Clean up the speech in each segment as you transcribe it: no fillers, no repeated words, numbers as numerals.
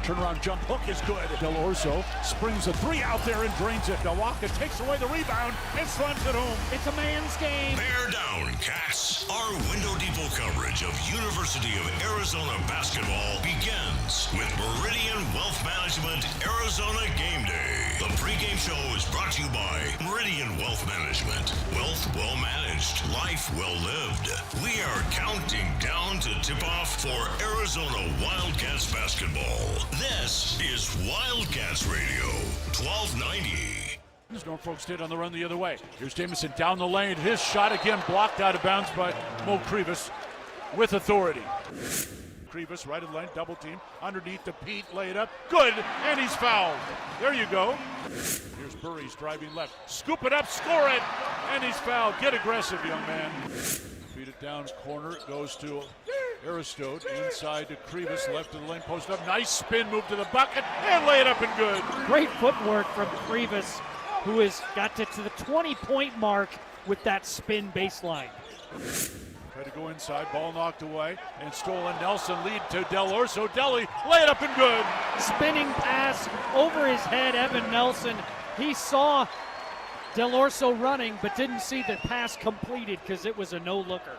Turnaround jump hook is good. Del Orso springs a three out there and drains it. Milwaukee takes away the rebound and slams it home. It's a man's game. Bear down, Cats. Our Window Depot coverage of University of Arizona basketball begins with Meridian Wealth Management Arizona Game Day. The pregame show is brought to you by Meridian Wealth Management. Wealth well managed, life well lived. We are counting down to tip off for Arizona Wildcats basketball. This is Wildcats Radio, 1290. Norfolk State on the run the other way. Here's Jamison down the lane. His shot again blocked out of bounds by Mo Krivas with authority. Krivas right in lane, double team, underneath to Pete, lay it up, good, and he's fouled. There you go. Here's Burries driving left, scoop it up, score it, and he's fouled. Get aggressive, young man. Feed it down corner, it goes to Aristote, inside to Krivas, left of the lane, post up, nice spin, move to the bucket, and lay it up and good. Great footwork from Krivas, who has got to the 20-point mark with that spin baseline. Tried to go inside, ball knocked away, and stolen. Nelson lead to Del Orso. Deli, lay it up and good. Spinning pass over his head, Evan Nelson. He saw Del Orso running, but didn't see the pass completed because it was a no-looker.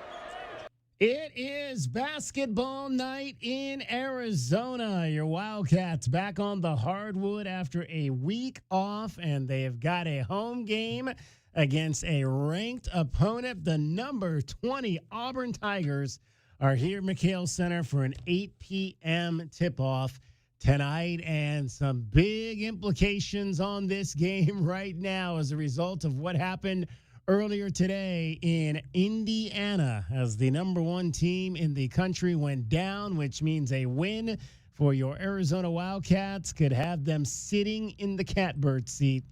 It is basketball night in Arizona. Your Wildcats back on the hardwood after a week off, and they have got a home game against a ranked opponent. The number 20 Auburn Tigers are here at McKale Center for an 8 p.m. tip-off tonight, and some big implications on this game right now as a result of what happened earlier today in Indiana as the number 1 team in the country went down, which means a win for your Arizona Wildcats could have them sitting in the catbird seat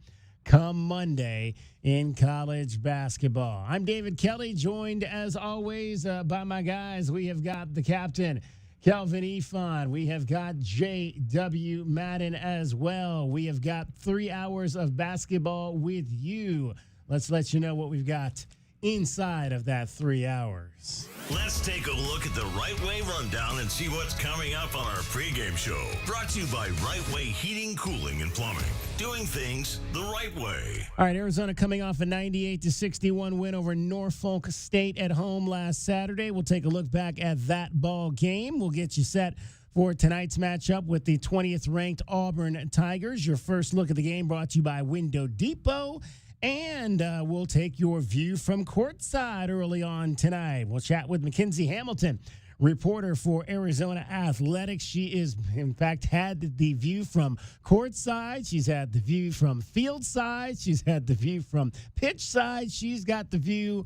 come Monday in college basketball. I'm David Kelly, joined as always by my guys. We have got the captain, Kelvin Ifan. We have got J.W. Madden as well. We have got 3 hours of basketball with you. Let's let you know what we've got inside of that 3 hours. Let's take a look at the Right Way Rundown and see what's coming up on our pregame show. Brought to you by Right Way Heating, Cooling, and Plumbing. Doing things the right way. All right, Arizona coming off a 98-61 win over Norfolk State at home last Saturday. We'll take a look back at that ball game. We'll get you set for tonight's matchup with the 20th ranked Auburn Tigers. Your first look at the game brought to you by Window Depot. And we'll take your view from courtside early on tonight. We'll chat with Mackenzie Hamilton, reporter for Arizona Athletics. She is, in fact, had the view from courtside. She's had the view from field side. She's had the view from pitch side. She's got the view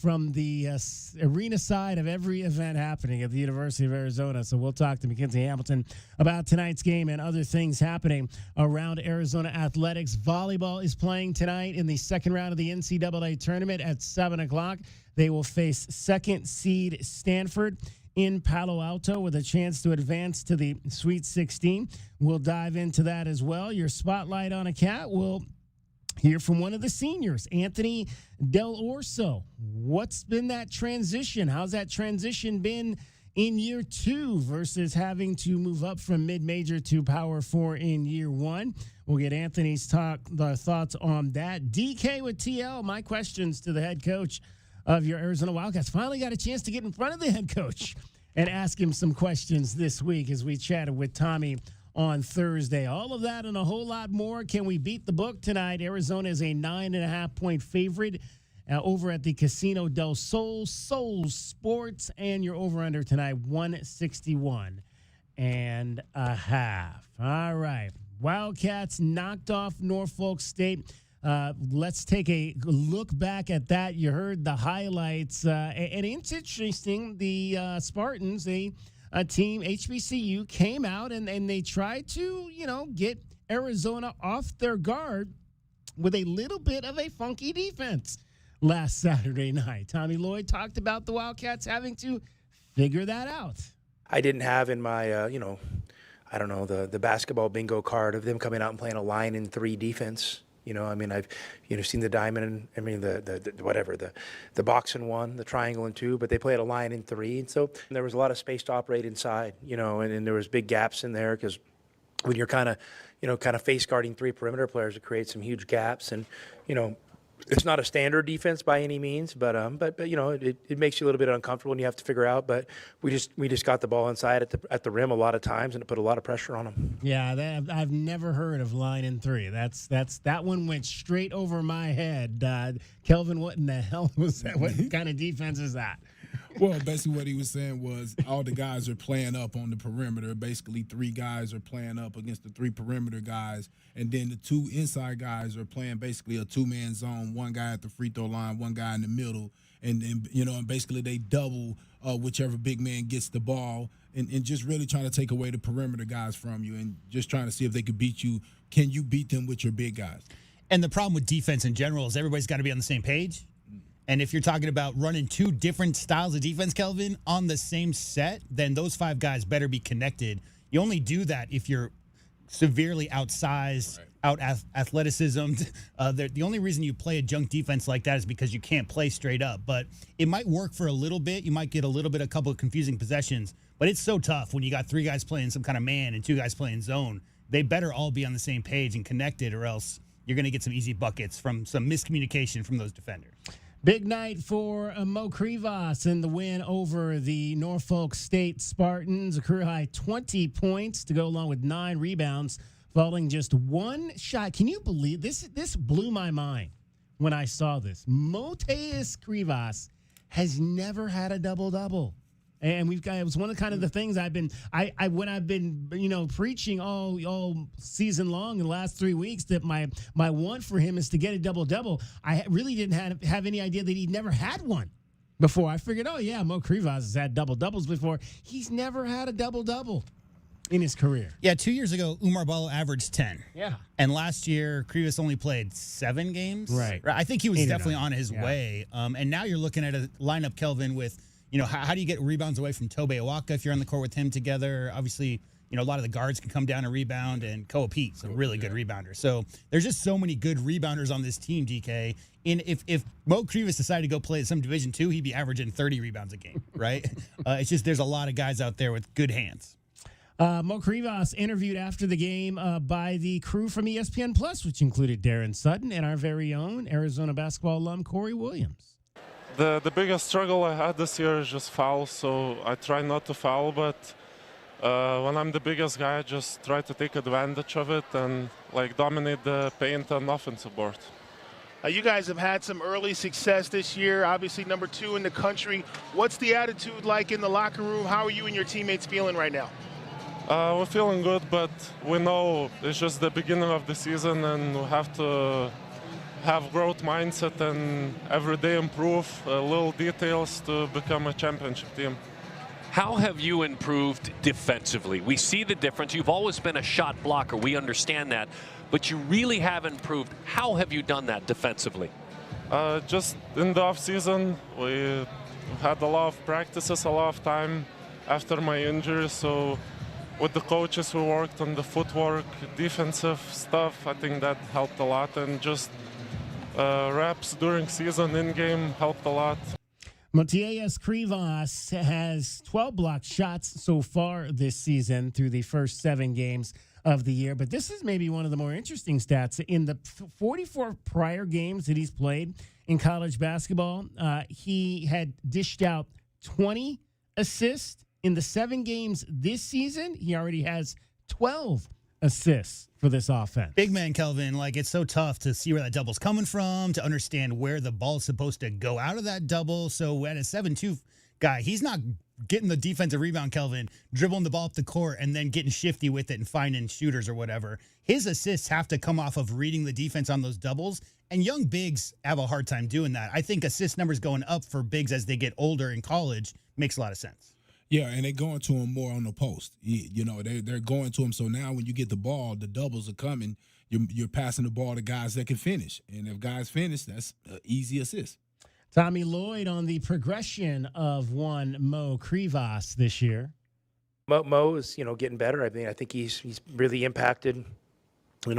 from the arena side of every event happening at the University of Arizona. So we'll talk to Mackenzie Hamilton about tonight's game and other things happening around Arizona Athletics. Volleyball is playing tonight in the second round of the NCAA tournament at 7 o'clock. They will face second seed Stanford in Palo Alto with a chance to advance to the Sweet 16. We'll dive into that as well. Your spotlight on a cat will hear from one of the seniors, Anthony Del Orso. What's been that transition? How's that transition been in year 2 versus having to move up from mid-major to Power 4 in year 1? We'll get Anthony's thoughts on that. DK with TL, my questions to the head coach of your Arizona Wildcats. Finally got a chance to get in front of the head coach and ask him some questions this week as we chatted with Tommy on Thursday. All of that and a whole lot more. Can we beat the book tonight? Arizona is a 9.5-point favorite over at the Casino del Sol, Sol Sports, and your over-under tonight, 161.5. All right. Wildcats knocked off Norfolk State. Let's take a look back at that. You heard the highlights. And it's interesting, the Spartans, a team, HBCU, came out and they tried to, get Arizona off their guard with a little bit of a funky defense last Saturday night. Tommy Lloyd talked about the Wildcats having to figure that out. I didn't have in my, the basketball bingo card of them coming out and playing a line in 3 defense. I've seen the diamond, the box in 1, the triangle in 2, but they played a line in 3. And so there was a lot of space to operate inside, and there was big gaps in there because when you're kind of face guarding 3 perimeter players, it creates some huge gaps. And, it's not a standard defense by any means, but it makes you a little bit uncomfortable and you have to figure out. But we just got the ball inside at the rim a lot of times, and it put a lot of pressure on them. Yeah, I've never heard of line and 3. That one went straight over my head. Kelvin, what in the hell was that? What kind of defense is that? Well, basically what he was saying was all the guys are playing up on the perimeter. Basically 3 guys are playing up against the 3 perimeter guys, and then the 2 inside guys are playing basically a 2-man zone, 1 guy at the free throw line, 1 guy in the middle, and basically they double whichever big man gets the ball, and just really trying to take away the perimeter guys from you and just trying to see if they could beat you. Can you beat them with your big guys? And the problem with defense in general is everybody's got to be on the same page. And if you're talking about running 2 different styles of defense, Kelvin, on the same set, then those 5 guys better be connected. You only do that if you're severely outsized, out athleticism. The only reason you play a junk defense like that is because you can't play straight up. But it might work for a little bit. You might get a couple of confusing possessions. But it's so tough when you got 3 guys playing some kind of man and 2 guys playing zone. They better all be on the same page and connected, or else you're going to get some easy buckets from some miscommunication from those defenders. Big night for Mo Krivas in the win over the Norfolk State Spartans. A career-high 20 points to go along with 9 rebounds, falling just 1 shot. Can you believe this? This blew my mind when I saw this. Moteus Krivas has never had a double-double. And it was one of the things when I've been preaching all season long in the last 3 weeks that my want for him is to get a double-double. I really didn't have any idea that he'd never had one before. I figured, Mo Krivas has had double-doubles before. He's never had a double-double in his career. Yeah, 2 years ago, Umar Balo averaged 10. Yeah. And last year, Krivas only played 7 games. Right. I think he was definitely on his Yeah. way. And now you're looking at a lineup, Kelvin, with how do you get rebounds away from Tobe Awaka if you're on the court with him together? Obviously, a lot of the guards can come down and rebound, and Koa Pete's a really good rebounder. So there's just so many good rebounders on this team, DK. And if Mo Krivas decided to go play at some Division II, he'd be averaging 30 rebounds a game, right? It's just there's a lot of guys out there with good hands. Mo Krivas interviewed after the game by the crew from ESPN Plus, which included Darren Sutton and our very own Arizona basketball alum Corey Williams. The biggest struggle I had this year is just fouls, so I try not to foul, but when I'm the biggest guy, I just try to take advantage of it and dominate the paint and offensive board. You guys have had some early success this year, obviously number 2 in the country. What's the attitude like in the locker room? How are you and your teammates feeling right now? We're feeling good, but we know it's just the beginning of the season and we have to have growth mindset and every day improve little details to become a championship team. How have you improved defensively? We see the difference. You've always been a shot blocker. We understand that. But you really have improved. How have you done that defensively? Just in the off season, we had a lot of practices, a lot of time after my injury. So with the coaches who worked on the footwork, defensive stuff, I think that helped a lot. And just reps during season in-game helped a lot. Moteus Krivas has 12 blocked shots so far this season through the first 7 games of the year. But this is maybe one of the more interesting stats. In the 44 prior games that he's played in college basketball, he had dished out 20 assists. In the 7 games this season, he already has 12 assists for this offense. Big man, Kelvin, it's so tough to see where that double's coming from, to understand where the ball's supposed to go out of that double. So at a 7-2 guy, he's not getting the defensive rebound, Kelvin, dribbling the ball up the court and then getting shifty with it and finding shooters or whatever. His assists have to come off of reading the defense on those doubles, and young bigs have a hard time doing that. I think assist numbers going up for bigs as they get older in college makes a lot of sense. Yeah, and they're going to him more on the post. They're going to him. So now when you get the ball, the doubles are coming. You're passing the ball to guys that can finish. And if guys finish, that's an easy assist. Tommy Lloyd on the progression of one Mo Krivas this year. Mo is, getting better. I think he's really impacted,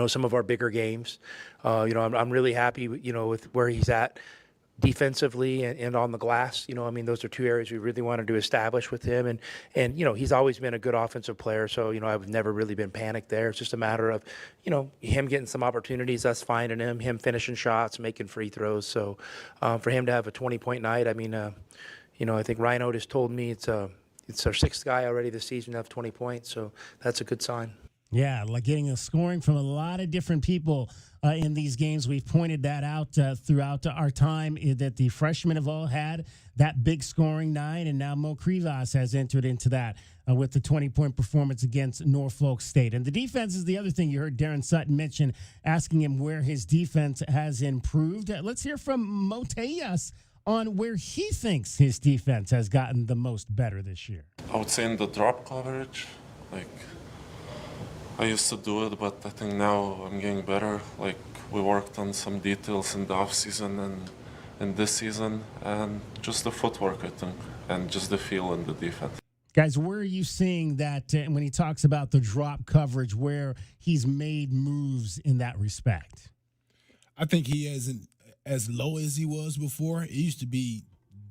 some of our bigger games. I'm really happy, with where he's at. defensively and on the glass. You know, I mean, those are two areas we really wanted to establish with him. And you know, he's always been a good offensive player, so, you know, I've never really been panicked there. It's just a matter of, you know, him getting some opportunities, us finding him finishing shots, making free throws. So for him to have a 20-point night, I mean, you know, I think Ryan Otis told me it's our sixth guy already this season to have 20 points, so that's a good sign. Yeah, like getting a scoring from a lot of different people in these games. We've pointed that out throughout our time, that the freshmen have all had that big scoring night, and now Mo Krivas has entered into that with the 20-point performance against Norfolk State. And the defense is the other thing you heard Darren Sutton mention, asking him where his defense has improved. Let's hear from Moteas on where he thinks his defense has gotten the most better this year. I would say in the drop coverage, like, I used to do it, but I think now I'm getting better. Like, we worked on some details in the offseason and in this season, and just the footwork, I think, and just the feel in the defense. Guys, where are you seeing that when he talks about the drop coverage, where he's made moves in that respect? I think he isn't as low as he was before. It used to be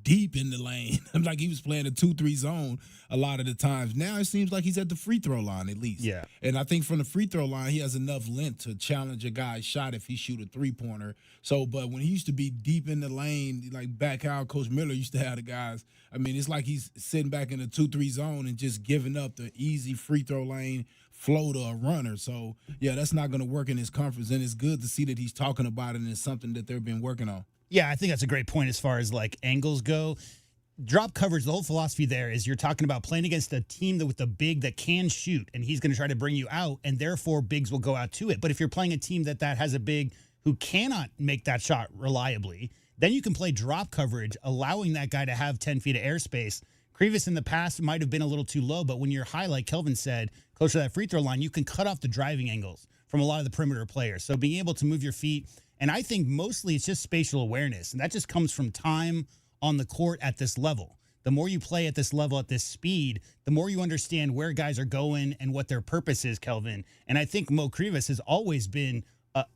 deep in the lane. Like he was playing a 2-3 zone a lot of the times. Now it seems like he's at the free throw line at least. Yeah. And I think from the free throw line, he has enough length to challenge a guy's shot if he shoot a three-pointer. So, but when he used to be deep in the lane, like back how Coach Miller used to have the guys, I mean, it's like he's sitting back in a 2-3 zone and just giving up the easy free throw lane flow to a runner. So, yeah, that's not going to work in his conference. And it's good to see that he's talking about it and it's something that they've been working on. Yeah, I think that's a great point as far as like angles go. Drop coverage, the whole philosophy there is you're talking about playing against a team with a big that can shoot, and he's going to try to bring you out, and therefore bigs will go out to it. But if you're playing a team that has a big who cannot make that shot reliably, then you can play drop coverage, allowing that guy to have 10 feet of airspace. Krivas in the past might have been a little too low, but when you're high, like Kelvin said, closer to that free throw line, you can cut off the driving angles from a lot of the perimeter players. So being able to move your feet, and I think mostly it's just spatial awareness, and that just comes from time on the court at this level. The more you play at this level, at this speed, the more you understand where guys are going and what their purpose is, Kelvin. And I think Mo Krivas has always been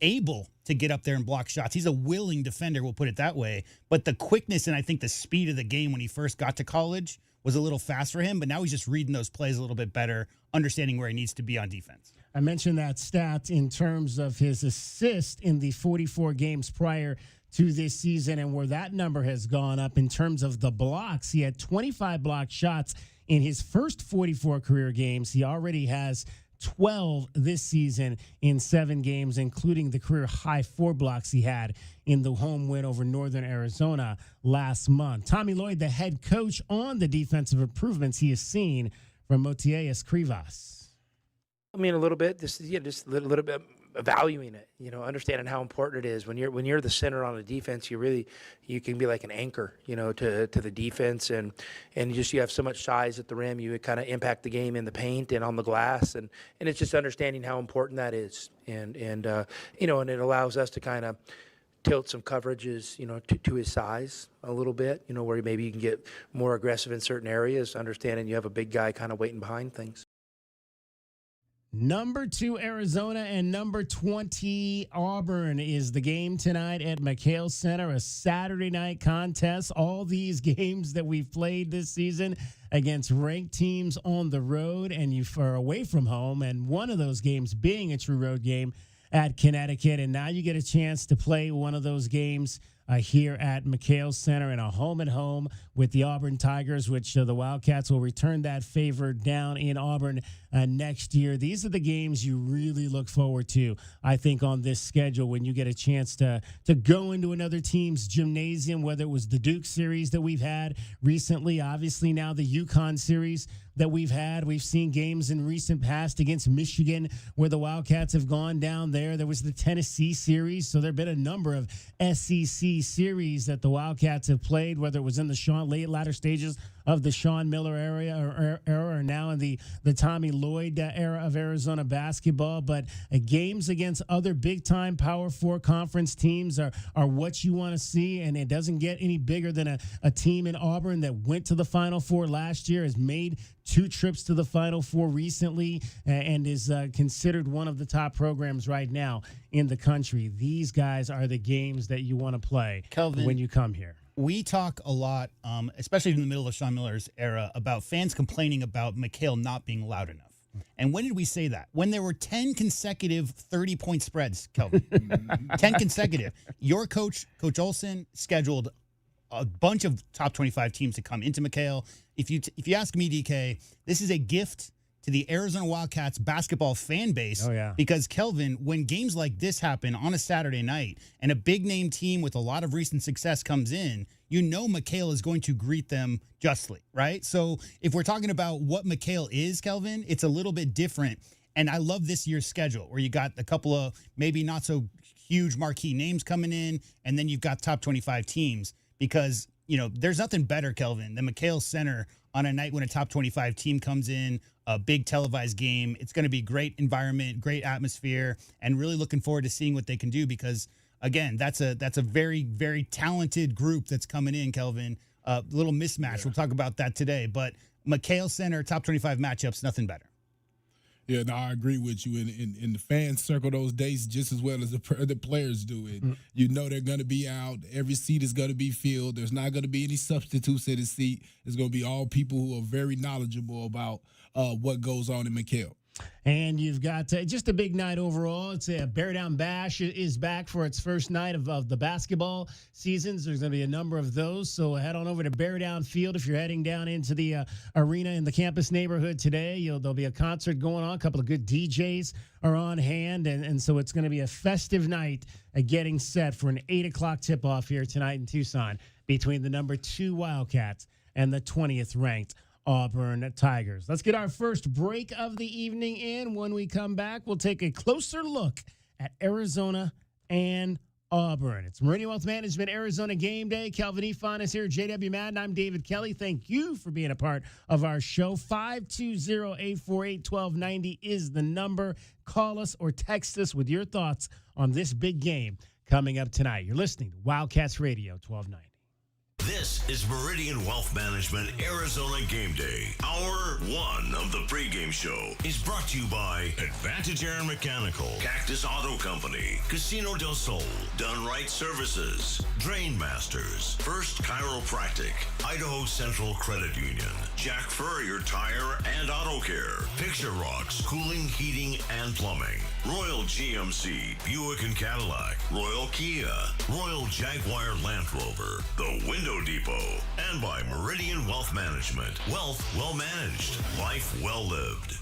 able to get up there and block shots. He's a willing defender, we'll put it that way. But the quickness and I think the speed of the game when he first got to college was a little fast for him, but now he's just reading those plays a little bit better, understanding where he needs to be on defense. I mentioned that stat in terms of his assist in the 44 games prior to this season and where that number has gone up in terms of the blocks. He had 25 blocked shots in his first 44 career games. He already has 12 this season in 7 games, including the career high 4 blocks he had in the home win over Northern Arizona last month. Tommy Lloyd, the head coach, on the defensive improvements he has seen from Moteas Krivas. I mean, a little bit. Just a little bit valuing it. You know, understanding how important it is when you're the center on the defense. You can be like an anchor, you know, to the defense, and you have so much size at the rim. You kind of impact the game in the paint and on the glass, and it's just understanding how important that is, and you know, and it allows us to kind of tilt some coverages, you know, to his size a little bit, you know, where maybe you can get more aggressive in certain areas, understanding you have a big guy kind of waiting behind things. Number 2, Arizona, and number 20, Auburn is the game tonight at McKale Center, a Saturday night contest. All these games that we've played this season against ranked teams on the road, and you are away from home, and one of those games being a true road game at Connecticut. And now you get a chance to play one of those games here at McKale Center in a home-and-home with the Auburn Tigers, which the Wildcats will return that favor down in Auburn next year. These are the games you really look forward to, I think, on this schedule when you get a chance to go into another team's gymnasium, whether it was the Duke series that we've had recently, obviously now the UConn series that we've had. We've seen games in recent past against Michigan where the Wildcats have gone down there. There was the Tennessee series, so there have been a number of SEC series that the Wildcats have played, whether it was in the latter stages of the Sean Miller era or now in the Tommy Lloyd era of Arizona basketball. But games against other big-time Power 4 conference teams are what you want to see, and it doesn't get any bigger than a team in Auburn that went to the Final Four last year, has made 2 trips to the Final Four recently, and is considered one of the top programs right now in the country. These guys are the games that you want to play, Kelvin, when you come here. We talk a lot, especially in the middle of Sean Miller's era, about fans complaining about McKale not being loud enough. And when did we say that? When there were 10 consecutive 30-point spreads, Kelvin. 10 consecutive. Your coach, Coach Olson, scheduled a bunch of top 25 teams to come into McKale. If you ask me, DK, this is a gift to the Arizona Wildcats basketball fan base. Oh, yeah. Because, Kelvin, when games like this happen on a Saturday night and a big-name team with a lot of recent success comes in, you know McKale is going to greet them justly, right? So if we're talking about what McKale is, Kelvin, it's a little bit different. And I love this year's schedule where you got a couple of maybe not so huge marquee names coming in, and then you've got top 25 teams because, you know, there's nothing better, Kelvin, than McKale Center on a night when a top 25 team comes in, a big televised game. It's going to be great environment, great atmosphere, and really looking forward to seeing what they can do because, again, that's a very, very talented group that's coming in, Kelvin. A little mismatch. We'll talk about that today. But McKale Center, top 25 matchups, nothing better. Yeah, no, I agree with you. And the fans circle those dates just as well as the players do it. You know they're going to be out. Every seat is going to be filled. There's not going to be any substitutes in the seat. It's going to be all people who are very knowledgeable about what goes on in McKale. And you've got just a big night overall. It's a Bear Down Bash is back for its first night of the basketball seasons. There's going to be a number of those. So head on over to Bear Down Field if you're heading down into the arena in the campus neighborhood today. There'll be a concert going on. A couple of good DJs are on hand. And so it's going to be a festive night getting set for an 8 o'clock tip-off here tonight in Tucson between the number 2 Wildcats and the 20th ranked Auburn Tigers. Let's get our first break of the evening in. When we come back, we'll take a closer look at Arizona and Auburn. It's Meridian Wealth Management Arizona Game Day. Calvin Efon is here. JW Madden. I'm David Kelly. Thank you for being a part of our show. 520-848-1290 is the number. Call us or text us with your thoughts on this big game coming up tonight. You're listening to Wildcats Radio 1290. This is Meridian Wealth Management Arizona Game Day. Hour 1 of the pregame show is brought to you by Advantage Air and Mechanical, Cactus Auto Company, Casino del Sol, Done Right Services, Drain Masters, First Chiropractic, Idaho Central Credit Union, Jack Furrier Tire and Auto Care, Picture Rocks Cooling, Heating, and Plumbing, Royal GMC, Buick and Cadillac, Royal Kia, Royal Jaguar Land Rover, The Window Depot, and by Meridian Wealth Management. Wealth well managed, life well lived.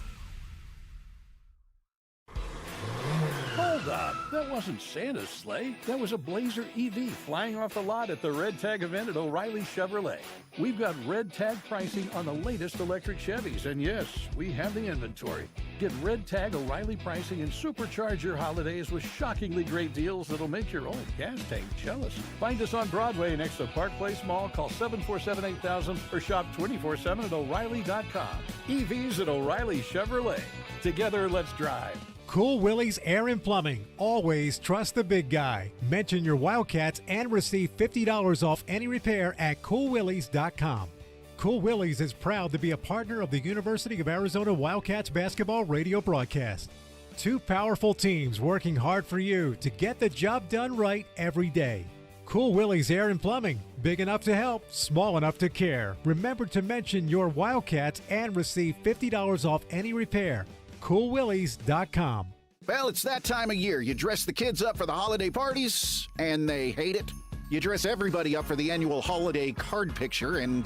Hold on, that wasn't Santa's sleigh. That was a Blazer EV flying off the lot at the Red Tag event at O'Reilly Chevrolet. We've got Red Tag pricing on the latest electric Chevys, and yes, we have the inventory. Get Red Tag O'Reilly pricing and supercharge your holidays with shockingly great deals that'll make your old gas tank jealous. Find us on Broadway next to Park Place Mall. Call 747-8000 or shop 24/7 at O'Reilly.com. EVs at O'Reilly Chevrolet. Together, let's drive. Cool Willie's Air and Plumbing. Always trust the big guy. Mention your Wildcats and receive $50 off any repair at coolwillies.com. Cool Willie's is proud to be a partner of the University of Arizona Wildcats basketball radio broadcast. 2 powerful teams working hard for you to get the job done right every day. Cool Willie's Air and Plumbing. Big enough to help, small enough to care. Remember to mention your Wildcats and receive $50 off any repair. coolwillies.com. Well, it's that time of year. You dress the kids up for the holiday parties, and they hate it. You dress everybody up for the annual holiday card picture, and,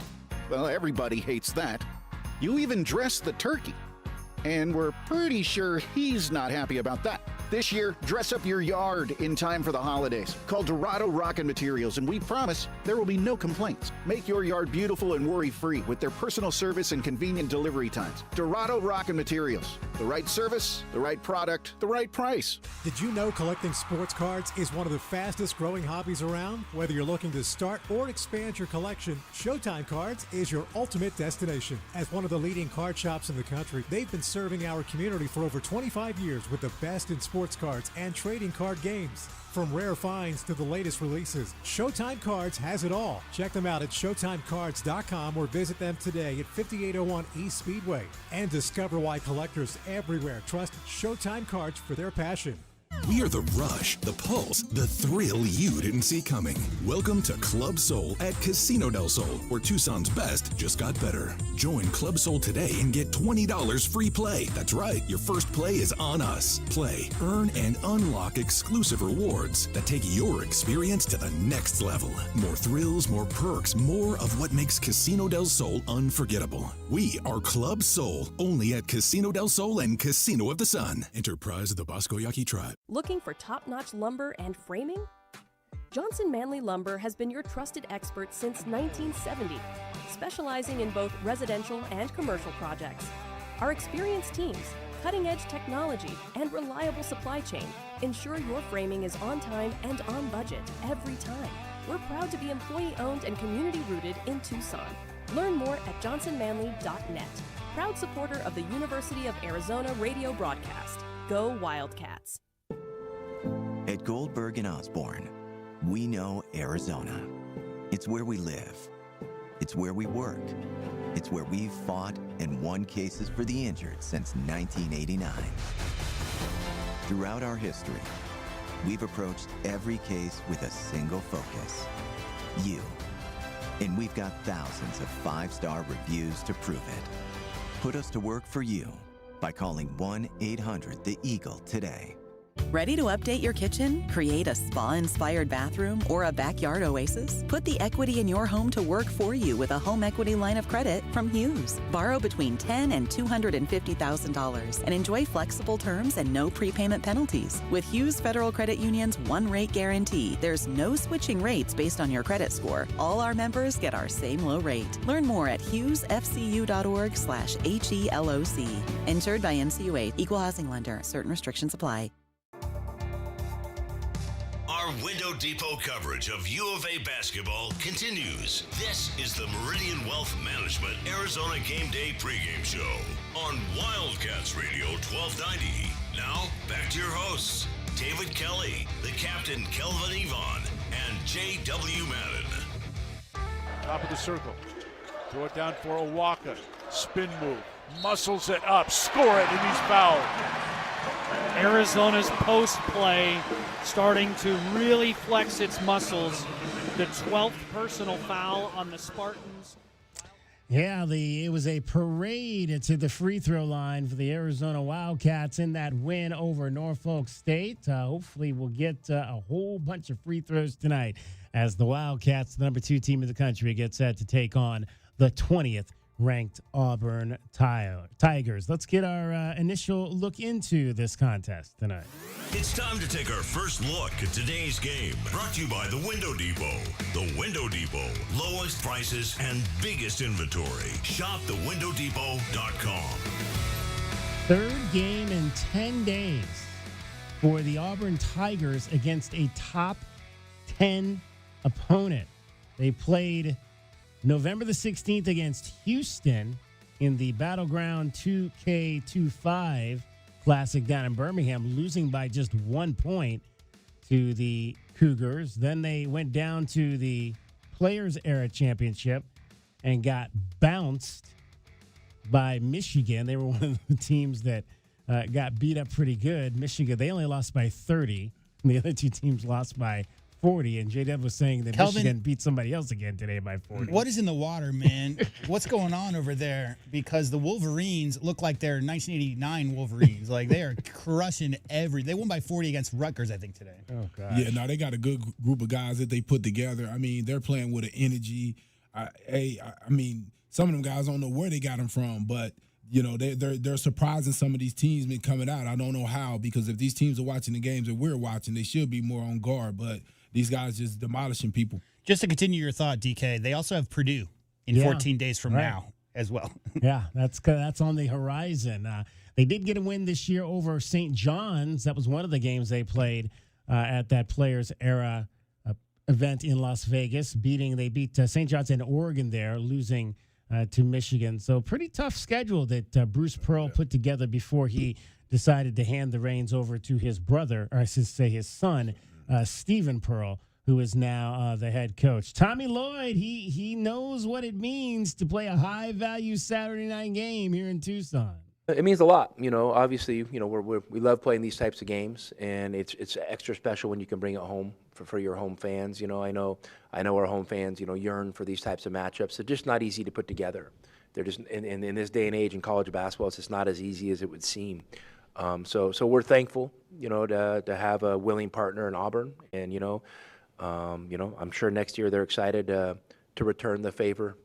well, everybody hates that. You even dress the turkey, and we're pretty sure he's not happy about that. This year, dress up your yard in time for the holidays. Call Dorado Rockin' Materials, and we promise there will be no complaints. Make your yard beautiful and worry-free with their personal service and convenient delivery times. Dorado Rockin' Materials. The right service, the right product, the right price. Did you know collecting sports cards is one of the fastest growing hobbies around? Whether you're looking to start or expand your collection, Showtime Cards is your ultimate destination. As one of the leading card shops in the country, they've been serving serving our community for over 25 years with the best in sports cards and trading card games. From rare finds to the latest releases, Showtime Cards has it all. Check them out at ShowtimeCards.com or visit them today at 5801 East Speedway. And discover why collectors everywhere trust Showtime Cards for their passion. We are the rush, the pulse, the thrill you didn't see coming. Welcome to Club Soul at Casino del Sol, where Tucson's best just got better. Join Club Soul today and get $20 free play. That's right, your first play is on us. Play, earn, and unlock exclusive rewards that take your experience to the next level. More thrills, more perks, more of what makes Casino del Sol unforgettable. We are Club Soul, only at Casino del Sol and Casino of the Sun. Enterprise of the Bosco Yaqui Tribe. Looking for top-notch lumber and framing? Johnson Manley Lumber has been your trusted expert since 1970, specializing in both residential and commercial projects. Our experienced teams, cutting-edge technology, and reliable supply chain ensure your framing is on time and on budget every time. We're proud to be employee-owned and community-rooted in Tucson. Learn more at johnsonmanley.net. Proud supporter of the University of Arizona radio broadcast. Go Wildcats. At Goldberg and Osborne, we know Arizona. It's where we live. It's where we work. It's where we've fought and won cases for the injured since 1989. Throughout our history, we've approached every case with a single focus: you. And we've got thousands of 5-star reviews to prove it. Put us to work for you by calling 1-800-THE-EAGLE today. Ready to update your kitchen, create a spa-inspired bathroom, or a backyard oasis? Put the equity in your home to work for you with a home equity line of credit from Hughes. Borrow between $10,000 and $250,000 and enjoy flexible terms and no prepayment penalties. With Hughes Federal Credit Union's one-rate guarantee, there's no switching rates based on your credit score. All our members get our same low rate. Learn more at hughesfcu.org/HELOC. Insured by NCUA. Equal housing lender. Certain restrictions apply. Our Window Depot coverage of U of A basketball continues. This is the Meridian Wealth Management Arizona Game Day pregame show on Wildcats Radio 1290. Now, back to your hosts, David Kelly, the captain Kelvin Yvonne, and J.W. Madden. Top of the circle. Throw it down for Owaka. Spin move. Muscles it up. Score it, and he's fouled. Arizona's post play starting to really flex its muscles. The 12th personal foul on the Spartans. Yeah, it was a parade to the free throw line for the Arizona Wildcats in that win over Norfolk State. Hopefully we'll get a whole bunch of free throws tonight as the Wildcats, the number 2 team in the country, get set to take on the 20th ranked Auburn Tigers. Let's get our initial look into this contest tonight. It's time to take our first look at today's game. Brought to you by the Window Depot. The Window Depot. Lowest prices and biggest inventory. Shop thewindowdepot.com. Third game in 10 days for the Auburn Tigers against a top 10 opponent. They played November the 16th against Houston in the Battleground 2K25 Classic down in Birmingham, losing by just 1 point to the Cougars. Then they went down to the Players Era Championship and got bounced by Michigan. They were one of the teams that got beat up pretty good. Michigan, they only lost by 30. And the other 2 teams lost by 40, and J-Dev was saying that Kelvin, Michigan beat somebody else again today by 40. What is in the water, man? What's going on over there? Because the Wolverines look like they're 1989 Wolverines. Like, they are crushing they won by 40 against Rutgers, I think, today. Oh, gosh. Yeah, no, they got a good group of guys that they put together. I mean, they're playing with an energy. I mean, some of them guys don't know where they got them from, but you know, they're surprising some of these teams been coming out. I don't know how, because if these teams are watching the games that we're watching, they should be more on guard, but these guys just demolishing people. Just to continue your thought, DK, they also have Purdue in 14 days from now as well. Yeah, that's on the horizon. They did get a win this year over St. John's. That was one of the games they played at that Players Era event in Las Vegas. They beat St. John's and Oregon there, losing to Michigan. So pretty tough schedule that Bruce Pearl put together before he decided to hand the reins over to his brother, or I should say his son, Stephen Pearl, who is now the head coach. Tommy Lloyd, he knows what it means to play a high-value Saturday night game here in Tucson. It means a lot, obviously, we love playing these types of games, and it's extra special when you can bring it home for your home fans. I know our home fans, yearn for these types of matchups. They're just not easy to put together. They're just, in this day and age in college basketball, it's just not as easy as it would seem. So we're thankful, to have a willing partner in Auburn, and, I'm sure next year they're excited to return the favor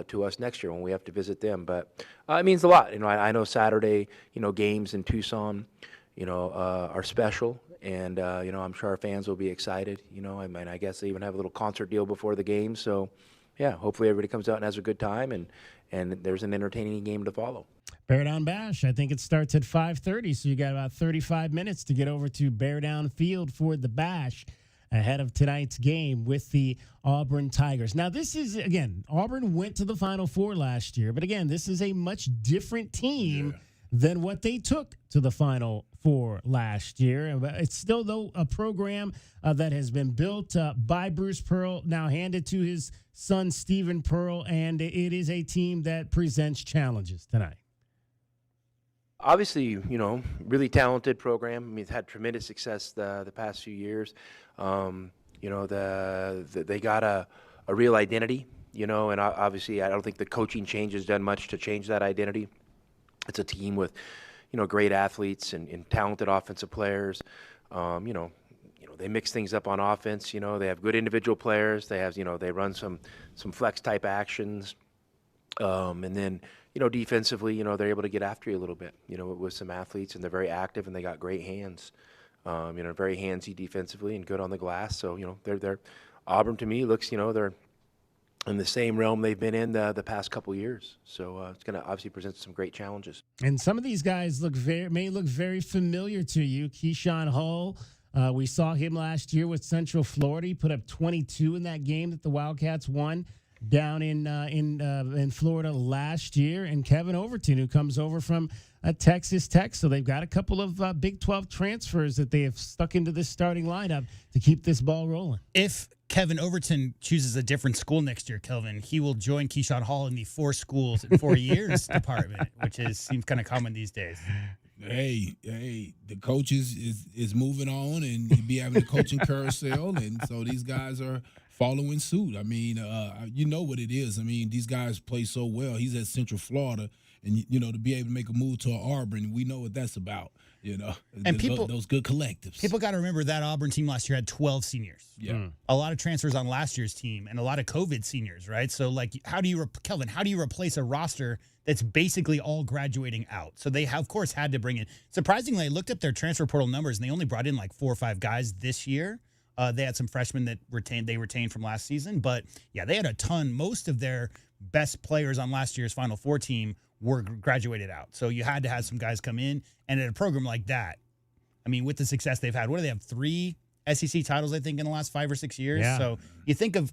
to us next year when we have to visit them. But it means a lot. I know Saturday, games in Tucson, are special, and I'm sure our fans will be excited. I guess they even have a little concert deal before the game. So, yeah, hopefully everybody comes out and has a good time, and there's an entertaining game to follow. Bear Down Bash, I think it starts at 5:30, so you got about 35 minutes to get over to Bear Down Field for the Bash ahead of tonight's game with the Auburn Tigers. Now, this is, again, Auburn went to the Final Four last year, but again, this is a much different team than what they took to the Final Four last year. It's still, though, a program that has been built by Bruce Pearl, now handed to his son, Stephen Pearl, and it is a team that presents challenges tonight. Obviously, really talented program. I mean, it's had tremendous success the past few years. They got a real identity, and obviously I don't think the coaching change has done much to change that identity. It's a team with, great athletes and talented offensive players. They mix things up on offense. They have good individual players. They have, they run some flex type actions. And then, defensively, they're able to get after you a little bit, with some athletes, and they're very active and they got great hands. Very handsy defensively and good on the glass. So, they're Auburn to me looks, they're in the same realm they've been in the past couple years. So it's going to obviously present some great challenges. And some of these guys may look very familiar to you. Keyshawn Hull, we saw him last year with Central Florida. He put up 22 in that game that the Wildcats won down in Florida last year. And Kevin Overton, who comes over from Texas Tech. So they've got a couple of Big 12 transfers that they have stuck into this starting lineup to keep this ball rolling. If Kevin Overton chooses a different school next year, Kelvin, he will join Keyshawn Hall in the 4 schools in 4 years department, which seems kind of common these days. Hey, the coaches is moving on, and you be having a coaching carousel, and so these guys are following suit. I mean, you know what it is. I mean, these guys play so well. He's at Central Florida, and to be able to make a move to Auburn, we know what that's about. And those good collectives. People got to remember that Auburn team last year had 12 seniors. Yeah, a lot of transfers on last year's team, and a lot of COVID seniors, right? So, how do you replace a roster that's basically all graduating out? So they have, of course, had to bring in. Surprisingly, I looked up their transfer portal numbers, and they only brought in 4 or 5 guys this year. They had some freshmen that retained from last season, but yeah, they had a ton. Most of their best players on last year's Final Four team were graduated out. So you had to have some guys come in, and at a program like that, I mean, with the success they've had, what do they have? 3 SEC titles, I think, in the last 5 or 6 years. Yeah. So you think of,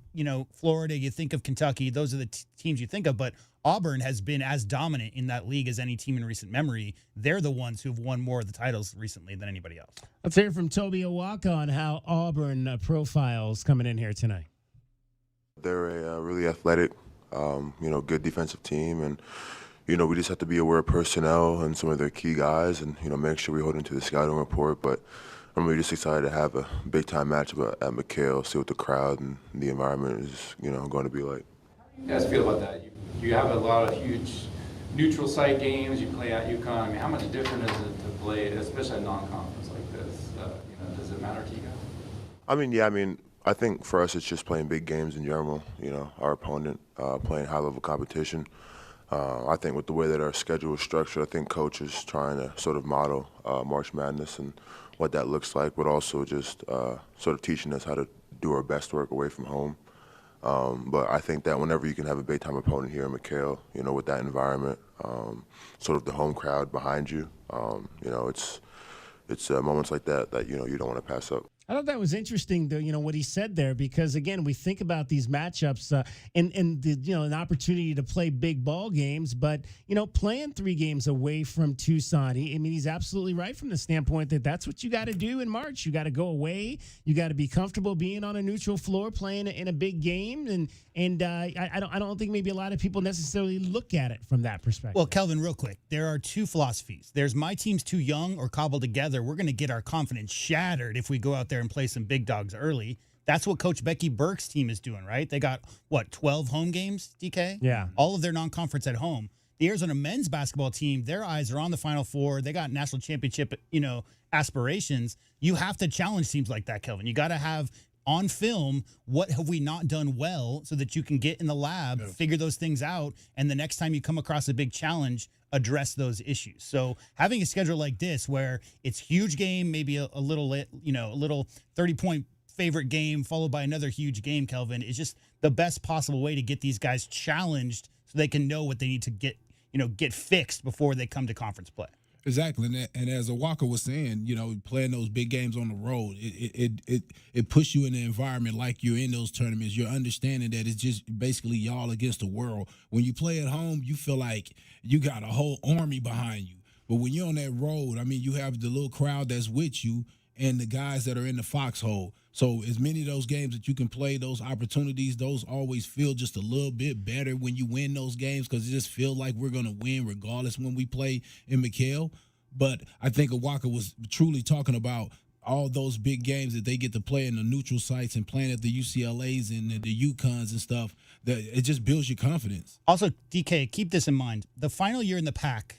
Florida, you think of Kentucky, those are the teams you think of, but Auburn has been as dominant in that league as any team in recent memory. They're the ones who've won more of the titles recently than anybody else. Let's hear from Toby Owaka on how Auburn profiles coming in here tonight. They're a really athletic, good defensive team, and we just have to be aware of personnel and some of their key guys, and make sure we hold into the scouting report. But I'm really just excited to have a big time matchup at McKale, see what the crowd and the environment is going to be like. How do you guys feel about that? You have a lot of huge neutral site games. You play at UConn. I mean, how much different is it to play, especially a non-conference like this? Does it matter to you guys? I think for us it's just playing big games in general. Our opponent playing high-level competition. I think with the way that our schedule is structured, I think Coach is trying to sort of model March Madness and what that looks like, but also just sort of teaching us how to do our best work away from home. But I think that whenever you can have a big-time opponent here in McKale, with that environment, sort of the home crowd behind you, it's moments like that you don't want to pass up. I thought that was interesting, though, what he said there, because again, we think about these matchups and the, an opportunity to play big ball games, but playing 3 games away from Tucson, he's absolutely right from the standpoint that that's what you got to do in March. You got to go away. You got to be comfortable being on a neutral floor, playing in a big game, and I don't think maybe a lot of people necessarily look at it from that perspective. Well, Kelvin, real quick, there are 2 philosophies. There's my team's too young or cobbled together. We're going to get our confidence shattered if we go out there and play some big dogs early. That's what Coach Becky Burke's team is doing, right? They got, 12 home games, DK? Yeah. All of their non-conference at home. The Arizona men's basketball team, their eyes are on the Final Four. They got national championship, aspirations. You have to challenge teams like that, Kelvin. You got to have on film, what have we not done well so that you can get in the lab, figure those things out, and the next time you come across a big challenge, address those issues. So having a schedule like this where it's huge game, maybe a little 30-point favorite game followed by another huge game, Kelvin, is just the best possible way to get these guys challenged so they can know what they need to get fixed before they come to conference play. Exactly, and as Walker was saying, playing those big games on the road, it puts you in an environment like you're in those tournaments. You're understanding that it's just basically y'all against the world. When you play at home, you feel like you got a whole army behind you. But when you're on that road, you have the little crowd that's with you and the guys that are in the foxhole. So as many of those games that you can play, those opportunities, those always feel just a little bit better when you win those games because it just feels like we're going to win regardless when we play in McKale. But I think Awaka was truly talking about all those big games that they get to play in the neutral sites and playing at the UCLAs and the UConns and stuff, that it just builds your confidence. Also, DK, keep this in mind. The final year in the PAC,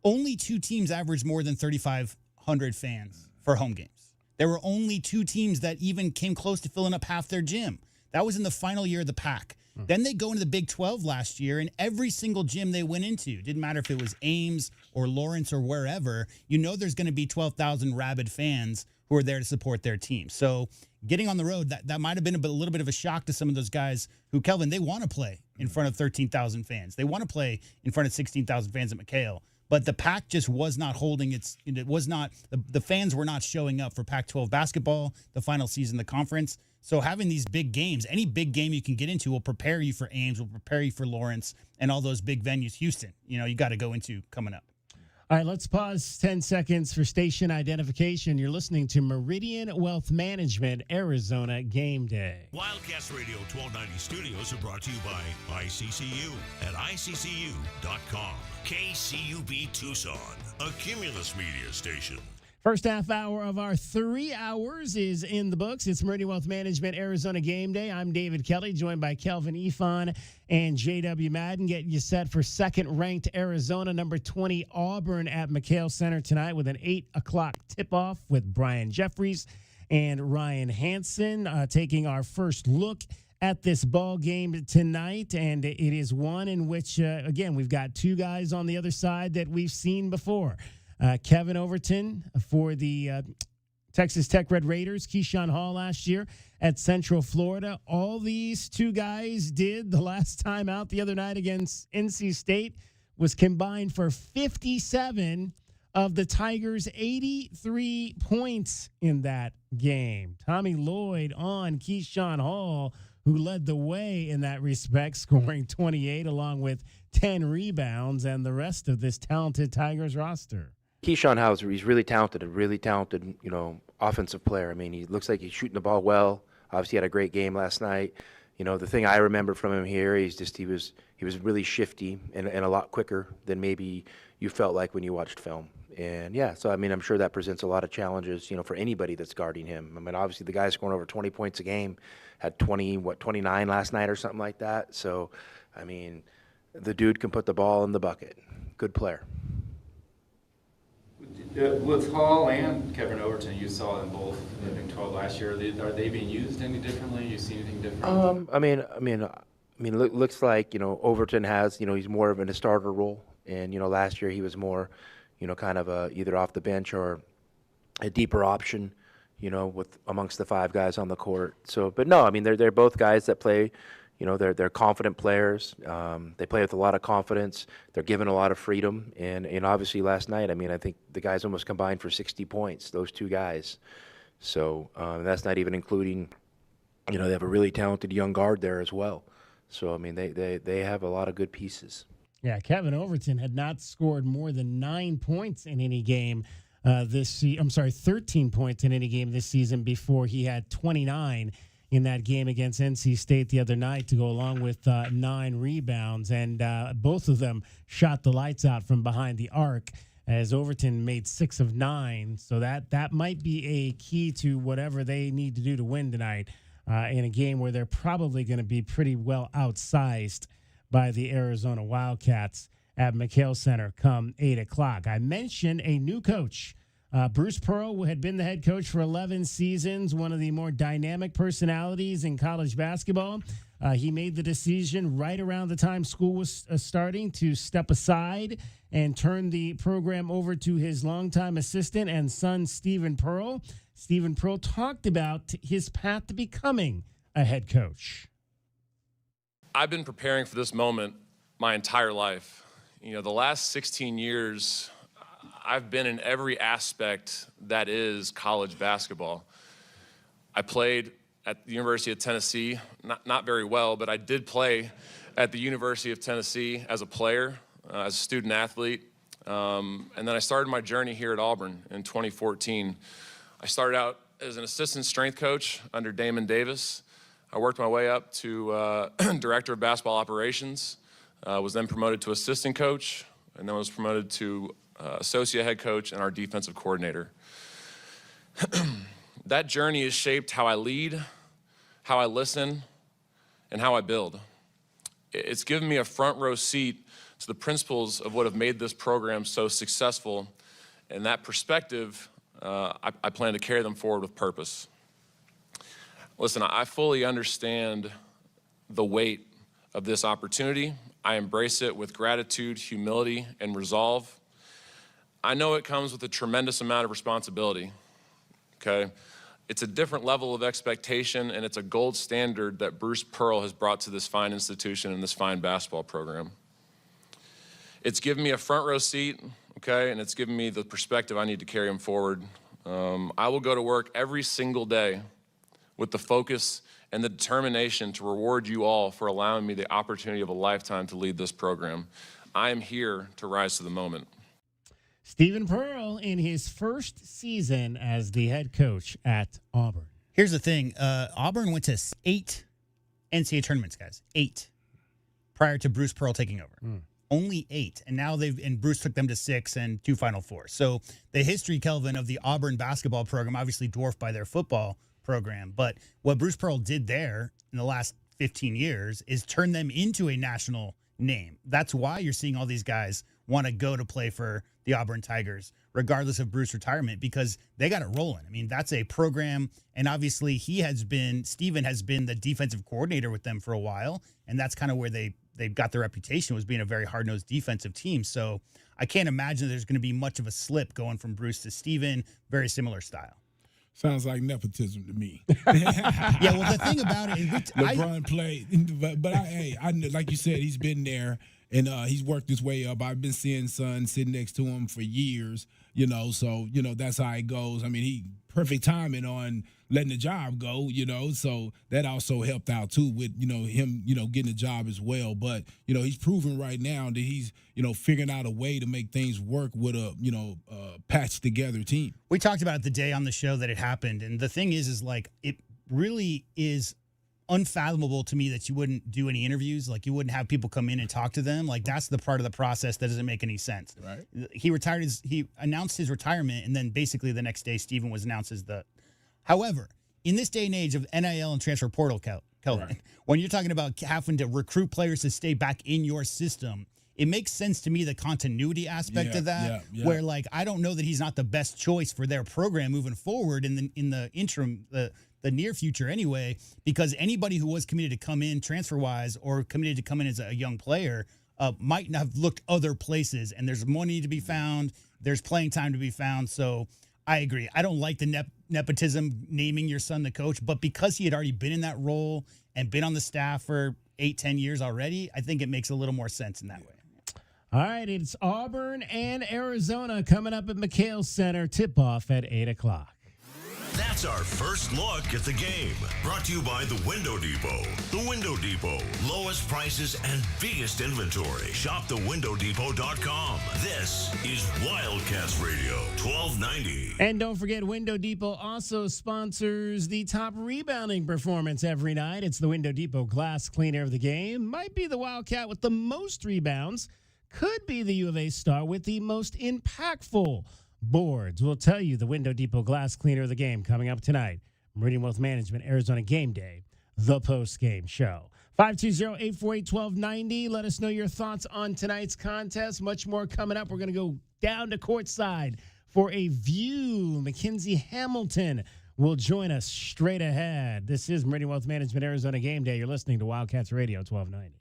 only 2 teams averaged more than 3,500 fans for home games. There were only 2 teams that even came close to filling up half their gym. That was in the final year of the PAC. Then they go into the Big 12 last year, and every single gym they went into, didn't matter if it was Ames or Lawrence or wherever, there's going to be 12,000 rabid fans who are there to support their team. So getting on the road, that might have been a little bit of a shock to some of those guys who, Kelvin, they want to play in front of 13,000 fans. They want to play in front of 16,000 fans at McKale. But the PAC just was not holding the fans were not showing up for Pac-12 basketball, the final season of the conference. So having these big games, any big game you can get into will prepare you for Ames, will prepare you for Lawrence, and all those big venues, Houston, you got to go into coming up. All right, let's pause 10 seconds for station identification. You're listening to Meridian Wealth Management, Arizona Game Day. Wildcats Radio 1290 studios are brought to you by ICCU at ICCU.com. KCUB Tucson, a Cumulus media station. First half hour of our 3 hours is in the books. It's Meridian Wealth Management, Arizona Game Day. I'm David Kelly, joined by Kelvin Ifan and J.W. Madden, getting you set for second-ranked Arizona, number 20 Auburn at McKale Center tonight with an 8 o'clock tip-off with Brian Jeffries and Ryan Hansen, taking our first look at this ball game tonight, and it is one in which, again, we've got 2 guys on the other side that we've seen before. Kevin Overton for the Texas Tech Red Raiders, Keyshawn Hall last year at Central Florida. All these 2 guys did the last time out the other night against NC State was combined for 57 of the Tigers' 83 points in that game. Tommy Lloyd on Keyshawn Hall, who led the way in that respect, scoring 28 along with 10 rebounds, and the rest of this talented Tigers roster. Keyshawn Hauser, he's really talented, offensive player. He looks like he's shooting the ball well. Obviously had a great game last night. The thing I remember from him here, he was really shifty and a lot quicker than maybe you felt like when you watched film. And so I'm sure that presents a lot of challenges, for anybody that's guarding him. Obviously the guy's scoring over 20 points a game, had 29 last night or something like that. So, the dude can put the ball in the bucket. Good player. With Hall and Kevin Overton, you saw them both in the Big 12 last year. Are they being used any differently? You see anything different? Looks like Overton has he's more of in a starter role, and last year he was more kind of either off the bench or a deeper option, with amongst the 5 guys on the court. So, but no, they're both guys that play. They're confident players. They play with a lot of confidence. They're given a lot of freedom. And obviously last night, I think the guys almost combined for 60 points, those 2 guys. So that's not even including, they have a really talented young guard there as well. So, I mean, they have a lot of good pieces. Yeah, Kevin Overton had not scored more than 9 points in any game 13 points in any game this season before he had 29 in that game against NC State the other night to go along with 9 rebounds. And both of them shot the lights out from behind the arc as Overton made 6 of 9. So that might be a key to whatever they need to do to win tonight in a game where they're probably going to be pretty well outsized by the Arizona Wildcats at McKale Center come 8 o'clock. I mentioned a new coach. Bruce Pearl had been the head coach for 11 seasons, one of the more dynamic personalities in college basketball. He made the decision right around the time school was starting to step aside and turn the program over to his longtime assistant and son, Stephen Pearl. Stephen Pearl talked about his path to becoming a head coach. I've been preparing for this moment my entire life. The last 16 years, I've been in every aspect that is college basketball. I played at the University of Tennessee, not very well, but I did play at the University of Tennessee as a player, as a student athlete. And then I started my journey here at Auburn in 2014. I started out as an assistant strength coach under Damon Davis. I worked my way up to director of basketball operations, was then promoted to assistant coach, and then was promoted to associate head coach and our defensive coordinator. That journey has shaped how I lead, how I listen, and how I build. It's given me a front row seat to the principles of what have made this program so successful, and that perspective, I plan to carry them forward with purpose. Listen, I fully understand the weight of this opportunity. I embrace it with gratitude, humility, and resolve. I know it comes with a tremendous amount of responsibility, okay? It's a different level of expectation, and it's a gold standard that Bruce Pearl has brought to this fine institution and this fine basketball program. It's given me a front row seat, okay, and it's given me the perspective I need to carry him forward. I will go to work every single day with the focus and the determination to reward you all for allowing me the opportunity of a lifetime to lead this program. I am here to rise to the moment. Stephen Pearl in his first season as the head coach at Auburn. Here's the thing. Auburn went to 8 NCAA tournaments, guys. 8 prior to Bruce Pearl taking over. Only 8. And now and Bruce took them to 6 and 2 Final Fours. So the history, Kelvin, of the Auburn basketball program, obviously dwarfed by their football program. But what Bruce Pearl did there in the last 15 years is turn them into a national name. That's why you're seeing all these guys want to go to play for the Auburn Tigers, regardless of Bruce's retirement, because they got it rolling. I mean, that's a program, and obviously Stephen has been the defensive coordinator with them for a while, and that's kind of where they got their reputation, was being a very hard-nosed defensive team. So I can't imagine there's going to be much of a slip going from Bruce to Stephen, very similar style. Sounds like nepotism to me. Yeah, well, the thing about it is LeBron played, but I like you said, he's been there and he's worked his way up. I've been seeing son sitting next to him for years, so that's how it goes. I mean, he perfect timing on letting the job go, so that also helped out too with him getting a job as well. But he's proven right now that he's figuring out a way to make things work with a patched together team. We talked about it the day on the show that it happened, and the thing is like it really is unfathomable to me that you wouldn't do any interviews, like you wouldn't have people come in and talk to them. Like that's the part of the process that doesn't make any sense. Right. He announced his retirement, and then basically the next day Stephen was announced as the. However, in this day and age of NIL and transfer portal, Kelvin, right, when you're talking about having to recruit players to stay back in your system, it makes sense to me, the continuity aspect of that, where like I don't know that he's not the best choice for their program moving forward in the interim, the near future anyway, because anybody who was committed to come in transfer-wise or committed to come in as a young player might have looked other places, and there's money to be found, there's playing time to be found. So I agree. I don't like the nepotism, naming your son the coach, but because he had already been in that role and been on the staff for 8-10 years already, I think it makes a little more sense in that way. All right, it's Auburn and Arizona coming up at McKale Center. Tip-off at 8 o'clock. That's our first look at the game. Brought to you by the Window Depot. The Window Depot. Lowest prices and biggest inventory. Shop thewindowdepot.com. This is Wildcats Radio 1290. And don't forget, Window Depot also sponsors the top rebounding performance every night. It's the Window Depot glass cleaner of the game. Might be the Wildcat with the most rebounds. Could be the U of A star with the most impactful boards. We'll tell you the Window Depot glass cleaner of the game coming up tonight. Meridian Wealth Management, Arizona Game Day, the post-game show. 520-848-1290. Let us know your thoughts on tonight's contest. Much more coming up. We're going to go down to courtside for a view. Mackenzie Hamilton will join us straight ahead. This is Meridian Wealth Management, Arizona Game Day. You're listening to Wildcats Radio 1290.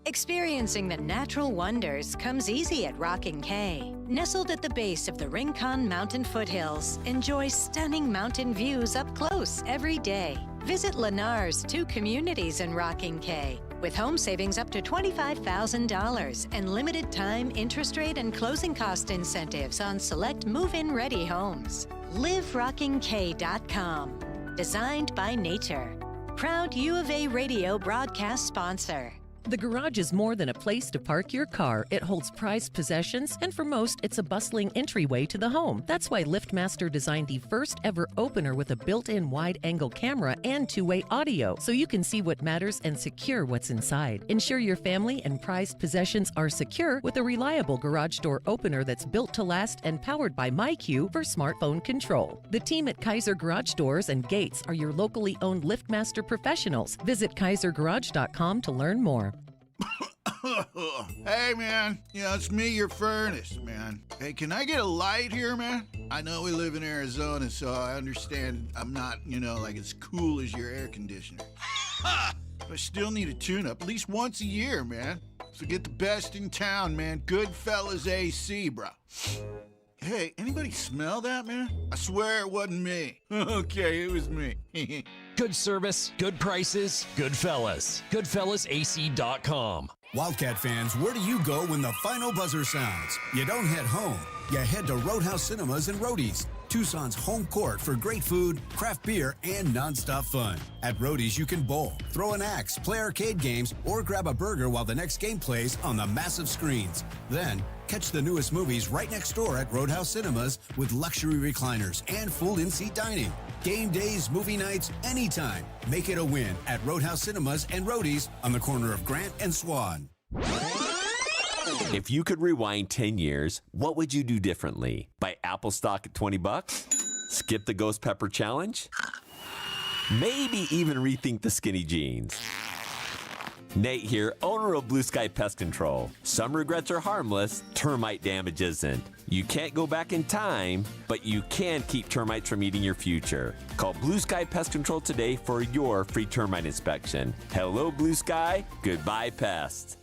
Experiencing the natural wonders comes easy at Rocking K. Nestled at the base of the Rincon Mountain foothills, enjoy stunning mountain views up close every day. Visit Lennar's 2 communities in Rocking K, with home savings up to $25,000 and limited time interest rate and closing cost incentives on select move-in ready homes. LiveRockingK.com. Designed by nature. Proud U of A radio broadcast sponsor. The garage is more than a place to park your car. It holds prized possessions, and for most, it's a bustling entryway to the home. That's why LiftMaster designed the first ever opener with a built-in wide-angle camera and two-way audio, so you can see what matters and secure what's inside. Ensure your family and prized possessions are secure with a reliable garage door opener that's built to last and powered by MyQ for smartphone control. The team at Kaiser Garage Doors and Gates are your locally owned LiftMaster professionals. Visit KaiserGarage.com to learn more. Hey, man. It's me, your furnace, man. Hey, can I get a light here, man? I know we live in Arizona, so I understand I'm not, like as cool as your air conditioner. But I still need a tune-up at least once a year, man. So get the best in town, man. Goodfellas AC, bro. Hey, anybody smell that, man? I swear it wasn't me. Okay, it was me. Good service, good prices, Goodfellas. GoodfellasAC.com. Wildcat fans, where do you go when the final buzzer sounds? You don't head home. You head to Roadhouse Cinemas and Roadies, Tucson's home court for great food, craft beer, and nonstop fun. At Roadies, you can bowl, throw an axe, play arcade games, or grab a burger while the next game plays on the massive screens. Then, catch the newest movies right next door at Roadhouse Cinemas with luxury recliners and full in-seat dining. Game days, movie nights, anytime. Make it a win at Roadhouse Cinemas and Roadies on the corner of Grant and Swan. If you could rewind 10 years, what would you do differently? Buy Apple stock at $20? Skip the Ghost Pepper Challenge? Maybe even rethink the skinny jeans. Nate here, owner of Blue Sky Pest Control. Some regrets are harmless, termite damage isn't. You can't go back in time, but you can keep termites from eating your future. Call Blue Sky Pest Control today for your free termite inspection. Hello, Blue Sky. Goodbye, pests.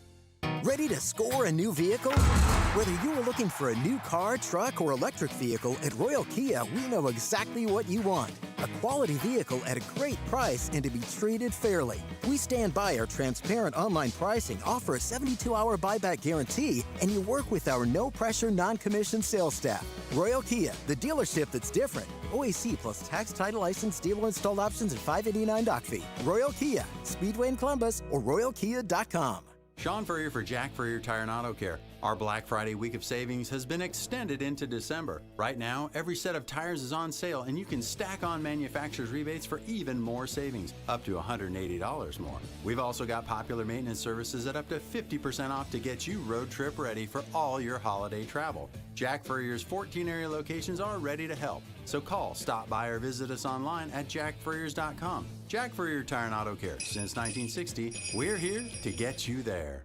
Ready to score a new vehicle? Whether you are looking for a new car, truck, or electric vehicle, at Royal Kia, we know exactly what you want. A quality vehicle at a great price and to be treated fairly. We stand by our transparent online pricing, offer a 72-hour buyback guarantee, and you work with our no-pressure, non-commissioned sales staff. Royal Kia, the dealership that's different. OAC plus tax, title, license, dealer installed options, and $589 doc fee. Royal Kia, Speedway in Columbus, or RoyalKia.com. Sean Furrier for Jack Furrier Tire and Auto Care. Our Black Friday week of savings has been extended into December. Right now, every set of tires is on sale, and you can stack on manufacturer's rebates for even more savings, up to $180 more. We've also got popular maintenance services at up to 50% off to get you road trip ready for all your holiday travel. Jack Furrier's 14 area locations are ready to help. So call, stop by, or visit us online at jackfurriers.com. Jack Furrier Tire and Auto Care. Since 1960, we're here to get you there.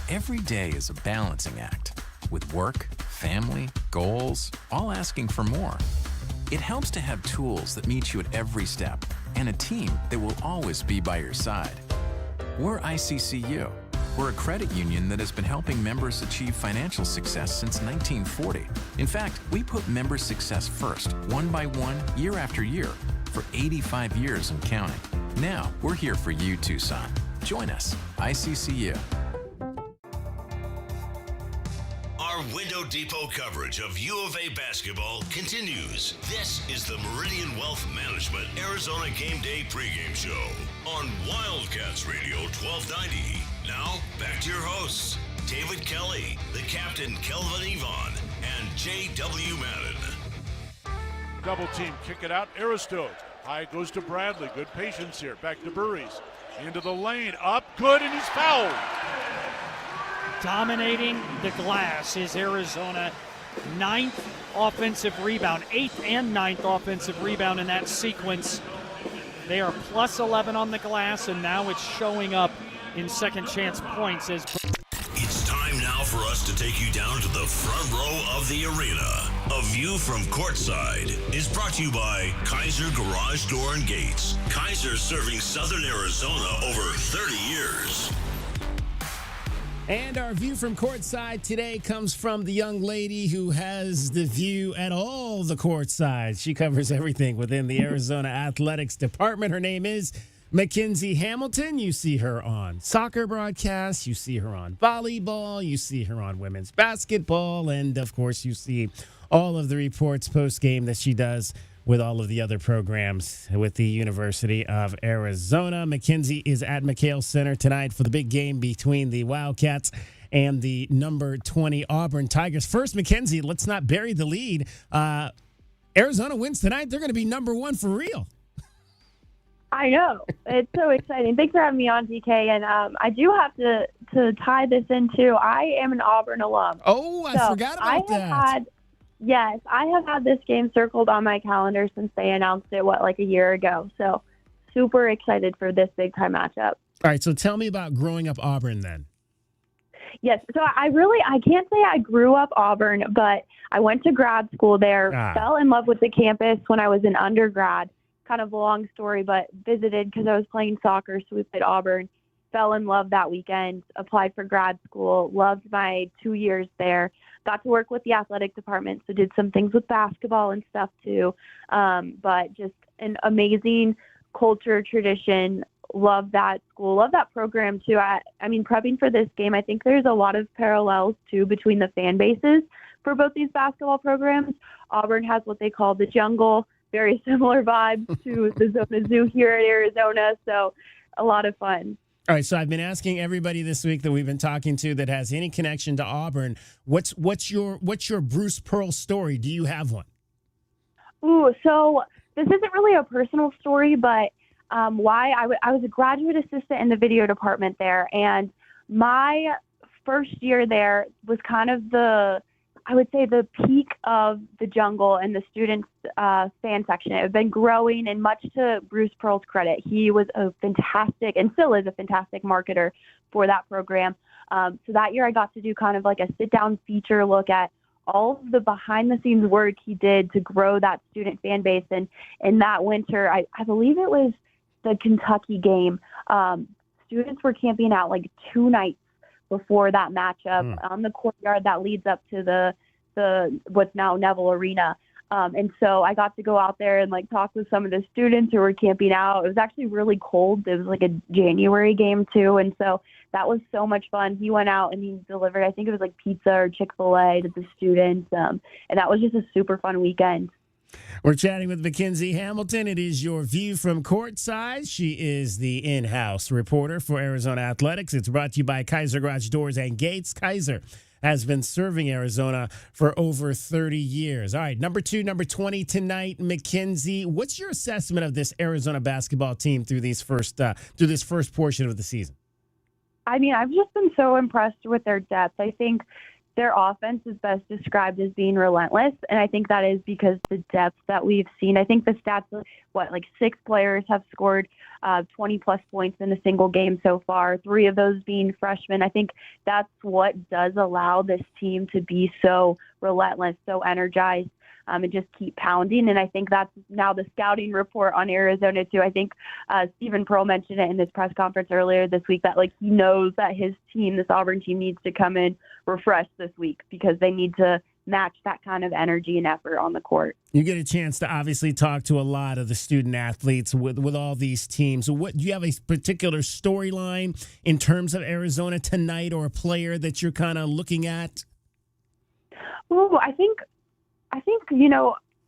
Every day is a balancing act, with work, family, goals, all asking for more. It helps to have tools that meet you at every step, and a team that will always be by your side. We're ICCU. We're a credit union that has been helping members achieve financial success since 1940. In fact, we put members' success first, one by one, year after year, for 85 years and counting. Now, we're here for you, Tucson. Join us, ICCU. Our Window Depot coverage of U of A basketball continues. This is the Meridian Wealth Management Arizona Game Day pregame show on Wildcats Radio 1290. Now, back to your hosts, David Kelly, the captain Kelvin Yvonne, and J.W. Madden. Double team, kick it out, Aristo. High goes to Bradley, good patience here. Back to Burries, into the lane, up, good, and he's fouled. Dominating the glass is Arizona. 9th offensive rebound, 8th and 9th offensive rebound in that sequence. They are plus 11 on the glass, and now it's showing up in second chance points. It's time now for us to take you down to the front row of the arena. A view from courtside is brought to you by Kaiser Garage Door and Gates. Kaiser serving Southern Arizona over 30 years. And our view from courtside today comes from the young lady who has the view at all the courtside. She covers everything within the Arizona Athletics Department. Her name is Mackenzie Hamilton. You see her on soccer broadcasts. You see her on volleyball. You see her on women's basketball. And, of course, you see all of the reports post-game that she does with all of the other programs with the University of Arizona. Mackenzie is at McKale Center tonight for the big game between the Wildcats and the number 20 Auburn Tigers. First, Mackenzie, let's not bury the lead. Arizona wins tonight. They're going to be number 1 for real. I know. It's so exciting. Thanks for having me on, DK. And I do have to tie this in, too. I am an Auburn alum. Oh, I forgot about that. Yes, I have had this game circled on my calendar since they announced it, like a year ago. So super excited for this big-time matchup. All right, so tell me about growing up Auburn then. Yes, so I can't say I grew up Auburn, but I went to grad school there, fell in love with the campus when I was an undergrad. Kind of a long story, but visited because I was playing soccer, so we played Auburn. Fell in love that weekend, applied for grad school, loved my 2 years there. Got to work with the athletic department, so did some things with basketball and stuff too. But just an amazing culture, tradition. Love that school, love that program too. I mean, prepping for this game, I think there's a lot of parallels too between the fan bases for both these basketball programs. Auburn has what they call the jungle, very similar vibes to the Zona Zoo here at Arizona. So a lot of fun. All right, so I've been asking everybody this week that we've been talking to that has any connection to Auburn, what's your Bruce Pearl story? Do you have one? Ooh, so this isn't really a personal story, but why I was a graduate assistant in the video department there, and my first year there was kind of the peak of the jungle and the students' fan section. It had been growing, and much to Bruce Pearl's credit, he was a fantastic, and still is a fantastic marketer for that program. So that year I got to do kind of like a sit-down feature look at all of the behind-the-scenes work he did to grow that student fan base. And in that winter, I believe it was the Kentucky game, students were camping out like 2 nights before that matchup on the courtyard that leads up to the what's now Neville Arena. And so I got to go out there and talk with some of the students who were camping out. It was actually really cold. It was like a January game too. And so that was so much fun. He went out and he delivered, I think it was pizza or Chick-fil-A to the students. And that was just a super fun weekend. We're chatting with Mackenzie Hamilton. It is your view from courtside. She is the in-house reporter for Arizona Athletics. It's brought to you by Kaiser Garage Doors and Gates. Kaiser has been serving Arizona for over 30 years. All right, number 20 tonight, Mackenzie. What's your assessment of this Arizona basketball team through this first portion of the season? I mean, I've just been so impressed with their depth. I think their offense is best described as being relentless, and I think that is because the depth that we've seen. I think the stats, 6 players have scored 20-plus points in a single game so far, 3 of those being freshmen. I think that's what does allow this team to be so relentless, so energized, and just keep pounding. And I think that's now the scouting report on Arizona, too. I think Stephen Pearl mentioned it in his press conference earlier this week that, he knows that his team, this Auburn team, needs to come in refreshed this week because they need to match that kind of energy and effort on the court. You get a chance to obviously talk to a lot of the student athletes with all these teams. What do you have a particular storyline in terms of Arizona tonight or a player that you're kind of looking at? Ooh, I think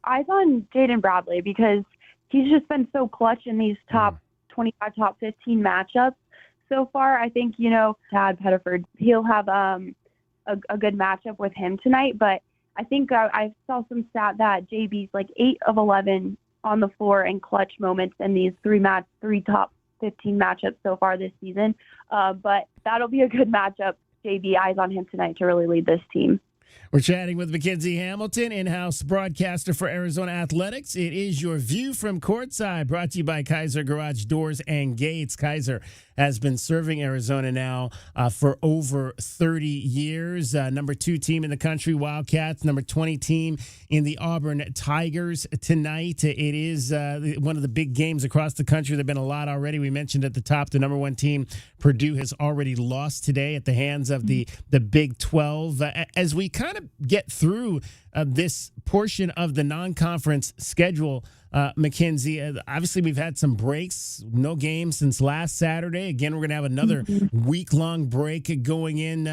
eyes on Jaden Bradley because he's just been so clutch in these top 25, top 15 matchups so far. I think Tad Pettiford, he'll have a good matchup with him tonight. But I think I saw some stat that JB's like 8 of 11 on the floor in clutch moments in these three top 15 matchups so far this season. But that'll be a good matchup. JB, eyes on him tonight to really lead this team. We're chatting with Mackenzie Hamilton, in-house broadcaster for Arizona Athletics. It is your View from Courtside, brought to you by Kaiser Garage Doors and Gates. Kaiser has been serving Arizona now for over 30 years. Number 2 team in the country, Wildcats. Number 20 team in the Auburn Tigers tonight. It is one of the big games across the country. There have been a lot already. We mentioned at the top, the number 1 team, Purdue, has already lost today at the hands of the Big 12. As we kind of get through this portion of the non-conference schedule, Mackenzie, obviously we've had some breaks, no games since last Saturday. Again, we're going to have another week-long break going in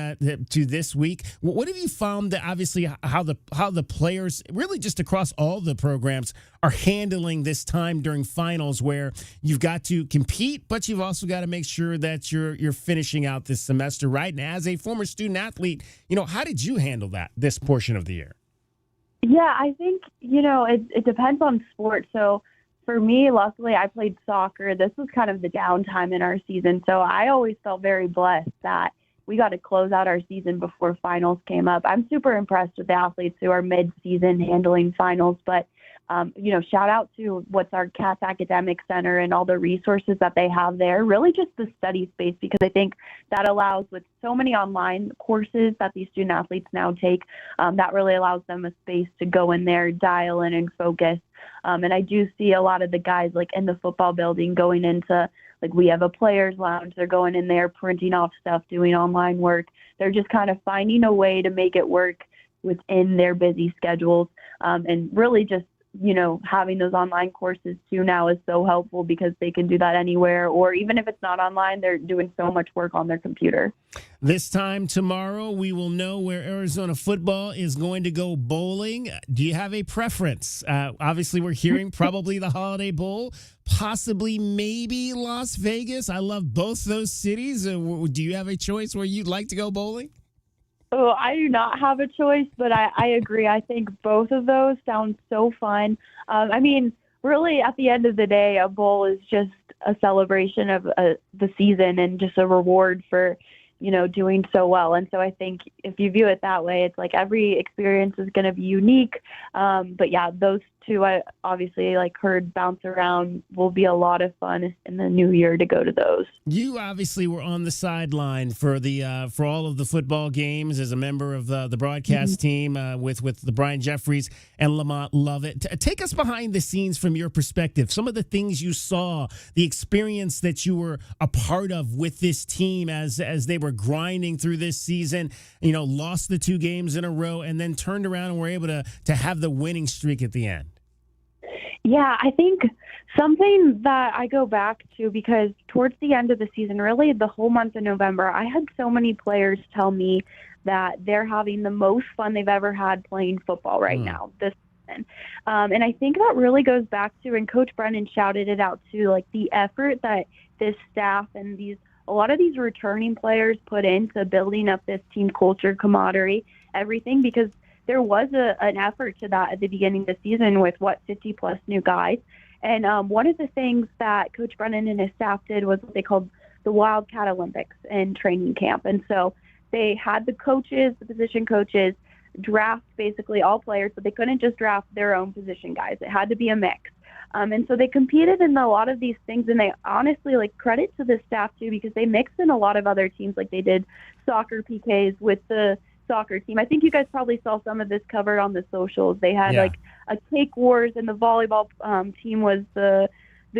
to this week. What have you found that obviously how the players, really just across all the programs, are handling this time during finals where you've got to compete, but you've also got to make sure that you're finishing out this semester, right? And as a former student athlete, how did you handle this portion of the year? Yeah, I think, it depends on sport. So for me, luckily, I played soccer. This was kind of the downtime in our season. So I always felt very blessed that we got to close out our season before finals came up. I'm super impressed with the athletes who are mid-season handling finals. But, shout out to what's our CATS Academic Center and all the resources that they have there. Really just the study space, because I think that allows, with so many online courses that these student athletes now take, that really allows them a space to go in there, dial in and focus. And I do see a lot of the guys like in the football building going into, like, we have a players lounge. They're going in there, printing off stuff, doing online work. They're just kind of finding a way to make it work within their busy schedules. And really just, having those online courses too now is so helpful because they can do that anywhere, or even if it's not online, they're doing so much work on their computer. This time tomorrow, we will know where Arizona football is going to go bowling. Do you have a preference? Obviously, we're hearing probably the Holiday Bowl, possibly maybe Las Vegas. I love both those cities. Do you have a choice where you'd like to go bowling? Oh, I do not have a choice, but I agree. I think both of those sound so fun. Really, at the end of the day, a bowl is just a celebration of the season and just a reward for, doing so well. And so I think if you view it that way, it's like every experience is going to be unique. But yeah, those two I obviously heard bounce around will be a lot of fun in the new year to go to those. You obviously were on the sideline for for all of the football games as a member of the broadcast team with the Brian Jeffries and Lamont Lovett. Take us behind the scenes from your perspective. Some of the things you saw, the experience that you were a part of with this team as they were grinding through this season, lost the 2 games in a row and then turned around and were able to have the winning streak at the end. Yeah, I think something that I go back to, because towards the end of the season, really the whole month of November, I had so many players tell me that they're having the most fun they've ever had playing football right now this season. And I think that really goes back to, and Coach Brennan shouted it out too, the effort that this staff and a lot of these returning players put into building up this team culture, camaraderie, everything, because there was an effort to that at the beginning of the season with 50-plus new guys. And one of the things that Coach Brennan and his staff did was what they called the Wildcat Olympics in training camp. And so they had the position coaches, draft basically all players, but they couldn't just draft their own position guys. It had to be a mix. And so they competed in a lot of these things, and they honestly, credit to the staff too, because they mixed in a lot of other teams. They did soccer PKs with the soccer team. I think you guys probably saw some of this covered on the socials. They had a cake wars, and the volleyball team was the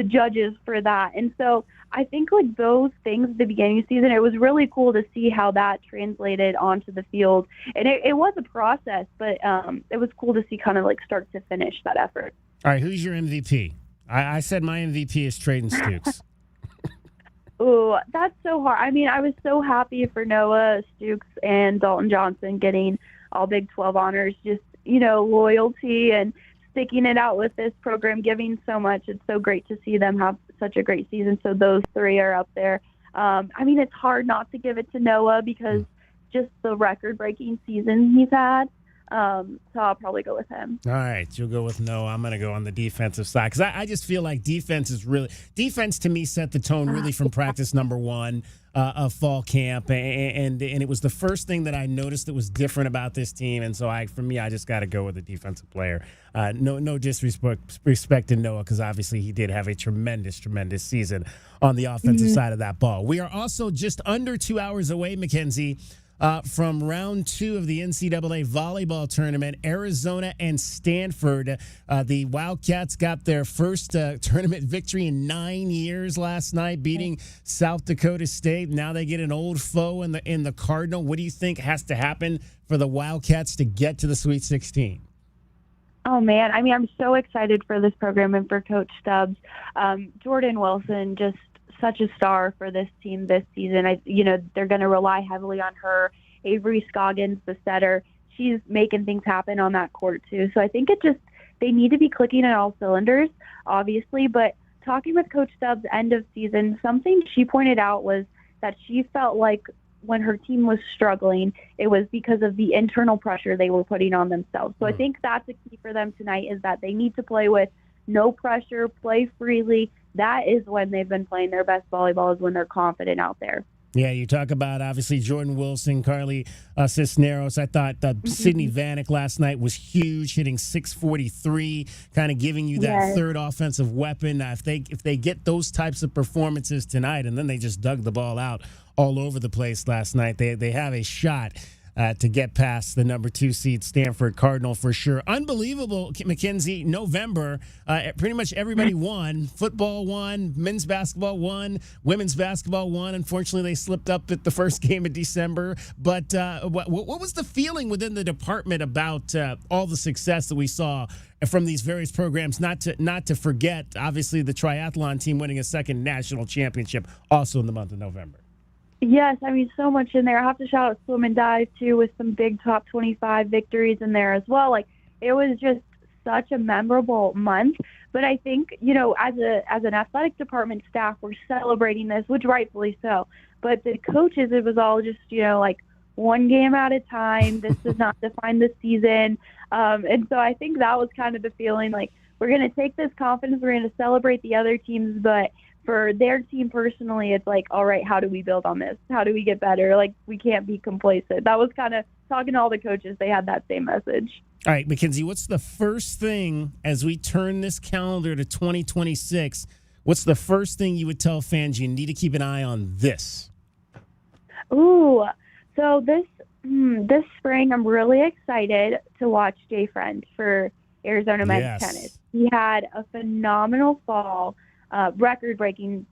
judges for that. And so I think those things at the beginning of the season, it was really cool to see how that translated onto the field. And it was a process, but it was cool to see kind of start to finish that effort. All right, who's your MVP? I said my MVP is Traden Stukes. Oh, that's so hard. I was so happy for Noah Stukes and Dalton Johnson getting all Big 12 honors, just, loyalty and sticking it out with this program, giving so much. It's so great to see them have such a great season. So those three are up there. It's hard not to give it to Noah because just the record-breaking season he's had. So I'll probably go with him. All right, you'll go with Noah. I'm going to go on the defensive side because I just feel like defense to me set the tone really from practice number one of fall camp, and it was the first thing that I noticed that was different about this team, and so I just got to go with a defensive player. No disrespect to Noah because obviously he did have a tremendous season on the offensive side of that ball. We are also just under 2 hours away, Mackenzie, from round 2 of the NCAA volleyball tournament, Arizona and Stanford. The Wildcats got their first tournament victory in 9 years last night, beating South Dakota State. Now they get an old foe in the Cardinal. What do you think has to happen for the Wildcats to get to the Sweet 16? Oh, man. I'm so excited for this program and for Coach Stubbs. Jordan Wilson, just such a star for this team this season. They're going to rely heavily on her. Avery Scoggins, the setter, she's making things happen on that court too. So I think they need to be clicking at all cylinders, obviously. But talking with Coach Stubbs end of season, something she pointed out was that she felt like when her team was struggling, it was because of the internal pressure they were putting on themselves. So I think that's a key for them tonight is that they need to play with no pressure, play freely. That is when they've been playing their best volleyball, is when they're confident out there. Yeah, you talk about, obviously, Jordan Wilson, Carly Cisneros. I thought Sydney Vanek last night was huge, hitting 643, kind of giving you that third offensive weapon. If they get those types of performances tonight, and then they just dug the ball out all over the place last night, they have a shot to get past the number 2 seed Stanford Cardinal for sure. Unbelievable, Mackenzie. November, pretty much everybody won. Football won, men's basketball won, women's basketball won. Unfortunately, they slipped up at the first game of December. But what was the feeling within the department about all the success that we saw from these various programs? Not to forget, obviously, the triathlon team winning a second national championship also in the month of November. Yes, so much in there. I have to shout out Swim and Dive, too, with some big top 25 victories in there as well. It was just such a memorable month. But I think, as an athletic department staff, we're celebrating this, which rightfully so. But the coaches, it was all just, one game at a time. This does not define the season. And so I think that was kind of the feeling, we're going to take this confidence, we're going to celebrate the other teams, but for their team personally, it's all right, how do we build on this? How do we get better? We can't be complacent. That was kind of talking to all the coaches. They had that same message. All right, Mackenzie, what's the first thing as we turn this calendar to 2026? What's the first thing you would tell fans you need to keep an eye on this? Ooh, so this spring, I'm really excited to watch Jay Friend for Arizona men's tennis. He had a phenomenal fall. Record-breaking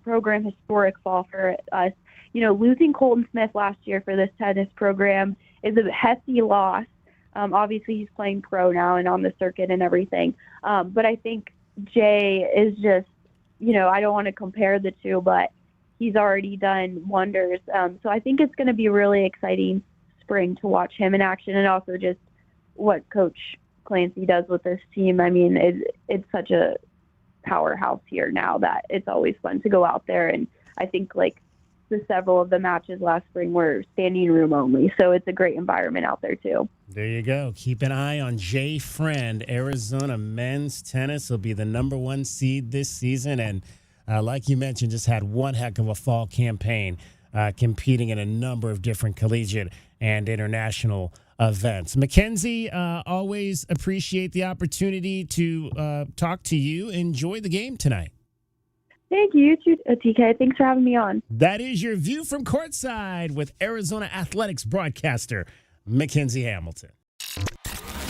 program, historic fall for us. Losing Colton Smith last year for this tennis program is a hefty loss. Obviously, he's playing pro now and on the circuit and everything. But I think Jay is just, I don't want to compare the two, but he's already done wonders. So I think it's going to be a really exciting spring to watch him in action, and also just what Coach Clancy does with this team. It's such a powerhouse here now that it's always fun to go out there, and I think several of the matches last spring were standing room only, so it's a great environment out there too. There you go. Keep an eye on Jay Friend. Arizona men's tennis will be the number 1 seed this season, and like you mentioned, just had one heck of a fall campaign, competing in a number of different collegiate and international events. Mackenzie, always appreciate the opportunity to talk to you. Enjoy the game tonight. Thank you, TK. Thanks for having me on. That is your view from courtside with Arizona Athletics broadcaster Mackenzie Hamilton.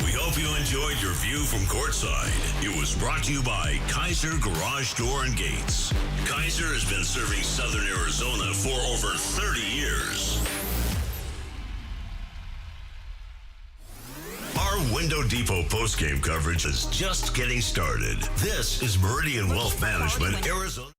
We hope you enjoyed your view from courtside. It was brought to you by Kaiser Garage Door and Gates. Kaiser has been serving Southern Arizona for over 30 years. Our Window Depot postgame coverage is just getting started. This is Meridian Wealth Management, Arizona.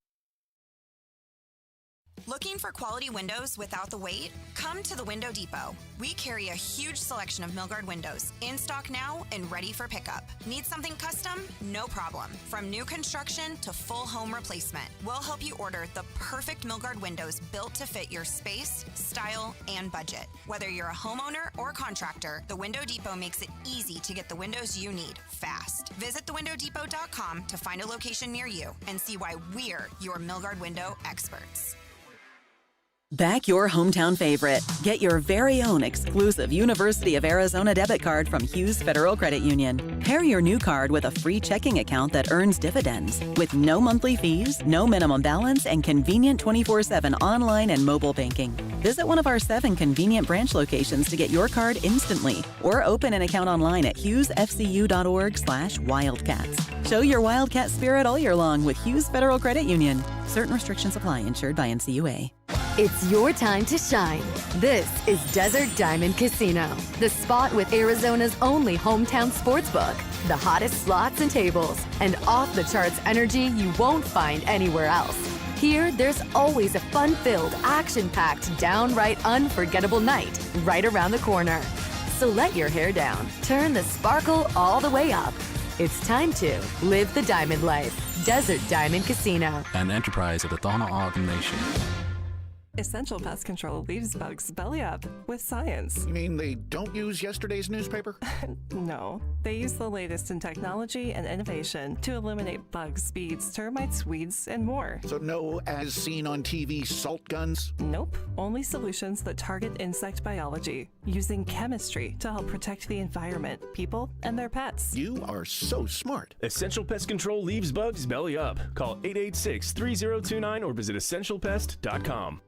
Looking for quality windows without the wait? Come to the Window Depot. We carry a huge selection of Milgard windows, in stock now and ready for pickup. Need something custom? No problem. From new construction to full home replacement, we'll help you order the perfect Milgard windows built to fit your space, style, and budget. Whether you're a homeowner or contractor, the Window Depot makes it easy to get the windows you need fast. Visit thewindowdepot.com to find a location near you and see why we're your Milgard window experts. Back your hometown favorite. Get your very own exclusive University of Arizona debit card from Hughes Federal Credit Union. Pair your new card with a free checking account that earns dividends with no monthly fees, no minimum balance, and convenient 24/7 online and mobile banking. Visit one of our 7 convenient branch locations to get your card instantly or open an account online at hughesfcu.org/wildcats. Show your Wildcat spirit all year long with Hughes Federal Credit Union. Certain restrictions apply. Insured by NCUA. It's your time to shine. This is Desert Diamond Casino, the spot with Arizona's only hometown sportsbook, the hottest slots and tables, and off-the-charts energy you won't find anywhere else. Here, there's always a fun-filled, action-packed, downright unforgettable night right around the corner. So let your hair down, turn the sparkle all the way up. It's time to live the diamond life. Desert Diamond Casino. An enterprise of the Thana Auburn Nation. Essential Pest Control leaves bugs belly up with science. You mean they don't use yesterday's newspaper? No, they use the latest in technology and innovation to eliminate bugs, bees, termites, weeds, and more. So no as seen on TV salt guns? Nope, only solutions that target insect biology, using chemistry to help protect the environment, people, and their pets. You are so smart. Essential Pest Control leaves bugs belly up. Call 886-3029 or visit essentialpest.com.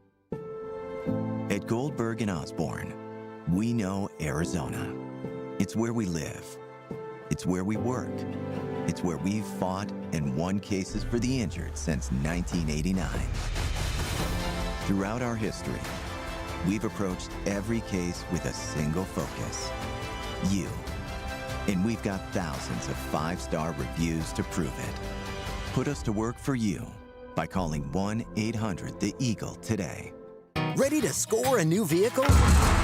At Goldberg and Osborne, we know Arizona. It's where we live. It's where we work. It's where we've fought and won cases for the injured since 1989. Throughout our history, we've approached every case with a single focus: you. And we've got thousands of 5-star reviews to prove it. Put us to work for you by calling 1-800-THE-EAGLE today. Ready to score a new vehicle?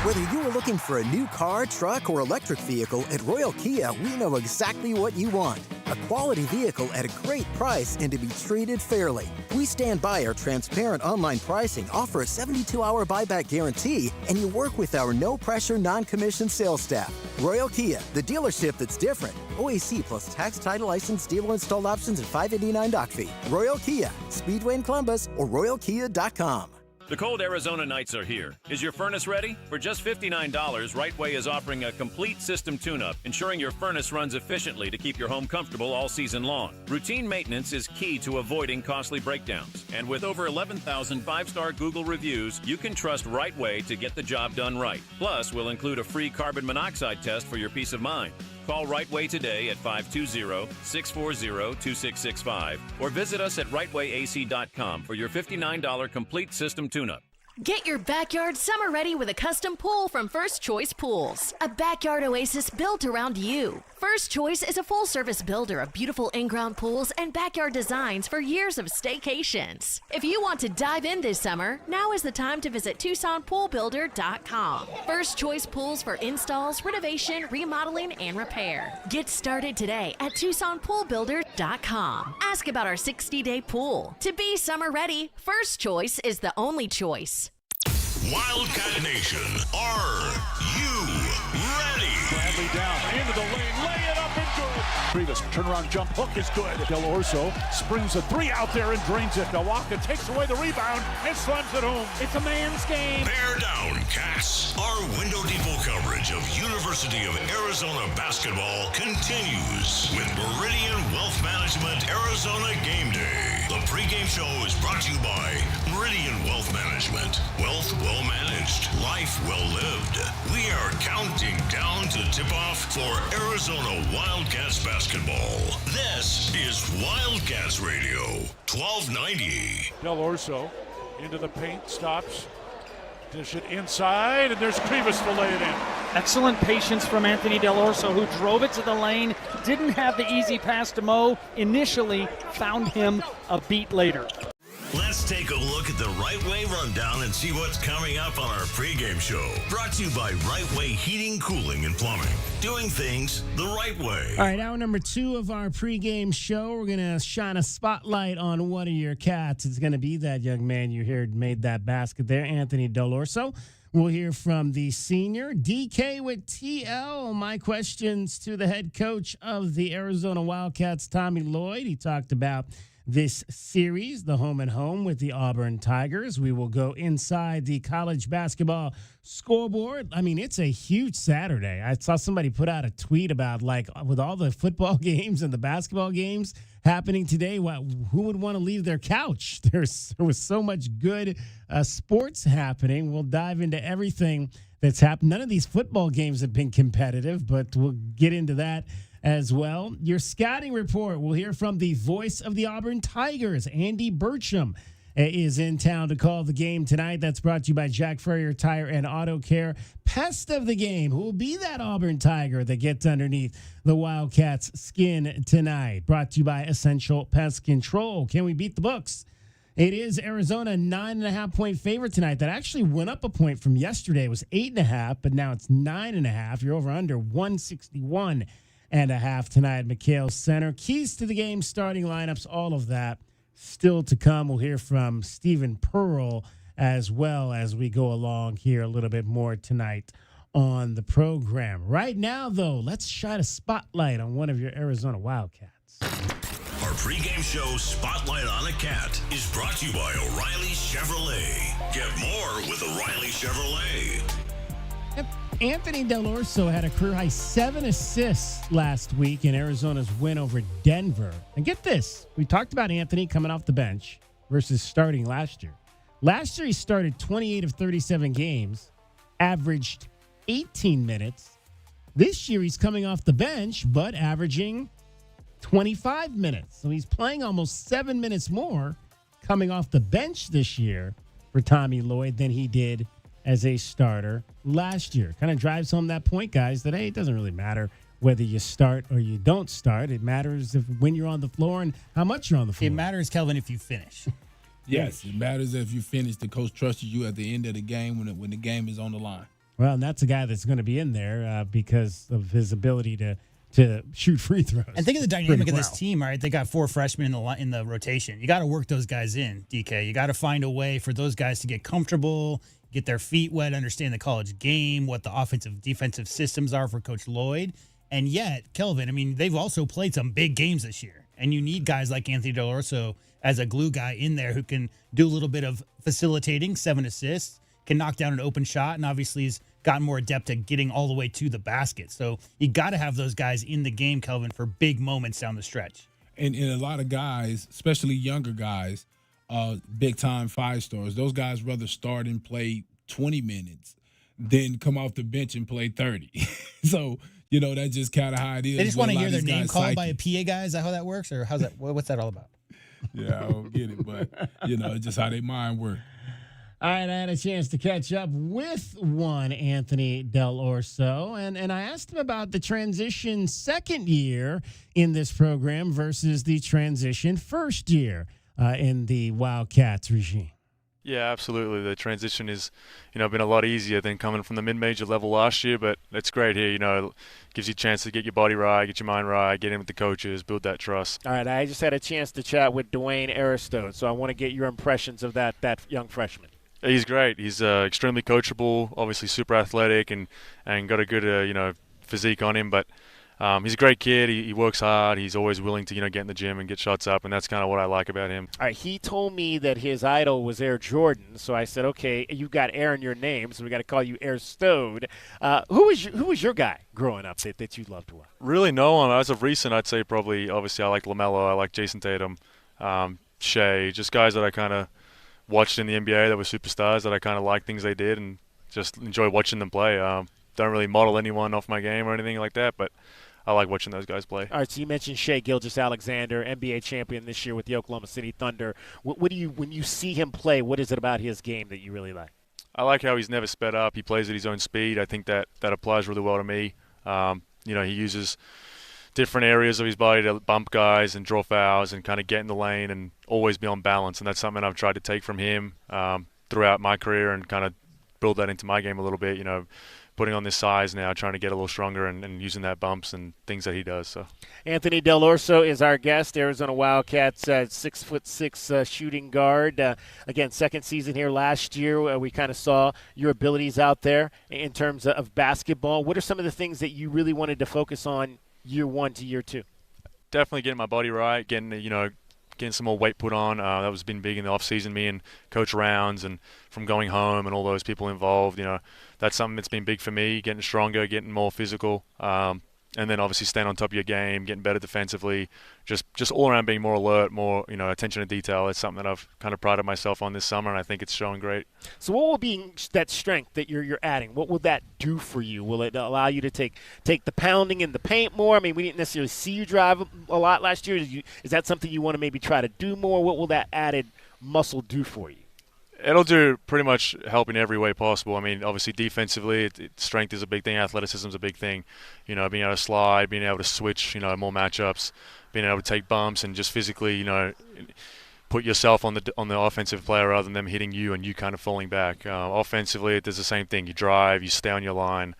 Whether you are looking for a new car, truck, or electric vehicle, at Royal Kia, we know exactly what you want. A quality vehicle at a great price and to be treated fairly. We stand by our transparent online pricing, offer a 72-hour buyback guarantee, and you work with our no-pressure, non-commissioned sales staff. Royal Kia, the dealership that's different. OAC plus tax, title, license, dealer installed options, and $589 doc fee. Royal Kia, Speedway in Columbus, or royalkia.com. The cold Arizona nights are here. Is your furnace ready? For just $59, Right Way is offering a complete system tune-up, ensuring your furnace runs efficiently to keep your home comfortable all season long. Routine maintenance is key to avoiding costly breakdowns. And with over 11,000 5-star Google reviews, you can trust Right Way to get the job done right. Plus, we'll include a free carbon monoxide test for your peace of mind. Call Right Way today at 520-640-2665 or visit us at rightwayac.com for your $59 complete system tune-up. Get your backyard summer ready with a custom pool from First Choice Pools. A backyard oasis built around you. First Choice is a full-service builder of beautiful in-ground pools and backyard designs for years of staycations. If you want to dive in this summer, now is the time to visit TucsonPoolBuilder.com. First Choice Pools for installs, renovation, remodeling, and repair. Get started today at TucsonPoolBuilder.com. Ask about our 60-day pool. To be summer ready, First Choice is the only choice. Wildcat Nation, are you ready? Bradley down, into the lane, lay it up and good. Previous turnaround jump hook is good. Del Orso springs a 3 out there and drains it. Milwaukee takes away the rebound and slams it home. It's a man's game. Bear down, Cats. Our Window Depot coverage of University of Arizona basketball continues with Meridian Wealth Management Arizona Game Day. The pregame show is brought to you by Meridian Wealth Management. Wealth well managed, life well lived. We are counting down to tip off for Arizona Wildcats basketball. This is Wildcats Radio, 1290. Del Orso into the paint, stops. Dish it inside, and there's Krivas to lay it in. Excellent patience from Anthony Del Orso, who drove it to the lane, didn't have the easy pass to Mo initially, found him a beat later. Let's take a look at the Right Way Rundown and see what's coming up on our pregame show. Brought to you by Right Way Heating, Cooling, and Plumbing. Doing things the right way. All right, hour number 2 of our pregame show. We're going to shine a spotlight on one of your cats. It's going to be that young man you heard made that basket there, Anthony Del Orso. We'll hear from the senior, DK with TL. My questions to the head coach of the Arizona Wildcats, Tommy Lloyd. He talked about this series, the home and home with the Auburn Tigers. We will go inside the college basketball scoreboard. I mean, it's a huge Saturday. I saw somebody put out a tweet about, like, with all the football games and the basketball games happening today, who would want to leave their couch? There was so much good sports happening. We'll dive into everything that's happened. None of these football games have been competitive, but we'll get into that as well. Your scouting report, we'll hear from the voice of the Auburn Tigers, Andy Burcham, is in town to call the game tonight. That's brought to you by Jack Furrier Tire and Auto Care. Pest of the game, who will be that Auburn Tiger that gets underneath the Wildcats' skin tonight? Brought to you by Essential Pest Control. Can we beat the books? It is Arizona 9.5-point favorite tonight. That actually went up a point from yesterday. It was 8.5, but now it's 9.5. You're over under 161.5 tonight at McKale Center. Keys to the game, starting lineups, all of that still to come. We'll hear from Stephen Pearl as well as we go along here a little bit more tonight on the program. Right now, though, let's shine a spotlight on one of your Arizona Wildcats. Our pregame show, Spotlight on a Cat, is brought to you by O'Reilly Chevrolet. Get more with O'Reilly Chevrolet. Anthony Del Orso had a career-high 7 assists last week in Arizona's win over Denver. And get this, we talked about Anthony coming off the bench versus starting last year. Last year, he started 28 of 37 games, averaged 18 minutes. This year, he's coming off the bench, but averaging 25 minutes. So he's playing almost 7 minutes more coming off the bench this year for Tommy Lloyd than he did as a starter last year. Kind of drives home that point, guys, that, hey, it doesn't really matter whether you start or you don't start. It matters when you're on the floor and how much you're on the floor. It matters, Kelvin, if you finish. Yes, it matters if you finish. The coach trusts you at the end of the game when the game is on the line. Well, and that's a guy that's going to be in there because of his ability to shoot free throws. And think of the dynamic of this team, all right? They got 4 freshmen in the rotation. You got to work those guys in, DK. You got to find a way for those guys to get comfortable, get their feet wet, understand the college game, what the offensive, defensive systems are for Coach Lloyd. And yet, Kelvin, I mean, they've also played some big games this year. And you need guys like Anthony Del Orso as a glue guy in there who can do a little bit of facilitating, 7 assists, can knock down an open shot, and obviously he's gotten more adept at getting all the way to the basket. So you got to have those guys in the game, Kelvin, for big moments down the stretch. And a lot of guys, especially younger guys, big-time 5-stars, those guys rather start and play 20 minutes than come off the bench and play 30. So, you know, that's just kind of how it is. They just want to hear their name called by a PA guy? Is that how that works? Or how's that? What's that all about? Yeah, I don't get it, but, you know, it's just how their mind works. All right, I had a chance to catch up with one Anthony Del Orso, and I asked him about the transition second year in this program versus the transition first year in the Wildcats regime. Yeah, absolutely. The transition is, been a lot easier than coming from the mid-major level last year, but it's great here. It gives you a chance to get your body right, get your mind right, get in with the coaches, build that trust. All right, I just had a chance to chat with Dwayne Aristote, so I want to get your impressions of that young freshman. He's great. He's extremely coachable, obviously super athletic, and got a good physique on him. But he's a great kid. He works hard. He's always willing to get in the gym and get shots up, and that's kind of what I like about him. All right, he told me that his idol was Air Jordan, so I said, okay, you got Air in your name, so we got to call you Aristote. Who was your guy growing up that you loved to watch? Really, no one. As of recent, I'd say probably obviously I like LaMelo, I like Jason Tatum, Shea, just guys that I kind of watched in the NBA that were superstars that I kind of like things they did and just enjoy watching them play. Don't really model anyone off my game or anything like that, but I like watching those guys play. All right, so you mentioned Shea Gilgeous-Alexander, NBA champion this year with the Oklahoma City Thunder. What do you, when you see him play, what is it about his game that you really like? I like how he's never sped up. He plays at his own speed. I think that applies really well to me. He uses different areas of his body to bump guys and draw fouls and kind of get in the lane and always be on balance. And that's something I've tried to take from him throughout my career and kind of build that into my game a little bit, putting on this size now, trying to get a little stronger and using that bumps and things that he does. So Anthony Del Orso is our guest, Arizona Wildcats 6'6" shooting guard. Again, second season here last year. We kind of saw your abilities out there in terms of basketball. What are some of the things that you really wanted to focus on year one to year two? Definitely getting my body right, getting some more weight put on. That was been big in the off season. Me and Coach Rounds and from going home and all those people involved. That's something that's been big for me. Getting stronger, getting more physical, and then obviously staying on top of your game, getting better defensively. Just all around being more alert, more attention to detail. It's something that I've kind of prided myself on this summer, and I think it's showing great. So what will be that strength that you're adding? What will that do for you? Will it allow you to take the pounding in the paint more? I mean, we didn't necessarily see you drive a lot last year. Is that something you want to maybe try to do more? What will that added muscle do for you? It'll do pretty much help in every way possible. I mean, obviously defensively, strength is a big thing. Athleticism is a big thing. Being able to slide, being able to switch, more matchups, being able to take bumps, and just physically, put yourself on the offensive player rather than them hitting you and you kind of falling back. Offensively, it does the same thing. You drive, you stay on your line.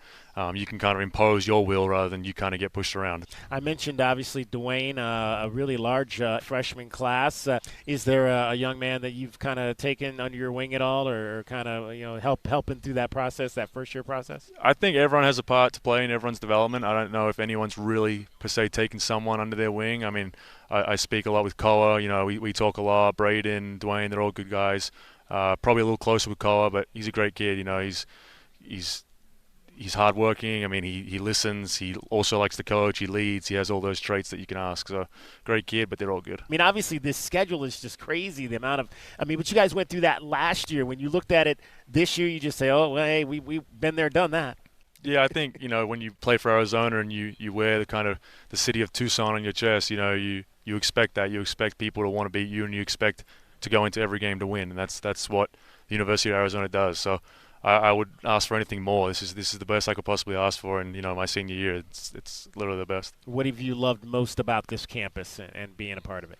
You can kind of impose your will rather than you kind of get pushed around. I mentioned, obviously, Dwayne, a really large freshman class. Is there a young man that you've kind of taken under your wing at all or kind of, helping through that process, that first-year process? I think everyone has a part to play in everyone's development. I don't know if anyone's really, per se, taken someone under their wing. I mean, I speak a lot with Koa. We talk a lot. Braden, Dwayne, they're all good guys. Probably a little closer with Koa, but he's a great kid. He's hardworking. I mean, he listens. He also likes to coach. He leads. He has all those traits that you can ask. So, great kid, but they're all good. I mean, obviously, this schedule is just crazy. The amount of, but you guys went through that last year. When you looked at it this year, you just say, oh, well, hey, we've been there, done that. Yeah, I think, when you play for Arizona and you wear the kind of the city of Tucson on your chest, you expect that. You expect people to want to beat you, and you expect to go into every game to win. And that's what the University of Arizona does. So, I would ask for anything more. This is the best I could possibly ask for, and my senior year, it's literally the best. What have you loved most about this campus and being a part of it?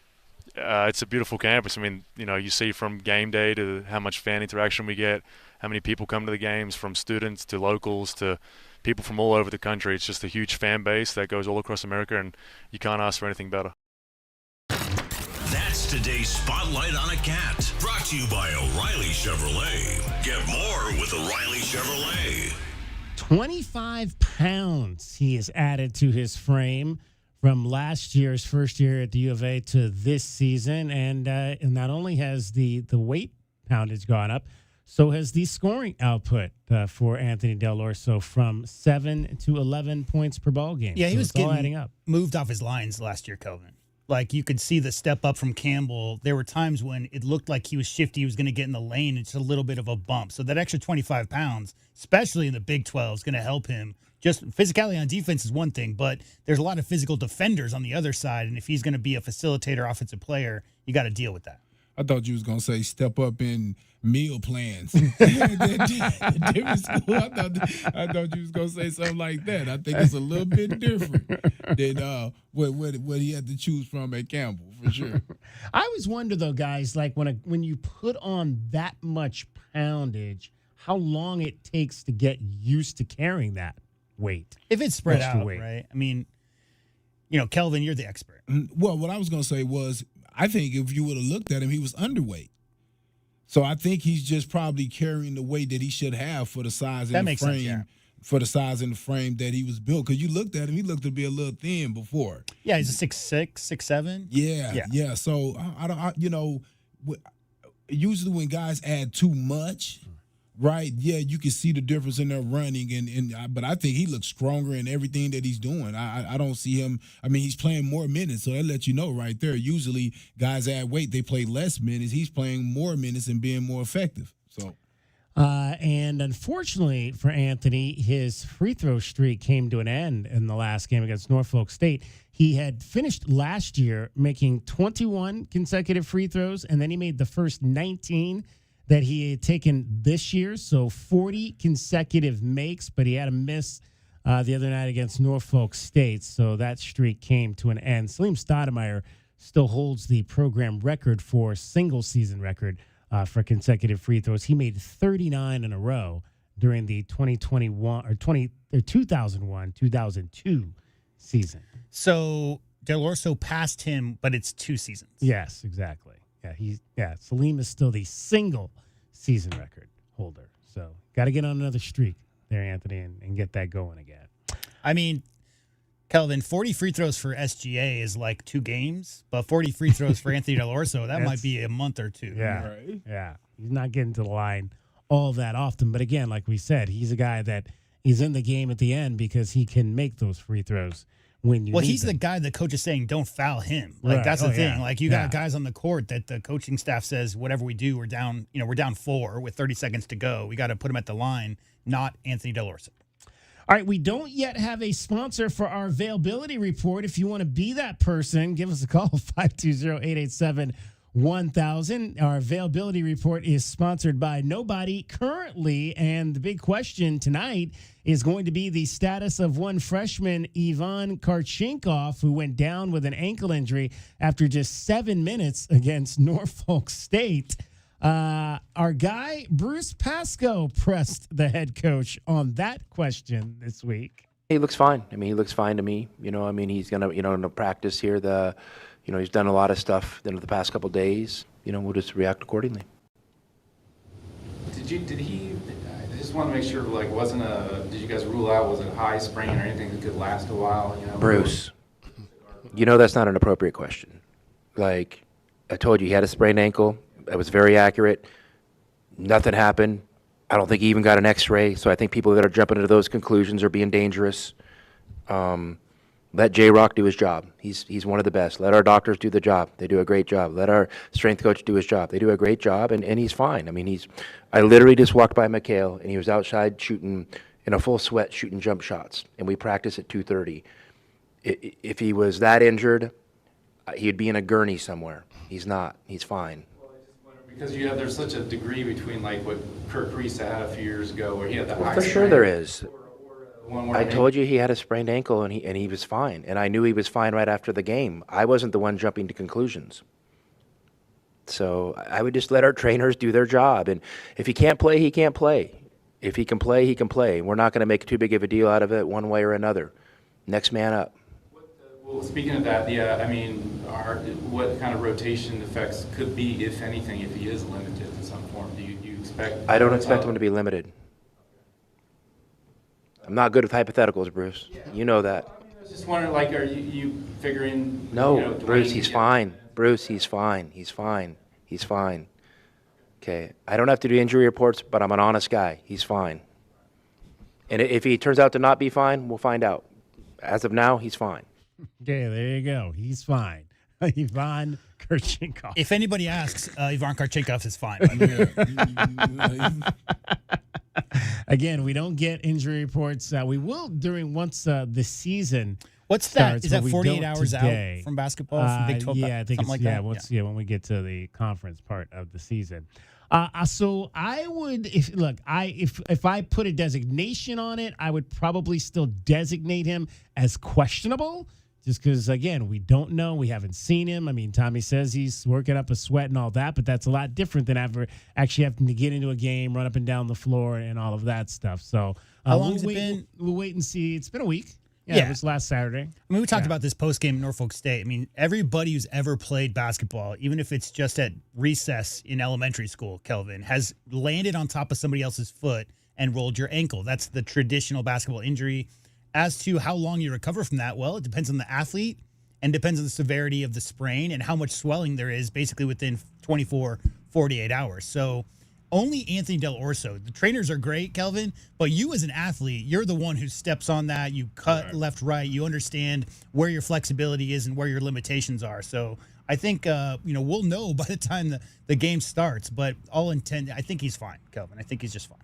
It's a beautiful campus. I mean, you see from game day to how much fan interaction we get, how many people come to the games, from students to locals to people from all over the country. It's just a huge fan base that goes all across America, and you can't ask for anything better. That's today's Spotlight on a Cat, brought to you by O'Reilly Chevrolet. Get more with O'Reilly Chevrolet. 25 pounds he has added to his frame from last year's first year at the U of A to this season. And not only has the weight poundage gone up, so has the scoring output for Anthony Del Orso from 7 to 11 points per ball game. Yeah, he was all adding up. Moved off his lines last year, Kelvin. Like, you could see the step up from Campbell. There were times when it looked like he was shifty. He was going to get in the lane. It's a little bit of a bump. So that extra 25 pounds, especially in the Big 12, is going to help him. Just physicality on defense is one thing, but there's a lot of physical defenders on the other side. And if he's going to be a facilitator, offensive player, you got to deal with that. I thought you was going to say step up in meal plans. Different school. I thought you was going to say something like that. I think it's a little bit different than what he had to choose from at Campbell, for sure. I always wonder, though, guys, like when you put on that much poundage, how long it takes to get used to carrying that weight. If it's spread out, weight. right? I mean, Kelvin, you're the expert. Well, what I was going to say was, I think if you would have looked at him, he was underweight. So I think he's just probably carrying the weight that he should have for the size and the frame. Sense, yeah. For the size and the frame that he was built. Because you looked at him, he looked to be a little thin before. Yeah, he's a 6'6", 6'7". Yeah. So usually when guys add too much, right? Yeah, you can see the difference in their running, but I think he looks stronger in everything that he's doing. I don't see him. I mean, he's playing more minutes, so that lets you know right there. Usually, guys add weight, they play less minutes. He's playing more minutes and being more effective. So, and unfortunately for Anthony, his free throw streak came to an end in the last game against Norfolk State. He had finished last year making 21 consecutive free throws, and then he made the first 19 that he had taken this year, so 40 consecutive makes, but he had a miss the other night against Norfolk State, so that streak came to an end. Salim Stoudemire still holds the program record for single-season record for consecutive free throws. He made 39 in a row during the 2001-2002 season. So Del Orso passed him, but it's 2 seasons. Yes, exactly. Yeah, Salim is still the single-season record holder. So got to get on another streak there, Anthony, and get that going again. I mean, Kelvin, 40 free throws for SGA is like 2 games, but 40 free throws for Anthony Del Orso, that might be a month or 2. Yeah, right? Yeah. He's not getting to the line all that often. But again, like we said, he's a guy that he's in the game at the end because he can make those free throws when you need he's them. the guy the coach is saying, don't foul him. Like, Right. that's the thing. Yeah. Like, you got guys on the court that the coaching staff says, whatever we do, we're down 4 with 30 seconds to go. We got to put him at the line, not Anthony Del Orso. All right, we don't yet have a sponsor for our availability report. If you want to be that person, give us a call, 520-887-1000. Our availability report is sponsored by nobody currently, and the big question tonight is going to be the status of one freshman, Ivan Karchinkov, who went down with an ankle injury after just 7 minutes against Norfolk State. Our guy, Bruce Pascoe, pressed the head coach on that question this week. He looks fine. I mean, he looks fine to me. He's going to, in the practice here, he's done a lot of stuff the past couple of days. We'll just react accordingly. Did he, I just want to make sure, did you guys rule out, was it a high sprain or anything that could last a while? Bruce, that's not an appropriate question. Like, I told you, he had a sprained ankle. It was very accurate. Nothing happened. I don't think he even got an x-ray, so I think people that are jumping into those conclusions are being dangerous. Let J-Rock do his job. He's one of the best. Let our doctors do the job. They do a great job. Let our strength coach do his job. They do a great job, and he's fine. I mean, I literally just walked by McKale, and he was outside shooting in a full sweat, shooting jump shots, and we practice at 2:30. If he was that injured, he'd be in a gurney somewhere. He's not. He's fine. Because there's such a degree between what Kirk Reese had a few years ago where he had the high For sprain. sure there is. One I told you he had a sprained ankle, and he was fine. And I knew he was fine right after the game. I wasn't the one jumping to conclusions. So I would just let our trainers do their job. And if he can't play, he can't play. If he can play, he can play. We're not going to make too big of a deal out of it one way or another. Next man up. Well, speaking of that, what kind of rotation effects could be, if anything, if he is limited in some form? Do you expect? I don't expect him to be limited. I'm not good with hypotheticals, Bruce. You know that. I was just wondering, are you figuring? No, Bruce, he's fine. Bruce, he's fine. He's fine. He's fine. Okay, I don't have to do injury reports, but I'm an honest guy. He's fine. And if he turns out to not be fine, we'll find out. As of now, he's fine. Okay, there you go. He's fine. Ivan Karchinkov. If anybody asks, Ivan Karchinkov is fine. Again, we don't get injury reports. We will during once the season. What's starts, that? Is that 48 hours today. out from basketball, from Big 12? Yeah, I think something it's, like that? when we get to the conference part of the season. So I would, if I put a designation on it, I would probably still designate him as questionable, just because, again, we don't know. We haven't seen him. I mean, Tommy says he's working up a sweat and all that, but that's a lot different than actually having to get into a game, run up and down the floor, and all of that stuff. So how long has it been? We'll wait and see. It's been a week. Yeah. It was last Saturday. I mean, we talked about this post-game in Norfolk State. I mean, everybody who's ever played basketball, even if it's just at recess in elementary school, Kelvin, has landed on top of somebody else's foot and rolled your ankle. That's the traditional basketball injury. As to how long you recover from that, well, it depends on the athlete and depends on the severity of the sprain and how much swelling there is basically within 24, 48 hours. So only Anthony Del Orso. The trainers are great, Kelvin, but you as an athlete, you're the one who steps on that. You cut left, right. You understand where your flexibility is and where your limitations are. So I think, we'll know by the time the game starts. But I think he's fine, Kelvin. I think he's just fine.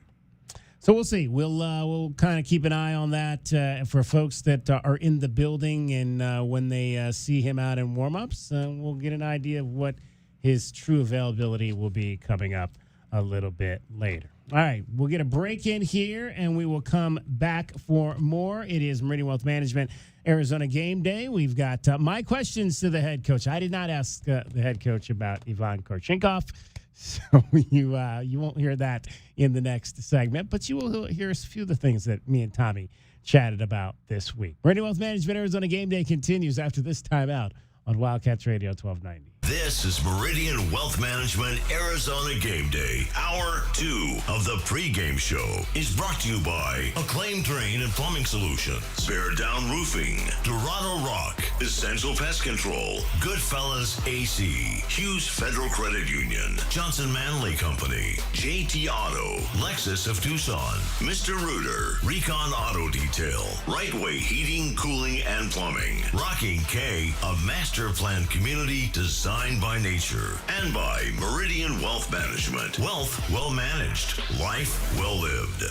So we'll see. We'll kind of keep an eye on that for folks that are in the building, and when they see him out in warm-ups, we'll get an idea of what his true availability will be coming up a little bit later. All right, we'll get a break in here, and we will come back for more. It is Meridian Wealth Management Arizona Game Day. We've got my questions to the head coach. I did not ask the head coach about Ivan Korchenkoff, so you won't hear that in the next segment, but you will hear a few of the things that me and Tommy chatted about this week. Meridian Wealth Management Arizona Game Day continues after this timeout on Wildcats Radio 1290. This is Meridian Wealth Management Arizona Game Day. Hour 2 of the pregame show is brought to you by Acclaim Drain and Plumbing Solutions, Bear Down Roofing, Dorado Rock, Essential Pest Control, Goodfellas AC, Hughes Federal Credit Union, Johnson Manley Company, JT Auto, Lexus of Tucson, Mr. Rooter, Recon Auto Detail, Right Way Heating, Cooling, and Plumbing, Rocking K, a master plan community designed by nature, and by Meridian Wealth Management. Wealth well managed, life well lived.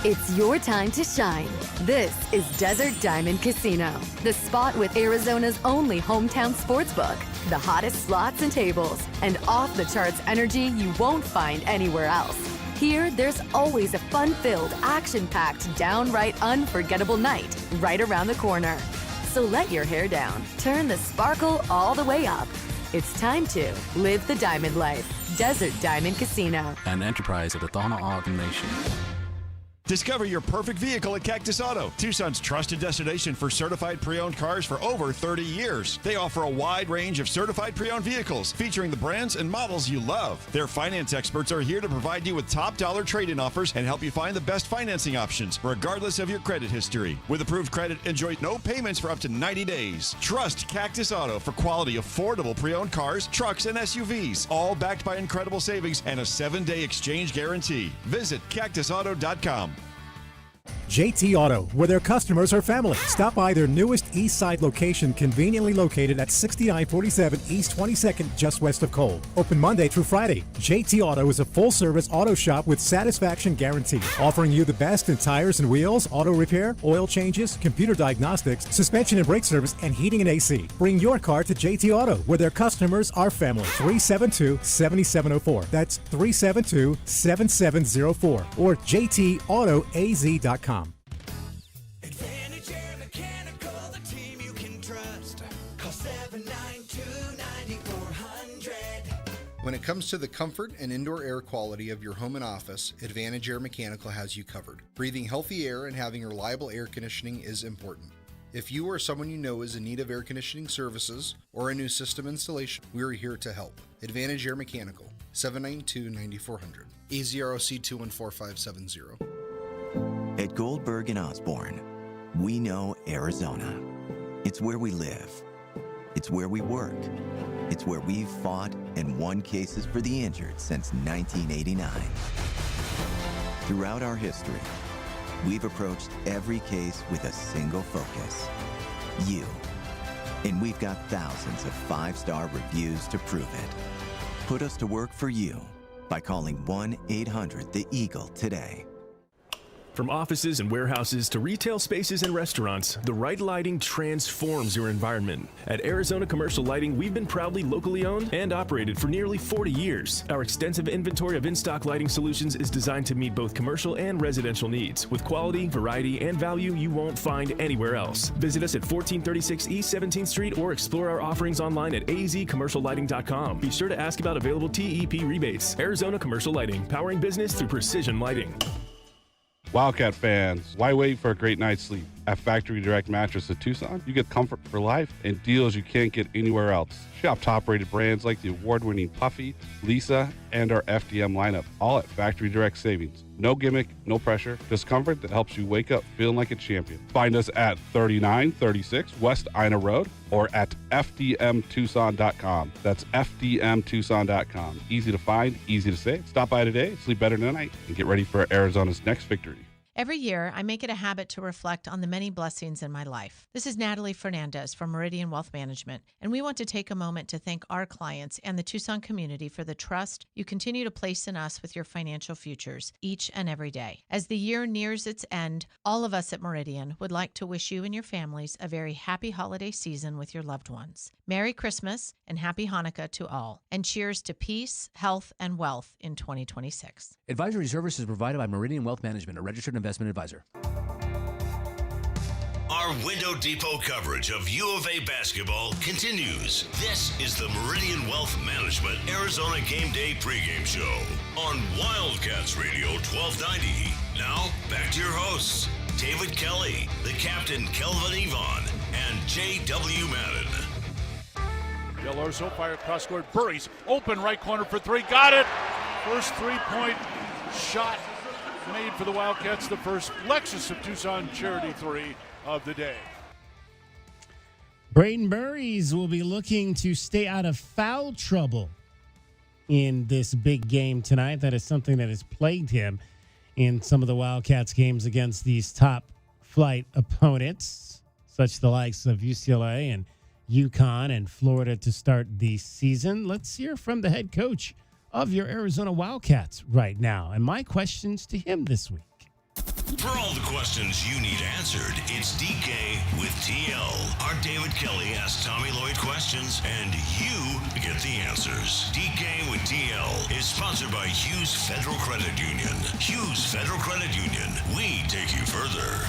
It's your time to shine. This is Desert Diamond Casino, the spot with Arizona's only hometown sportsbook, the hottest slots and tables, and off-the-charts energy you won't find anywhere else. Here, there's always a fun-filled, action-packed, downright unforgettable night right around the corner. So let your hair down, turn the sparkle all the way up. It's time to live the diamond life. Desert Diamond Casino. An enterprise of the Thama Auburn Nation. Discover your perfect vehicle at Cactus Auto, Tucson's trusted destination for certified pre-owned cars for over 30 years. They offer a wide range of certified pre-owned vehicles featuring the brands and models you love. Their finance experts are here to provide you with top dollar trade-in offers and help you find the best financing options, regardless of your credit history. With approved credit, enjoy no payments for up to 90 days. Trust Cactus Auto for quality, affordable pre-owned cars, trucks, and SUVs, all backed by incredible savings and a 7-day exchange guarantee. Visit cactusauto.com. JT Auto, where their customers are family. Stop by their newest East Side location, conveniently located at 6947 East 22nd, just west of Cole. Open Monday through Friday. JT Auto is a full-service auto shop with satisfaction guarantee, offering you the best in tires and wheels, auto repair, oil changes, computer diagnostics, suspension and brake service, and heating and AC. Bring your car to JT Auto, where their customers are family. 372-7704. That's 372-7704. Or jtautoaz.com. When it comes to the comfort and indoor air quality of your home and office, Advantage Air Mechanical has you covered. Breathing healthy air and having reliable air conditioning is important. If you or someone you know is in need of air conditioning services or a new system installation, we are here to help. Advantage Air Mechanical, 792-9400, AZROC 214570. At Goldberg and Osborne, we know Arizona. It's where we live. It's where we work. It's where we've fought and won cases for the injured since 1989. Throughout our history, we've approached every case with a single focus: you. And we've got thousands of 5-star reviews to prove it. Put us to work for you by calling 1-800-THE-EAGLE today. From offices and warehouses to retail spaces and restaurants, the right lighting transforms your environment. At Arizona Commercial Lighting, we've been proudly locally owned and operated for nearly 40 years. Our extensive inventory of in-stock lighting solutions is designed to meet both commercial and residential needs, with quality, variety, and value you won't find anywhere else. Visit us at 1436 East 17th Street or explore our offerings online at azcommerciallighting.com. Be sure to ask about available TEP rebates. Arizona Commercial Lighting, powering business through precision lighting. Wildcat fans, why wait for a great night's sleep? At Factory Direct Mattress of Tucson, you get comfort for life and deals you can't get anywhere else. Shop top-rated brands like the award-winning Puffy, Lisa, and our FDM lineup, all at Factory Direct Savings. No gimmick, no pressure, just comfort that helps you wake up feeling like a champion. Find us at 3936 West Ina Road or at fdmtucson.com. That's fdmtucson.com. Easy to find, easy to save. Stop by today, sleep better tonight, and get ready for Arizona's next victory. Every year, I make it a habit to reflect on the many blessings in my life. This is Natalie Fernandez from Meridian Wealth Management, and we want to take a moment to thank our clients and the Tucson community for the trust you continue to place in us with your financial futures each and every day. As the year nears its end, all of us at Meridian would like to wish you and your families a very happy holiday season with your loved ones. Merry Christmas and Happy Hanukkah to all, and cheers to peace, health, and wealth in 2026. Advisory services provided by Meridian Wealth Management, a registered investment advisor. Our Window Depot coverage of U of A basketball continues. This is the Meridian Wealth Management Arizona Game Day pregame show on Wildcats Radio 1290. Now, back to your hosts, David Kelly, the captain Kelvin Yvonne, and J.W. Madden. Del Orso fire across court. Burries open right corner for three. Got it. First three-point shot made for the Wildcats. The first Lexus of Tucson charity three of the day. Braden Burries will be looking to stay out of foul trouble in this big game tonight. That is something that has plagued him in some of the Wildcats games against these top flight opponents, such the likes of UCLA and UConn and Florida to start the season. Let's hear from the head coach of your Arizona Wildcats right now. And my questions to him this week. For all the questions you need answered, it's DK with TL. Our David Kelly asks Tommy Lloyd questions, and you get the answers. DK with TL is sponsored by Hughes Federal Credit Union. Hughes Federal Credit Union. We take you further.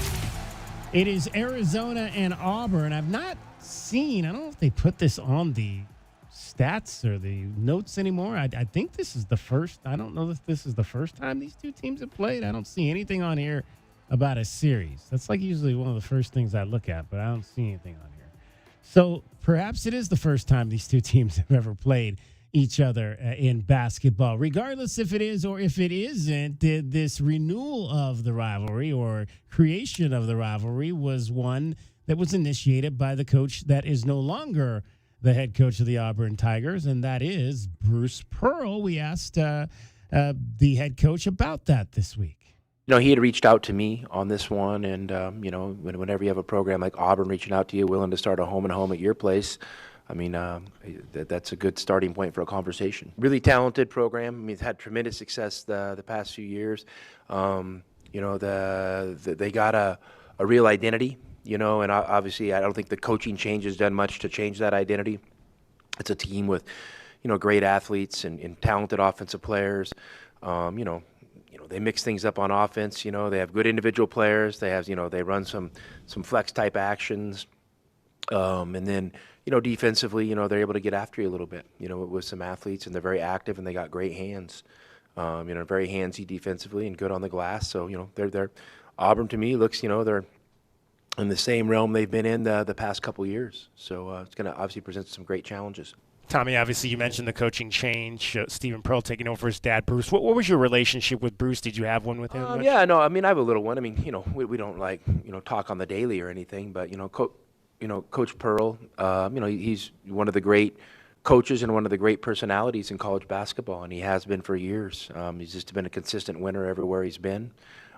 It is Arizona and Auburn. I've not seen, I don't know if they put this on the stats or the notes anymore. I think this is the first. I don't know if this is the first time these two teams have played. I don't see anything on here about a series. That's like usually one of the first things I look at, but I don't see anything on here. So perhaps it is the first time these two teams have ever played each other in basketball. Regardless if it is or if it isn't, this renewal of the rivalry or creation of the rivalry was one that was initiated by the coach that is no longer the head coach of the Auburn Tigers, and that is Bruce Pearl. We asked the head coach about that this week. You know, he had reached out to me on this one, and, you know, whenever you have a program like Auburn reaching out to you, willing to start a home and home at your place, I mean, that's a good starting point for a conversation. Really talented program. I mean, it's had tremendous success the past few years. You know, they got a real identity. You know, and obviously I don't think the coaching change has done much to change that identity. It's a team with, you know, great athletes and talented offensive players. You know, they mix things up on offense. You know, they have good individual players. They have, you know, they run some flex type actions. And then, you know, defensively, you know, they're able to get after you a little bit, you know, with some athletes, and they're very active and they got great hands. You know, very handsy defensively and good on the glass. So, you know, they're Auburn to me looks, you know, they're in the same realm they've been in the past couple of years. So it's going to obviously present some great challenges. Tommy, obviously you mentioned the coaching change, Stephen Pearl taking over his dad, Bruce. What was your relationship with Bruce? Did you have one with him? Yeah, no, I mean, I have a little one. I mean, you know, we don't like, you know, talk on the daily or anything, but, you know, Coach Pearl, you know, he's one of the great coaches and one of the great personalities in college basketball, and he has been for years. He's just been a consistent winner everywhere he's been.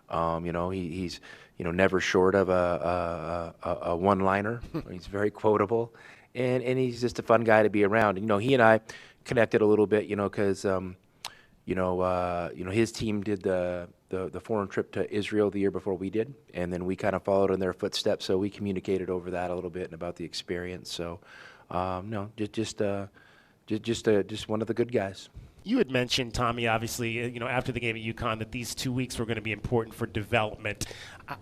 You know, he's you know, never short of a one-liner. He's very quotable, and he's just a fun guy to be around. And, you know, he and I connected a little bit, you know, because you know, his team did the foreign trip to Israel the year before we did, and then we kind of followed in their footsteps. So we communicated over that a little bit and about the experience. So, no, just one of the good guys. You had mentioned, Tommy, obviously, you know, after the game at UConn, that these 2 weeks were going to be important for development.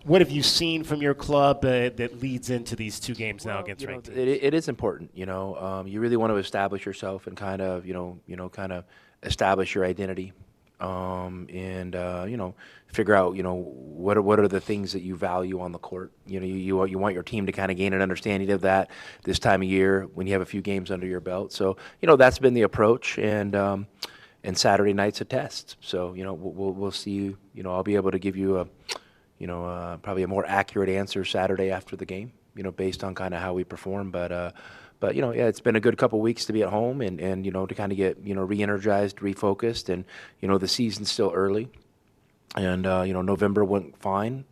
What have you seen from your club that leads into these two games now against ranked teams? It is important, you know. You really want to establish yourself and kind of, you know, kind of establish your identity, and you know, figure out, you know, what are the things that you value on the court. You know, you want your team to kind of gain an understanding of that this time of year when you have a few games under your belt. So, you know, that's been the approach, and Saturday night's a test. So, you know, we'll see. You know, I'll be able to give you probably a more accurate answer Saturday after the game, you know, based on kind of how we perform. But you know, yeah, it's been a good couple weeks to be at home and you know, to kind of get, you know, re-energized, refocused, and, you know, the season's still early. And November went fine.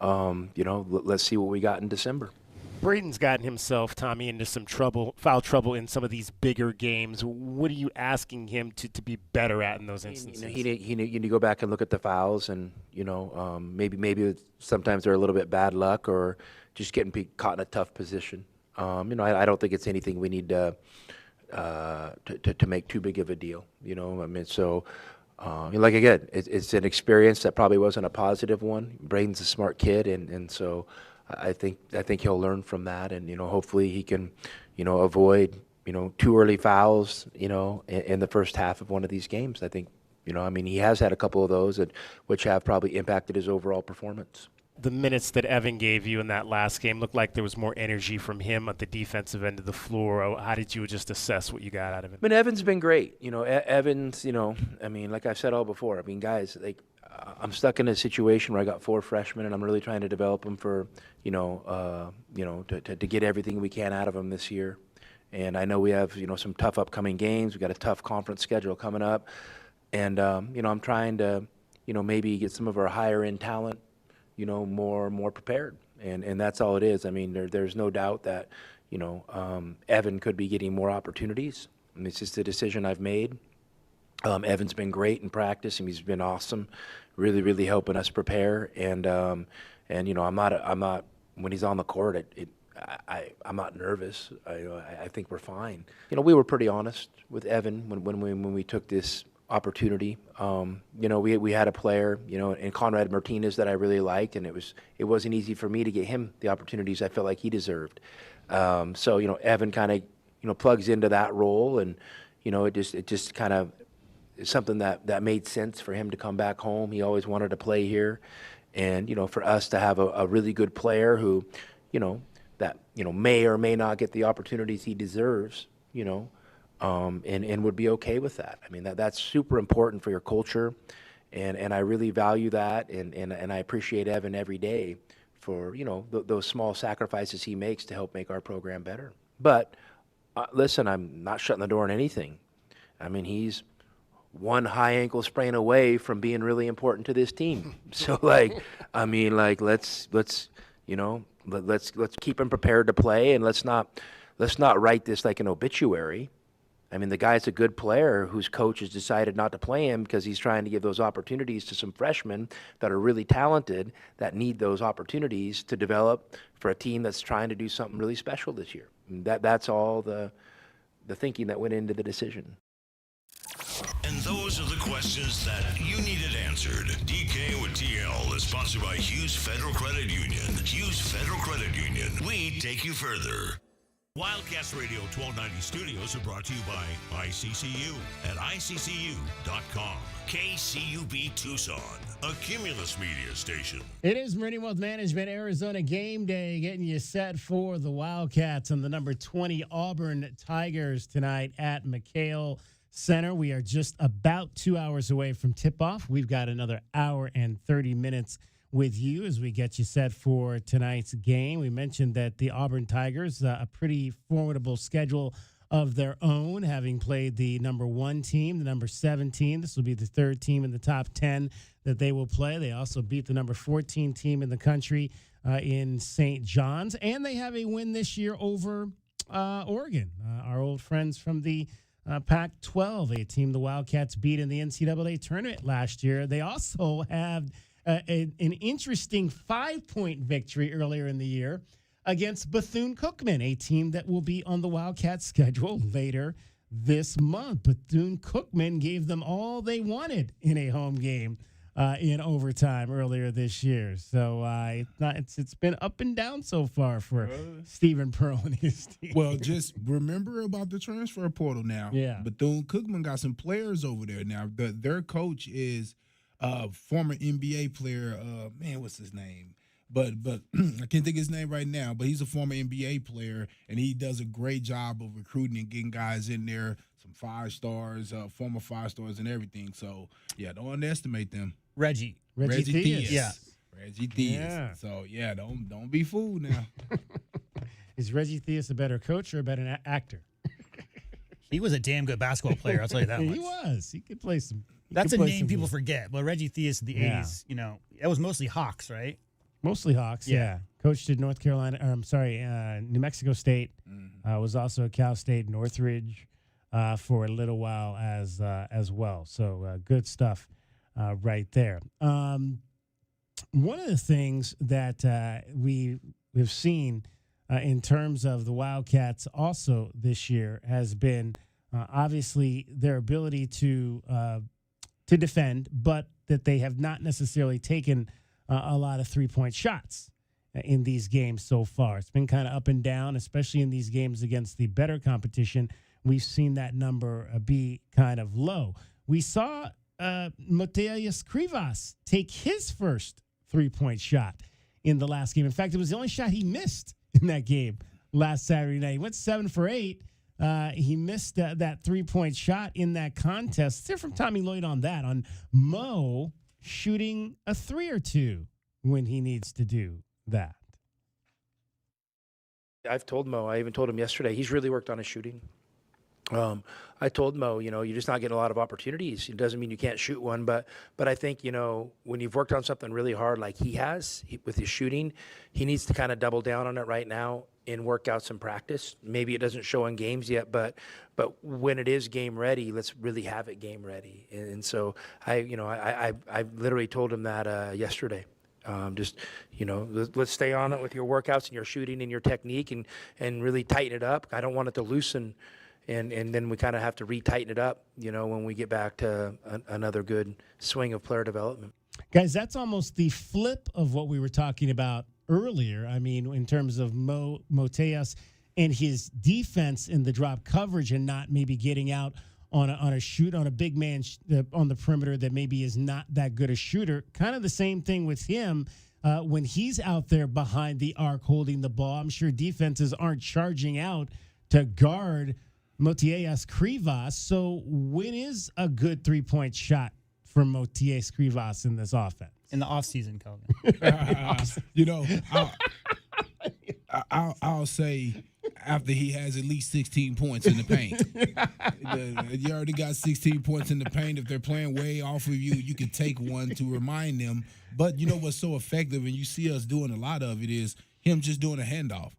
Let's see what we got in December. Braden's gotten himself, Tommy, into some foul trouble in some of these bigger games. What are you asking him to be better at in those instances? You need to go back and look at the fouls, and maybe sometimes they're a little bit bad luck or just getting caught in a tough position. I don't think it's anything we need to make too big of a deal. Again, it's an experience that probably wasn't a positive one. Braden's a smart kid, and so I think he'll learn from that, and hopefully he can avoid too early fouls in the first half of one of these games. I think he has had a couple of those, which have probably impacted his overall performance. The minutes that Evan gave you in that last game looked like there was more energy from him at the defensive end of the floor. How did you just assess what you got out of him? Evan's been great. Evans, like I've said all before, guys, I'm stuck in a situation where I got 4 freshmen and I'm really trying to develop them for, to get everything we can out of them this year. And I know we have, some tough upcoming games. We've got a tough conference schedule coming up. And, I'm trying to, maybe get some of our higher end talent, more prepared. And that's all it is. There's no doubt that, Evan could be getting more opportunities. It's just a decision I've made. Evan's been great in practice, and he's been awesome, really, really helping us prepare. And I'm not when he's on the court, I'm not nervous. I think we're fine. We were pretty honest with Evan when we took this opportunity. We had a player, in Conrad Martinez that I really liked, and it wasn't easy for me to get him the opportunities I felt like he deserved. So Evan kind of plugs into that role, and it just kind of is something that made sense for him to come back home. He always wanted to play here, and for us to have a really good player who may or may not get the opportunities he deserves, and would be okay with that. That's super important for your culture, and I really value that, and I appreciate Evan every day for those small sacrifices he makes to help make our program better. But listen, I'm not shutting the door on anything. He's one high ankle sprain away from being really important to this team. So let's keep him prepared to play, and let's not write this like an obituary. The guy's a good player whose coach has decided not to play him because he's trying to give those opportunities to some freshmen that are really talented, that need those opportunities to develop for a team that's trying to do something really special this year. That's all the thinking that went into the decision. And those are the questions that you needed answered. DK with TL is sponsored by Hughes Federal Credit Union. Hughes Federal Credit Union. We take you further. Wildcats Radio 1290 Studios are brought to you by ICCU at ICCU.com. KCUB Tucson, a Cumulus media station. It is Meridian Wealth Management, Arizona Game Day, getting you set for the Wildcats and the number 20 Auburn Tigers tonight at McKale Center. We are just about 2 hours away from tip-off. We've got another hour and 30 minutes with you as we get you set for tonight's game. We mentioned that the Auburn Tigers, a pretty formidable schedule of their own, having played the number 1 team, the number 7 team. This will be the 3rd team in the top 10 that they will play. They also beat the number 14 team in the country in St. John's, and they have a win this year over Oregon, our old friends from the Pac-12, a team the Wildcats beat in the NCAA tournament last year. They also have an interesting 5-point victory earlier in the year against Bethune-Cookman, a team that will be on the Wildcats schedule later this month. Bethune-Cookman gave them all they wanted in a home game in overtime earlier this year. So it's been up and down so far for Stephen Pearl and his team. Well, just remember about the transfer portal now. Yeah. Bethune-Cookman got some players over there now. Their coach is former NBA player, what's his name? But I can't think of his name right now, but he's a former NBA player, and he does a great job of recruiting and getting guys in there, some 5-stars, former 5-stars and everything. So, yeah, don't underestimate them. Reggie Theus. Yeah. Reggie Theus. Yeah. So, yeah, don't be fooled now. Is Reggie Theus a better coach or a better actor? He was a damn good basketball player, I'll tell you that much. He was. He could play some That's a play name some people good. forget. But Reggie Theus in the Yeah. 80s, that was mostly Hawks, right? Mostly Hawks, yeah. Coached at North Carolina, New Mexico State. Was also at Cal State, Northridge for a little while as well. So good stuff right there. One of the things that we've seen in terms of the Wildcats also this year has been obviously their ability to defend, but that they have not necessarily taken a lot of three-point shots in these games so far. It's been kind of up and down, especially in these games against the better competition. We've seen that number be kind of low. We saw Mateus Krivas take his first three-point shot in the last game. In fact, it was the only shot he missed in that game last Saturday night. He went 7 for 8. He missed that three-point shot in that contest. Let's hear from Tommy Lloyd on that, on Mo shooting a 3 or 2 when he needs to do that. I've told Mo, I even told him yesterday, he's really worked on his shooting. I told Mo, you're just not getting a lot of opportunities. It doesn't mean you can't shoot one, but I think, when you've worked on something really hard like he has with his shooting, he needs to kind of double down on it right now in workouts and practice. Maybe it doesn't show in games yet, but when it is game ready, let's really have it game ready. And so I literally told him that yesterday. Let's stay on it with your workouts and your shooting and your technique and really tighten it up. I don't want it to loosen. And then we kind of have to re-tighten it up, when we get back to another good swing of player development. Guys, that's almost the flip of what we were talking about earlier. I mean, in terms of Mateus and his defense in the drop coverage and not maybe getting out on a big man on the perimeter that maybe is not that good a shooter. Kind of the same thing with him when he's out there behind the arc holding the ball. I'm sure defenses aren't charging out to guard Mateus Krivas. So when is a good three-point shot from Mateus Krivas in this offense? In the offseason, Calvin. I'll say after he has at least 16 points in the paint. You already got 16 points in the paint. If they're playing way off of you, you can take one to remind them. But you know what's so effective, and you see us doing a lot of it, is him just doing a handoff.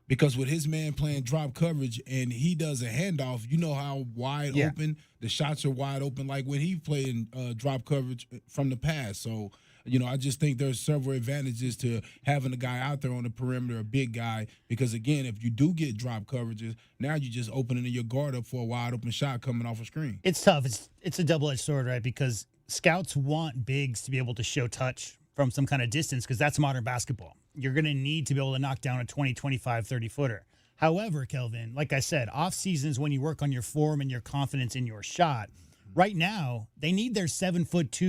Because with his man playing drop coverage and he does a handoff, you know how wide open the shots are wide open, like when he played in drop coverage from the past. So, I just think there's several advantages to having a guy out there on the perimeter, a big guy, because, again, if you do get drop coverages, now you're just opening your guard up for a wide open shot coming off a screen. It's tough. It's a double-edged sword, right? Because scouts want bigs to be able to show touch from some kind of distance because that's modern basketball. You're going to need to be able to knock down a 20, 25, 30-footer. However, Kelvin, like I said, off seasons when you work on your form and your confidence in your shot. Right now, they need their 7'2",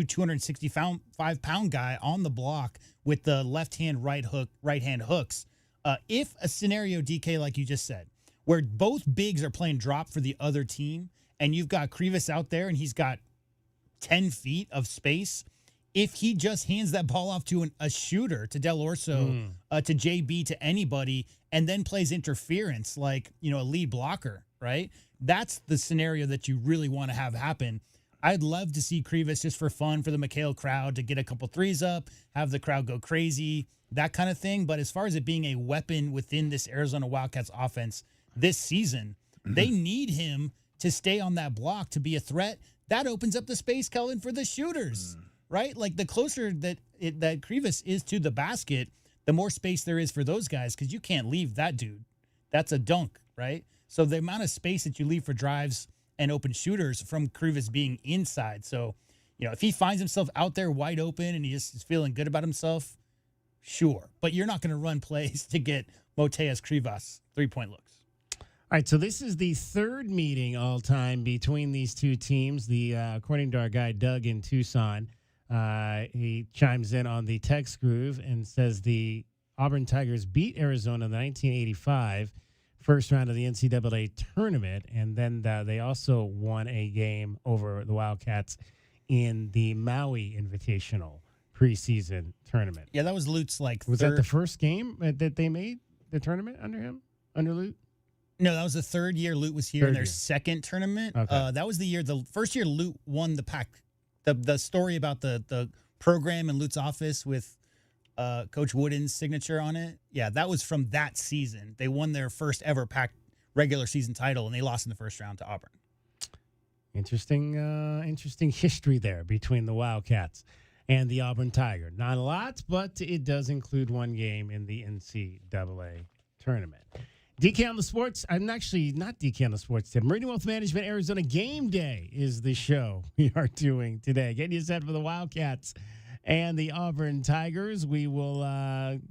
265-pound guy on the block with the left-hand, right-hand hooks. If a scenario, DK, like you just said, where both bigs are playing drop for the other team, and you've got Krivas out there and he's got 10 feet of space, if he just hands that ball off to a shooter, to Del Orso, to JB, to anybody, and then plays interference like, a lead blocker, right? That's the scenario that you really want to have happen. I'd love to see Krivas just for fun for the McKale crowd to get a couple threes up, have the crowd go crazy, that kind of thing. But as far as it being a weapon within this Arizona Wildcats offense this season, they need him to stay on that block to be a threat. That opens up the space, Kellen, for the shooters. Right? Like the closer that Krivas is to the basket, the more space there is for those guys because you can't leave that dude. That's a dunk, right? So the amount of space that you leave for drives and open shooters from Krivas being inside. So, if he finds himself out there wide open and he just is feeling good about himself, sure. But you're not going to run plays to get Mateus Krivas three-point looks. All right, so this is the third meeting all time between these two teams. According to our guy Doug in Tucson, he chimes in on the text groove and says the Auburn Tigers beat Arizona in the 1985 first round of the NCAA tournament, and then they also won a game over the Wildcats in the Maui Invitational preseason tournament. Yeah, that was Lute's Was that the first game that they made the tournament under Lute? No, that was the third year Lute was here in their second tournament. Okay. That was the first year Lute won the the story about the program in Lute's office with Coach Wooden's signature on it. Yeah, that was from that season. They won their first ever packed regular season title, and they lost in the first round to Auburn. Interesting history there between the Wildcats and the Auburn Tiger. Not a lot, but it does include one game in the NCAA tournament. DK on the Sports. I'm actually not DK on the Sports today. Meridian Wealth Management Arizona Game Day is the show we are doing today. Getting you set for the Wildcats and the Auburn Tigers. We will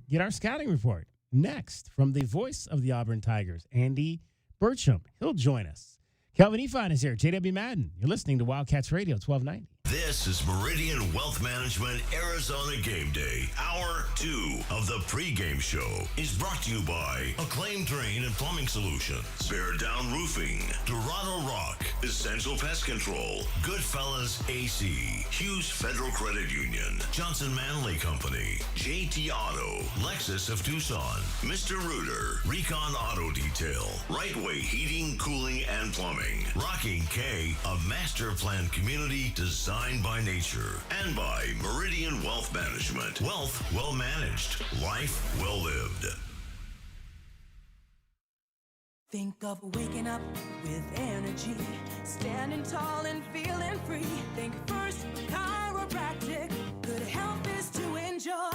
get our scouting report next from the voice of the Auburn Tigers, Andy Burcham. He'll join us. Kelvin Efine is here. JW Madden. You're listening to Wildcats Radio 1290. This is Meridian Wealth Management Arizona Game Day. Hour 2 of the pregame show is brought to you by Acclaim Drain and Plumbing Solutions, Bear Down Roofing, Dorado Rock, Essential Pest Control, Goodfellas AC, Hughes Federal Credit Union, Johnson Manley Company, JT Auto, Lexus of Tucson, Mr. Rooter, Recon Auto Detail, Right Way Heating, Cooling, and Plumbing, Rocking K, a master planned community designed by nature, and by Meridian Wealth Management. Wealth well managed, life well lived. Think of waking up with energy, standing tall and feeling free. Think First Chiropractic, good health is to enjoy.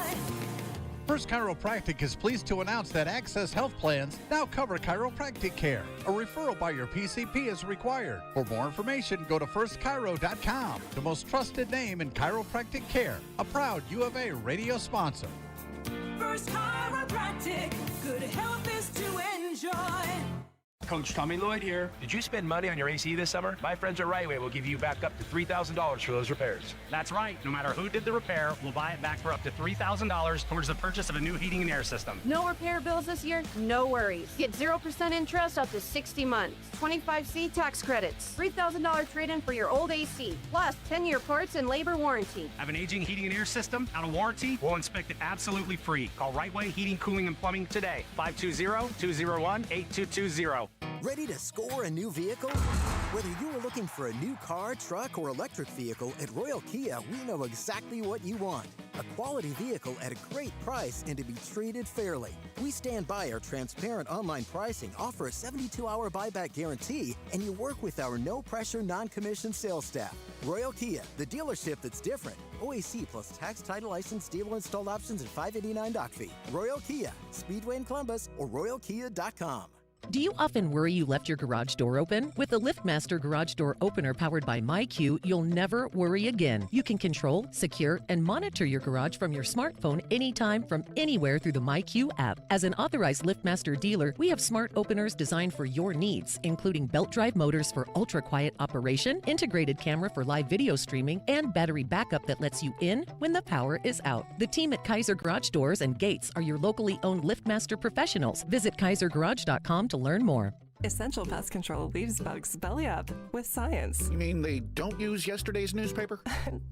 First Chiropractic is pleased to announce that Access Health Plans now cover chiropractic care. A referral by your PCP is required. For more information, go to firstchiro.com, the most trusted name in chiropractic care. A proud U of A radio sponsor. First Chiropractic, good health is to enjoy. Coach Tommy Lloyd here. Did you spend money on your AC this summer? My friends at Right Way will give you back up to $3,000 for those repairs. That's right. No matter who did the repair, we'll buy it back for up to $3,000 towards the purchase of a new heating and air system. No repair bills this year? No worries. Get 0% interest up to 60 months. 25C tax credits. $3,000 trade-in for your old AC. Plus 10-year parts and labor warranty. Have an aging heating and air system out of warranty? We'll inspect it absolutely free. Call Right Way Heating, Cooling, and Plumbing today. 520-201-8220. Ready to score a new vehicle? Whether you are looking for a new car, truck, or electric vehicle, at Royal Kia, we know exactly what you want. A quality vehicle at a great price and to be treated fairly. We stand by our transparent online pricing, offer a 72-hour buyback guarantee, and you work with our no-pressure, non-commissioned sales staff. Royal Kia, the dealership that's different. OAC plus tax, title, license, dealer installed options, and $589 doc fee. Royal Kia, Speedway in Columbus, or royalkia.com. Do you often worry you left your garage door open? With the LiftMaster Garage Door Opener powered by MyQ, you'll never worry again. You can control, secure, and monitor your garage from your smartphone anytime from anywhere through the MyQ app. As an authorized LiftMaster dealer, we have smart openers designed for your needs, including belt drive motors for ultra-quiet operation, integrated camera for live video streaming, and battery backup that lets you in when the power is out. The team at Kaiser Garage Doors and Gates are your locally owned LiftMaster professionals. Visit kaisergarage.com to learn more. Essential Pest Control leaves bugs belly up with science. You mean they don't use yesterday's newspaper?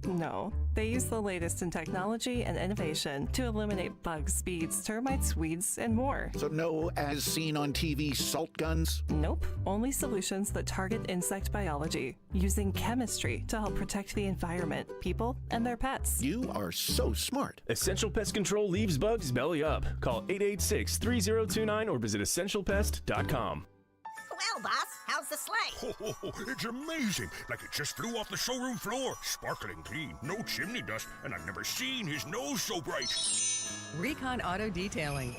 No, they use the latest in technology and innovation to eliminate bugs, bees, termites, weeds, and more. So no as seen on TV salt guns? Nope, only solutions that target insect biology, using chemistry to help protect the environment, people, and their pets. You are so smart. Essential Pest Control leaves bugs belly up. Call 886-3029 or visit essentialpest.com. Well, boss, how's the sleigh? Oh, it's amazing. Like it just flew off the showroom floor. Sparkling clean, no chimney dust, and I've never seen his nose so bright. Recon Auto Detailing.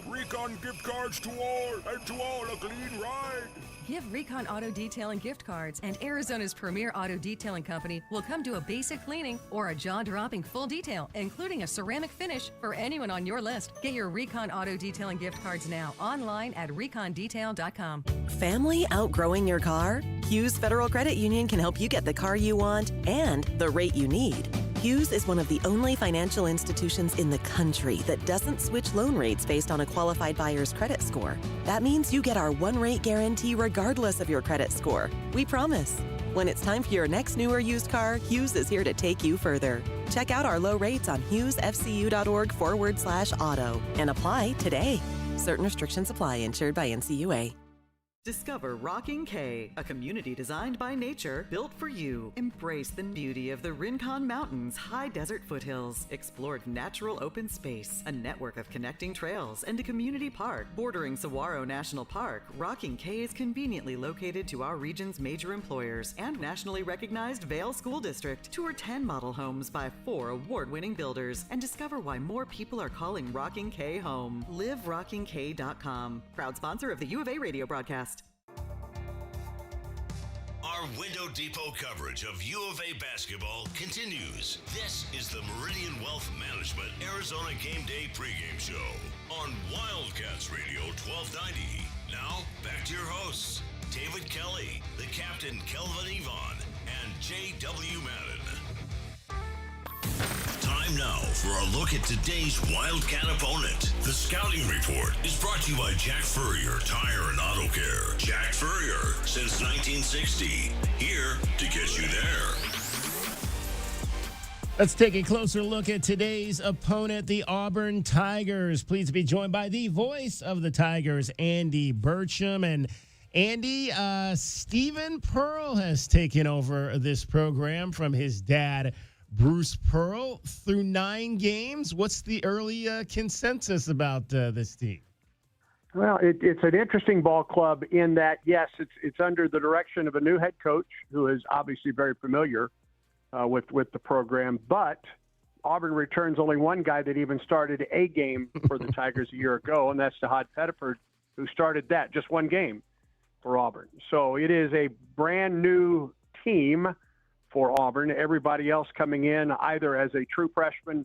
Recon gift cards to all, and to all a clean ride. Give Recon Auto Detailing gift cards, and Arizona's premier auto detailing company will come do a basic cleaning or a jaw-dropping full detail, including a ceramic finish for anyone on your list. Get your Recon Auto Detailing gift cards now online at recondetail.com. Family outgrowing your car? Hughes Federal Credit Union can help you get the car you want and the rate you need. Hughes is one of the only financial institutions in the country that doesn't switch loan rates based on a qualified buyer's credit score. That means you get our one-rate guarantee regardless of your credit score. We promise. When it's time for your next new or used car, Hughes is here to take you further. Check out our low rates on hughesfcu.org/auto and apply today. Certain restrictions apply. Insured by NCUA. Discover Rocking K, a community designed by nature, built for you. Embrace the beauty of the Rincon Mountains' high desert foothills. Explore natural open space, a network of connecting trails, and a community park. Bordering Saguaro National Park, Rocking K is conveniently located to our region's major employers and nationally recognized Vail School District. Tour 10 model homes by 4 award-winning builders and discover why more people are calling Rocking K home. LiveRockingK.com. Proud sponsor of the U of A radio broadcast. Our Window Depot coverage of U of A basketball continues. This is the Meridian Wealth Management Arizona Game Day pregame show on Wildcats Radio 1290. Now, back to your hosts, David Kelly, the captain Kelvin Yvonne, and J.W. Madden. Time now for a look at today's Wildcat opponent. The Scouting Report is brought to you by Jack Furrier Tire and Auto Care. Jack Furrier, since 1960. Here to get you there. Let's take a closer look at today's opponent, the Auburn Tigers. Pleased to be joined by the voice of the Tigers, Andy Burcham. And Andy, Stephen Pearl has taken over this program from his dad, Bruce Pearl, through 9 games. What's the early consensus about this team? Well, it's an interesting ball club in that, yes, it's under the direction of a new head coach who is obviously very familiar with the program. But Auburn returns only one guy that even started a game for the Tigers a year ago, and that's Jahad Pettiford, who started that, just one game for Auburn. So it is a brand new team for Auburn. Everybody else coming in either as a true freshman,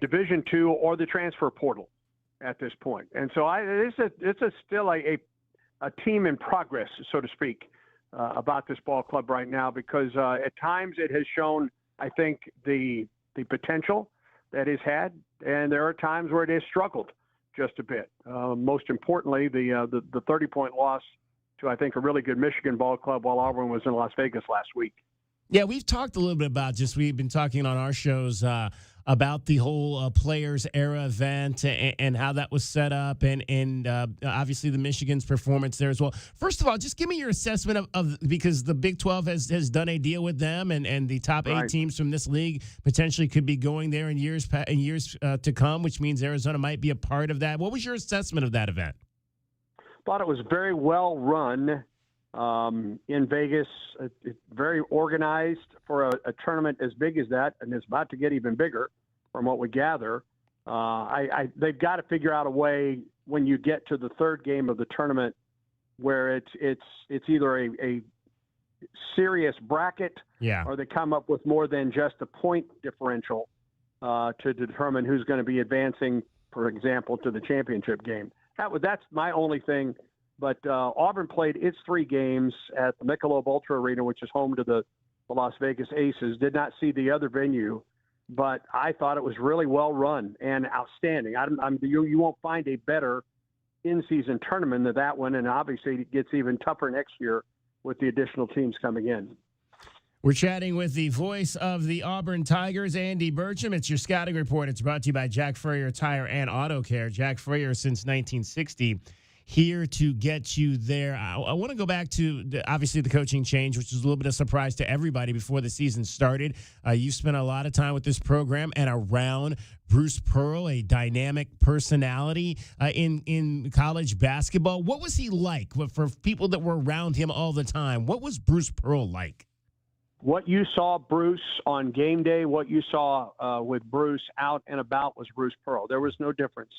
Division II, or the transfer portal at this point. And so it's still a team in progress, so to speak, about this ball club right now, because at times it has shown, I think, the potential that it's had, and there are times where it has struggled just a bit. Most importantly, the 30-point loss to, I think, a really good Michigan ball club while Auburn was in Las Vegas last week. Yeah, we've talked a little bit about we've been talking on our shows about the whole Players Era event and how that was set up and obviously the Michigan's performance there as well. First of all, just give me your assessment of because the Big 12 has done a deal with them and the top 8 teams from this league potentially could be going there in years to come, which means Arizona might be a part of that. What was your assessment of that event? Thought it was very well run. In Vegas, very organized for a tournament as big as that, and it's about to get even bigger from what we gather. They've got to figure out a way when you get to the third game of the tournament where it's either a serious bracket, or they come up with more than just a point differential to determine who's going to be advancing, for example, to the championship game. That's my only thing. But Auburn played its 3 games at the Michelob Ultra Arena, which is home to the Las Vegas Aces. Did not see the other venue, but I thought it was really well run and outstanding. You won't find a better in-season tournament than that one, and obviously it gets even tougher next year with the additional teams coming in. We're chatting with the voice of the Auburn Tigers, Andy Burcham. It's your scouting report. It's brought to you by Jack Furrier Tire and Auto Care. Jack Furrier since 1960. Here to get you there. I want to go back to, obviously, the coaching change, which was a little bit of a surprise to everybody before the season started. You spent a lot of time with this program and around Bruce Pearl, a dynamic personality in college basketball. What was he like for people that were around him all the time? What was Bruce Pearl like? What you saw Bruce on game day, what you saw with Bruce out and about was Bruce Pearl. There was no difference.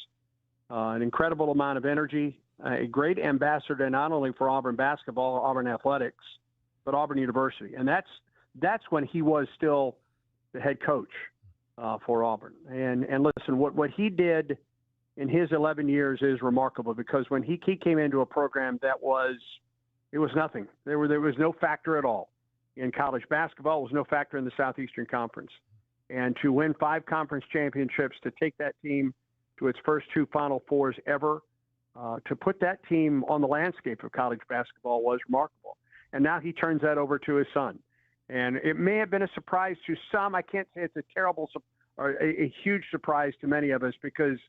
An incredible amount of energy, a great ambassador not only for Auburn basketball or Auburn athletics, but Auburn University. And that's when he was still the head coach for Auburn. And listen, what he did in his 11 years is remarkable, because when he came into a program it was nothing. There was no factor at all in college basketball. It was no factor in the Southeastern Conference. And to win 5 conference championships, to take that team to its first 2 Final Fours ever, to put that team on the landscape of college basketball was remarkable. And now he turns that over to his son. And it may have been a surprise to some. I can't say it's a terrible or a huge surprise to many of us, because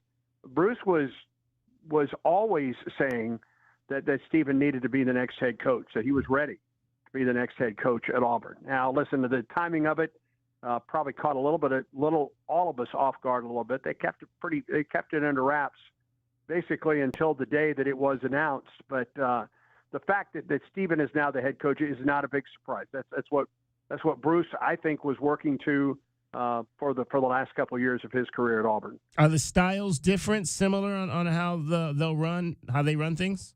Bruce was always saying that Stephen needed to be the next head coach, that he was ready to be the next head coach at Auburn. Now, listen, to the timing of it probably caught all of us off guard a little bit. They kept it under wraps basically until the day that it was announced. But the fact that Stephen is now the head coach is not a big surprise. That's what Bruce, I think, was working to for the last couple of years of his career at Auburn. Are the styles different, similar on how they run things?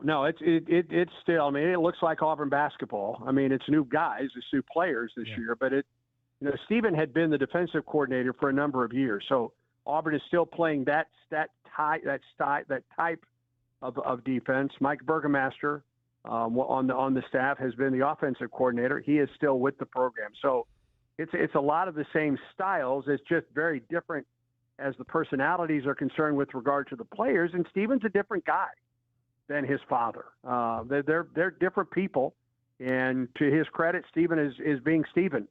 No, it's still. I mean, it looks like Auburn basketball. I mean, it's new guys, it's new players this year, but Stephen had been the defensive coordinator for a number of years, so Auburn is still playing that type of defense. Mike Burgomaster on the staff has been the offensive coordinator. He is still with the program, so it's a lot of the same styles. It's just very different as the personalities are concerned with regard to the players. And Stephen's a different guy than his father. They're different people, and to his credit, Stephen is being Stephen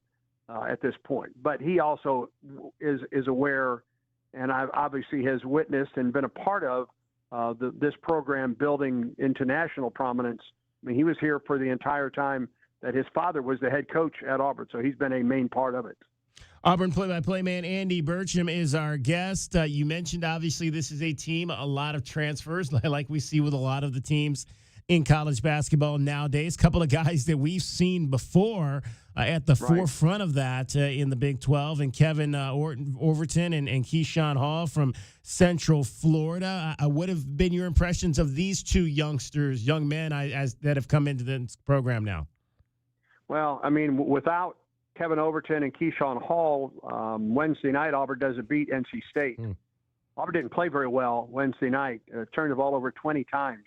at this point. But he also is aware, and obviously has witnessed and been a part of this program building into national prominence. I mean, he was here for the entire time that his father was the head coach at Auburn, so he's been a main part of it. Auburn play-by-play man Andy Burcham is our guest. You mentioned, obviously, this is a team, a lot of transfers, like we see with a lot of the teams in college basketball nowadays. A couple of guys that we've seen before at the forefront of that in the Big 12, and Kevin Overton and Keyshawn Hall from Central Florida. What have been your impressions of these two young men that have come into this program now? Well, I mean, without Kevin Overton and Keyshawn Hall, Wednesday night, Auburn doesn't beat NC State. Auburn didn't play very well Wednesday night. Turned the ball over 20 times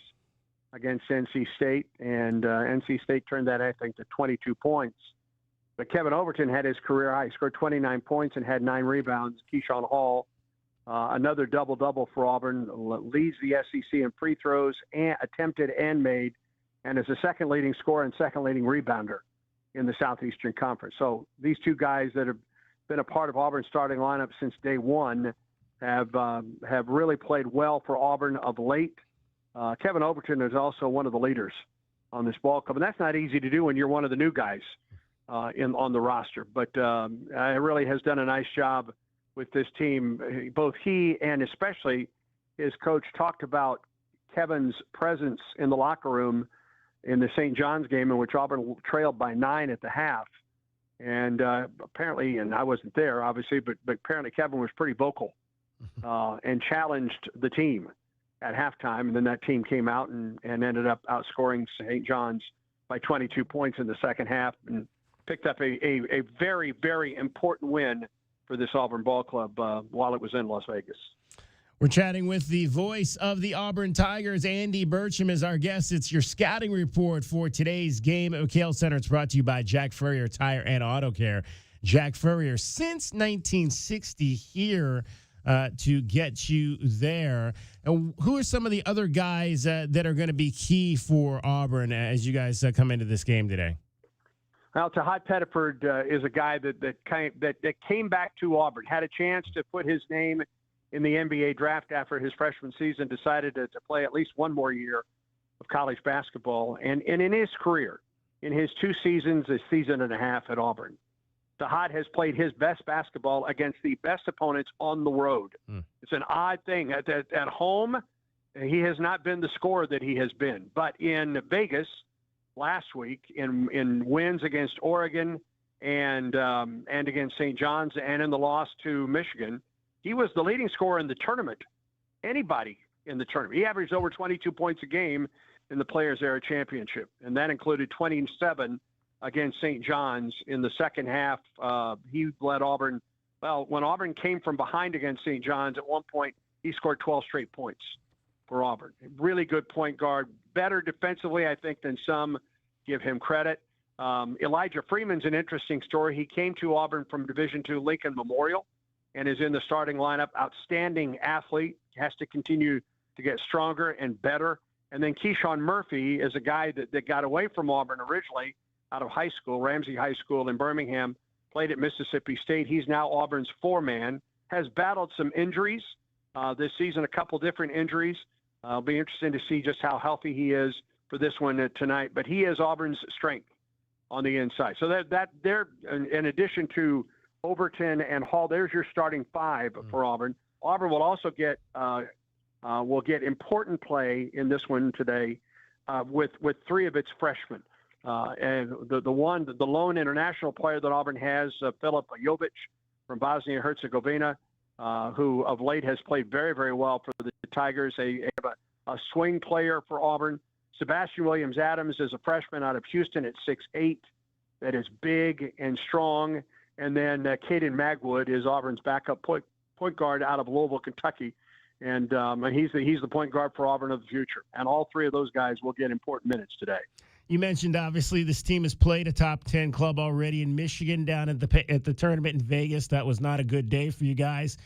against NC State, and NC State turned that, I think, to 22 points. But Kevin Overton had his career high. He scored 29 points and had 9 rebounds. Keyshawn Hall, another double-double for Auburn, leads the SEC in free throws, attempted and made, and is the second leading scorer and second leading rebounder in the Southeastern Conference. So these two guys that have been a part of Auburn's starting lineup since day one have really played well for Auburn of late. Kevin Overton is also one of the leaders on this ball club, and that's not easy to do when you're one of the new guys on the roster. But he really has done a nice job with this team. Both he and especially his coach talked about Kevin's presence in the locker room in the St. John's game, in which Auburn trailed by 9 at the half. And apparently, and I wasn't there, obviously, but apparently Kevin was pretty vocal and challenged the team at halftime. And then that team came out and ended up outscoring St. John's by 22 points in the second half and picked up a very, very important win for this Auburn ball club while it was in Las Vegas. We're chatting with the voice of the Auburn Tigers. Andy Burcham is our guest. It's your scouting report for today's game at McKale Center. It's brought to you by Jack Furrier Tire and Auto Care. Jack Furrier, since 1960 here to get you there. And who are some of the other guys that are going to be key for Auburn as you guys come into this game today? Well, Tahad Pettiford is a guy that came back to Auburn, had a chance to put his name in the NBA draft after his freshman season, decided to play at least one more year of college basketball. And in his career, in his 2 seasons, a season and a half at Auburn, Tahad has played his best basketball against the best opponents on the road. It's an odd thing. At home, he has not been the scorer that he has been. But in Vegas last week, in wins against Oregon and against St. John's and in the loss to Michigan, he was the leading scorer in the tournament. Anybody in the tournament. He averaged over 22 points a game in the Players Era Championship, and that included 27 against St. John's in the second half. He led Auburn. Well, when Auburn came from behind against St. John's, at one point, he scored 12 straight points for Auburn. Really good point guard. Better defensively, I think, than some give him credit. Elijah Freeman's an interesting story. He came to Auburn from Division II Lincoln Memorial and is in the starting lineup. Outstanding athlete, has to continue to get stronger and better. And then Keyshawn Murphy is a guy that got away from Auburn originally out of high school, Ramsey High School in Birmingham, played at Mississippi State. He's now Auburn's 4-man, has battled some injuries this season, a couple different injuries, It'll be interesting to see just how healthy he is for this one tonight. But he is Auburn's strength on the inside. So that they're in addition to Overton and Hall, there's your starting five for Auburn. Auburn will also get important play in this one today with three of its freshmen. And the lone international player that Auburn has, Filip Jovic from Bosnia-Herzegovina, who of late has played very, very well for the Tigers. They have a swing player for Auburn. Sebastian Williams-Adams is a freshman out of Houston at 6'8", that is big and strong. And then Caden Magwood is Auburn's backup point guard out of Louisville, Kentucky. And he's the point guard for Auburn of the future. And all three of those guys will get important minutes today. You mentioned, obviously, this team has played a top 10 club already in Michigan down at the tournament in Vegas. That was not a good day for you guys,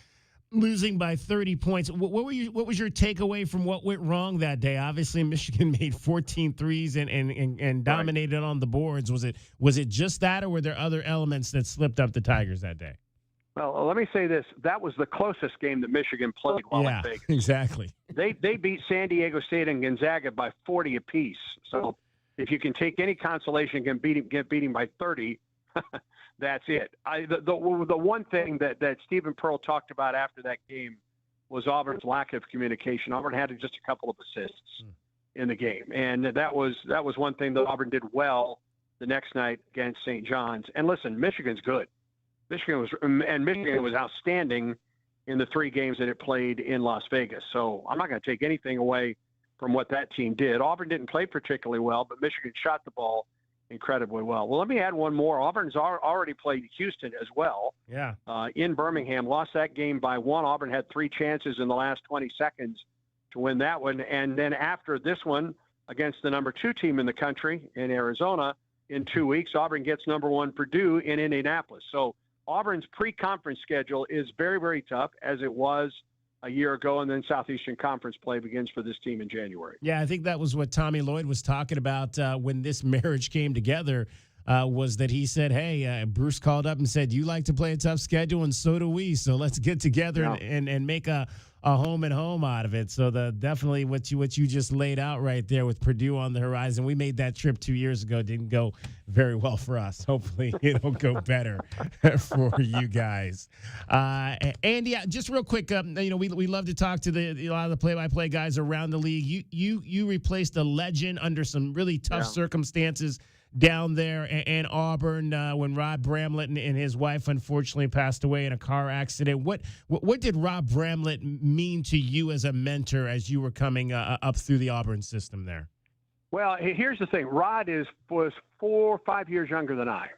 losing by 30 points. What was your takeaway from what went wrong that day? Obviously, Michigan made 14 threes and dominated on the boards. Was it just that, or were there other elements that slipped up the Tigers that day? Well, let me say this. That was the closest game that Michigan played while in Vegas. Exactly. They beat San Diego State and Gonzaga by 40 apiece. So if you can take any consolation and get beating by 30, that's it. The one thing that Stephen Pearl talked about after that game was Auburn's lack of communication. Auburn had just a couple of assists in the game, and that was one thing that Auburn did well the next night against St. John's. And listen, Michigan's good. Michigan was outstanding in the three games that it played in Las Vegas. So I'm not going to take anything away from what that team did. Auburn didn't play particularly well, but Michigan shot the ball incredibly well. Well, let me add one more. Auburn's already played Houston as well. Yeah. In Birmingham, lost that game by 1. Auburn had 3 chances in the last 20 seconds to win that one. And then after this one against the number 2 team in the country in Arizona in 2 weeks, Auburn gets number 1 Purdue in Indianapolis. So Auburn's pre-conference schedule is very, very tough, as it was a year ago, and then Southeastern Conference play begins for this team in January. Yeah, I think that was what Tommy Lloyd was talking about when this marriage came together, was that he said, hey, Bruce called up and said, you like to play a tough schedule, and so do we, so let's get together and make a home and home out of it. So definitely what you just laid out right there with Purdue on the horizon. We made that trip 2 years ago. Didn't go very well for us. Hopefully it'll go better for you guys. Andy, just real quick, we love to talk to a lot of the play-by-play guys around the league. You replaced a legend under some really tough circumstances down there in Auburn when Rob Bramlett and his wife unfortunately passed away in a car accident. What did Rob Bramlett mean to you as a mentor as you were coming up through the Auburn system there? Well, here's the thing. Rod was 4 or 5 years younger than I.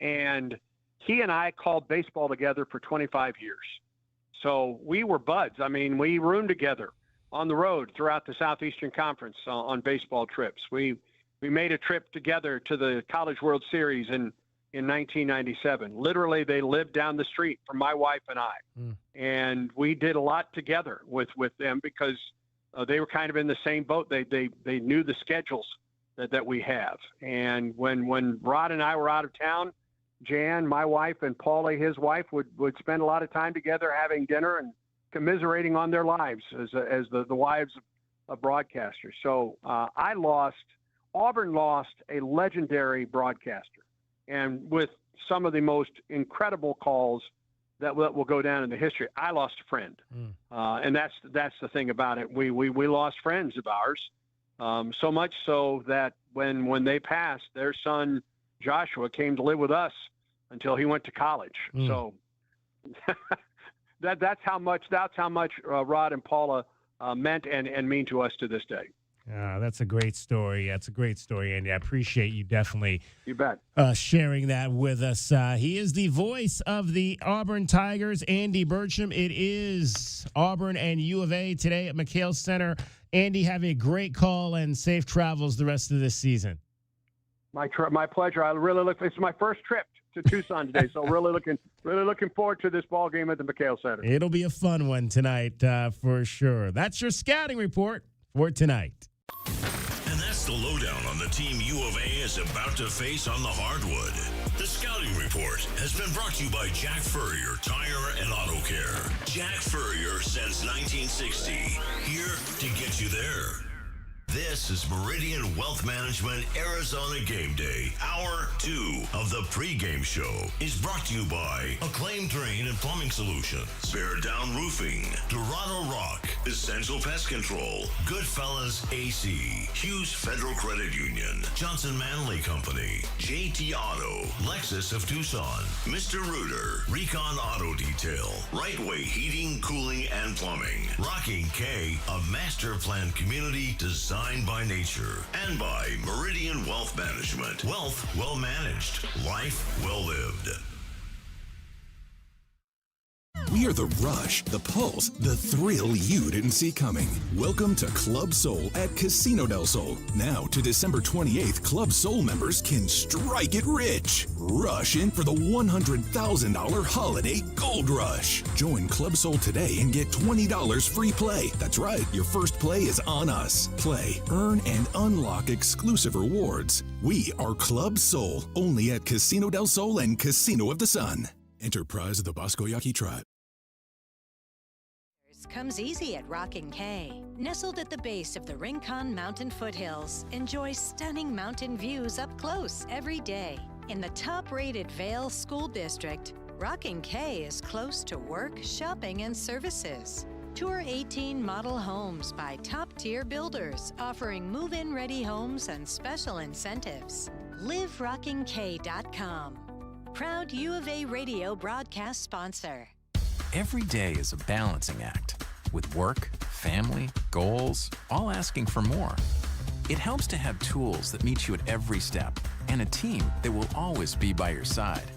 And he and I called baseball together for 25 years. So we were buds. I mean, we roomed together on the road throughout the Southeastern Conference on baseball trips. We made a trip together to the College World Series in 1997. Literally, they lived down the street from my wife and I. And we did a lot together with them because they were kind of in the same boat. They knew the schedules that we have. And when Rod and I were out of town, Jan, my wife, and Paulie, his wife, would spend a lot of time together having dinner and commiserating on their lives as the wives of broadcasters. So Auburn lost a legendary broadcaster, and with some of the most incredible calls that will go down in the history. I lost a friend, and that's the thing about it. We lost friends of ours, so much so that when they passed, their son Joshua came to live with us until he went to college. So that's how much Rod and Paula meant and mean to us to this day. That's a great story. That's a great story, Andy. I appreciate you definitely you bet sharing that with us. He is the voice of the Auburn Tigers, Andy Burcham. It is Auburn and U of A today at McKale Center. Andy, have a great call and safe travels the rest of this season. My pleasure. I really it's my first trip to Tucson today, so really looking forward to this ball game at the McKale Center. It'll be a fun one tonight for sure. That's your scouting report for tonight. And that's the lowdown on the team U of A is about to face on the hardwood. The Scouting Report has been brought to you by Jack Furrier Tire and Auto Care. Jack Furrier since 1960. Here to get you there. This is Meridian Wealth Management Arizona Game Day. Hour 2 of the pregame show is brought to you by Acclaim Drain and Plumbing Solutions, Bear Down Roofing, Dorado Rock, Essential Pest Control, Goodfellas AC, Hughes Federal Credit Union, Johnson Manley Company, JT Auto, Lexus of Tucson, Mr. Rooter, Recon Auto Detail, Right Way Heating, Cooling, and Plumbing, Rocking K, a master plan community designed by nature, and by Meridian Wealth Management. Wealth well managed, life well lived. We are the rush, the pulse, the thrill you didn't see coming. Welcome to Club Soul at Casino del Sol. Now to December 28th, Club Soul members can strike it rich. Rush in for the $100,000 holiday gold rush. Join Club Soul today and get $20 free play. That's right, your first play is on us. Play, earn, and unlock exclusive rewards. We are Club Soul, only at Casino del Sol and Casino of the Sun. Enterprise of the Bosco Yaqui Tribe. Comes easy at Rockin' K. Nestled at the base of the Rincon Mountain foothills, enjoy stunning mountain views up close every day. In the top-rated Vail School District, Rockin' K is close to work, shopping, and services. Tour 18 model homes by top-tier builders, offering move-in ready homes and special incentives. LiveRockingK.com. Proud U of A radio broadcast sponsor. Every day is a balancing act, with work, family, goals, all asking for more. It helps to have tools that meet you at every step and a team that will always be by your side.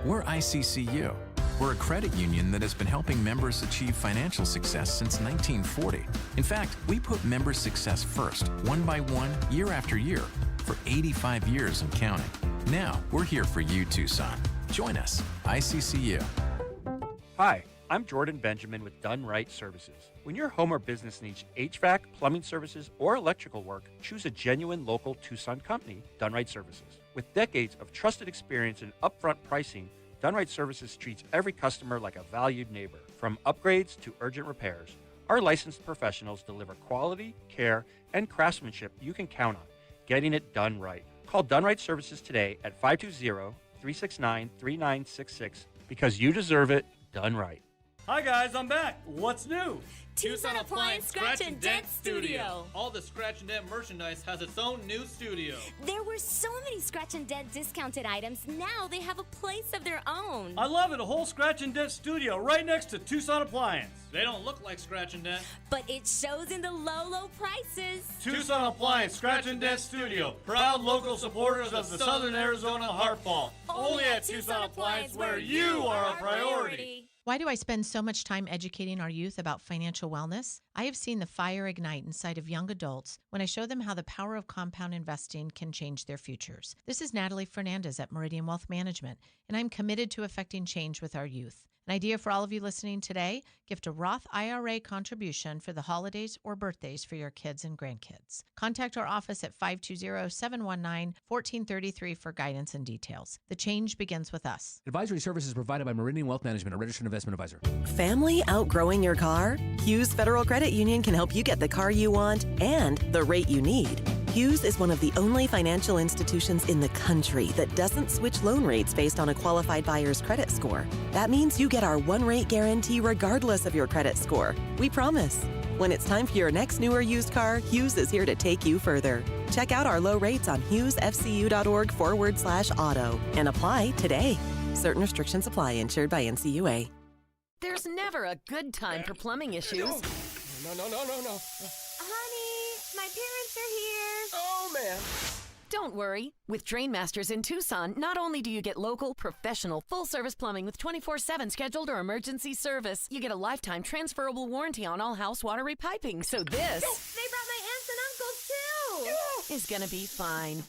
We're ICCU. We're a credit union that has been helping members achieve financial success since 1940. In fact, we put member success first, one by one, year after year, for 85 years and counting. Now, we're here for you, Tucson. Join us, ICCU. Hi, I'm Jordan Benjamin with Done Right Services. When your home or business needs HVAC, plumbing services, or electrical work, choose a genuine local Tucson company, Done Right Services. With decades of trusted experience and upfront pricing, Done Right Services treats every customer like a valued neighbor. From upgrades to urgent repairs, our licensed professionals deliver quality, care, and craftsmanship you can count on, getting it done right. Call Done Right Services today at 520-369-3966 because you deserve it done right. Hi guys, I'm back. What's new? Tucson Appliance Scratch and Dent Studio. All the Scratch and Dent merchandise has its own new studio. There were so many Scratch and Dent discounted items. Now they have a place of their own. I love it. A whole Scratch and Dent studio right next to Tucson Appliance. They don't look like Scratch and Dent, but it shows in the low prices. Tucson Appliance Scratch and Dent Studio. Proud local supporters of the Southern Arizona Heartball. Only at Tucson Appliance where you are a priority. Why do I spend so much time educating our youth about financial wellness? I have seen the fire ignite inside of young adults when I show them how the power of compound investing can change their futures. This is Natalie Fernandez at Meridian Wealth Management, and I'm committed to affecting change with our youth. An idea for all of you listening today, gift a Roth IRA contribution for the holidays or birthdays for your kids and grandkids. Contact our office at 520-719-1433 for guidance and details. The change begins with us. Advisory services provided by Meridian Wealth Management, a registered investment advisor. Family outgrowing your car? Hughes Federal Credit Union can help you get the car you want and the rate you need. Hughes is one of the only financial institutions in the country that doesn't switch loan rates based on a qualified buyer's credit score. That means you get our one-rate guarantee regardless of your credit score. We promise. When it's time for your next new or used car, Hughes is here to take you further. Check out our low rates on hughesfcu.org/auto and apply today. Certain restrictions apply. Insured by NCUA. There's never a good time for plumbing issues. No. Honey, my parents are here. Oh, man. Don't worry. With Drain Masters in Tucson, not only do you get local, professional, full-service plumbing with 24/7 scheduled or emergency service, you get a lifetime transferable warranty on all house water repiping. So this... They brought my aunts and uncles, too! ...is gonna be fine.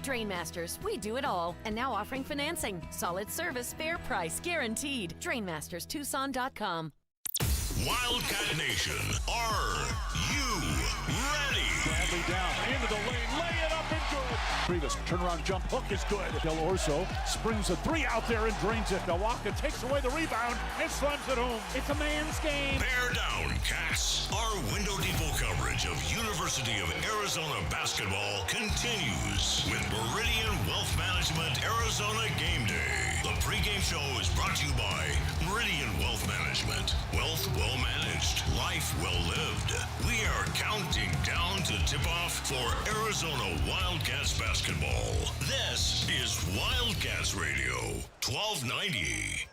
Drain Masters, we do it all. And now offering financing. Solid service, fair price, guaranteed. DrainMastersTucson.com. Wildcat Nation, are you ready? Bradley down into the lane. Rivas, turnaround jump hook is good. Del Orso springs a three out there and drains it. Milwaukee takes away the rebound and slams it home. It's a man's game. Bear down, Cats. Our Window Depot coverage of University of Arizona basketball continues with Meridian Wealth Management Arizona Game Day. The pregame show is brought to you by Meridian Wealth Management. Wealth well managed, life well lived. We are counting down to tip off for Arizona Wildcats basketball. This is Wildcats Radio, 1290.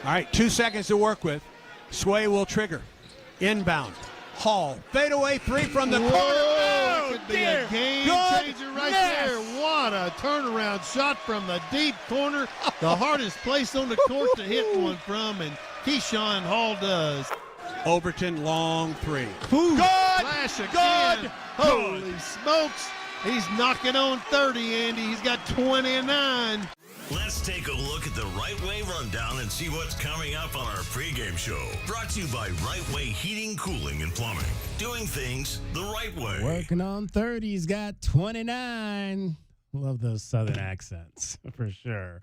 All right, 2 seconds to work with. Sway will trigger. Inbound. Hall. Fadeaway three from the corner. Oh, could be a game changer right there. What a turnaround shot from the deep corner. The hardest place on the court to hit one from, and Keyshawn Hall does. Overton, long three. Ooh, good! Flash again. Holy smokes. He's knocking on 30, Andy. He's got 29. Let's take a look at the Right Way Rundown and see what's coming up on our pregame show. Brought to you by Right Way Heating, Cooling, and Plumbing. Doing things the right way. Working on 30. He's got 29. Love those Southern accents, for sure.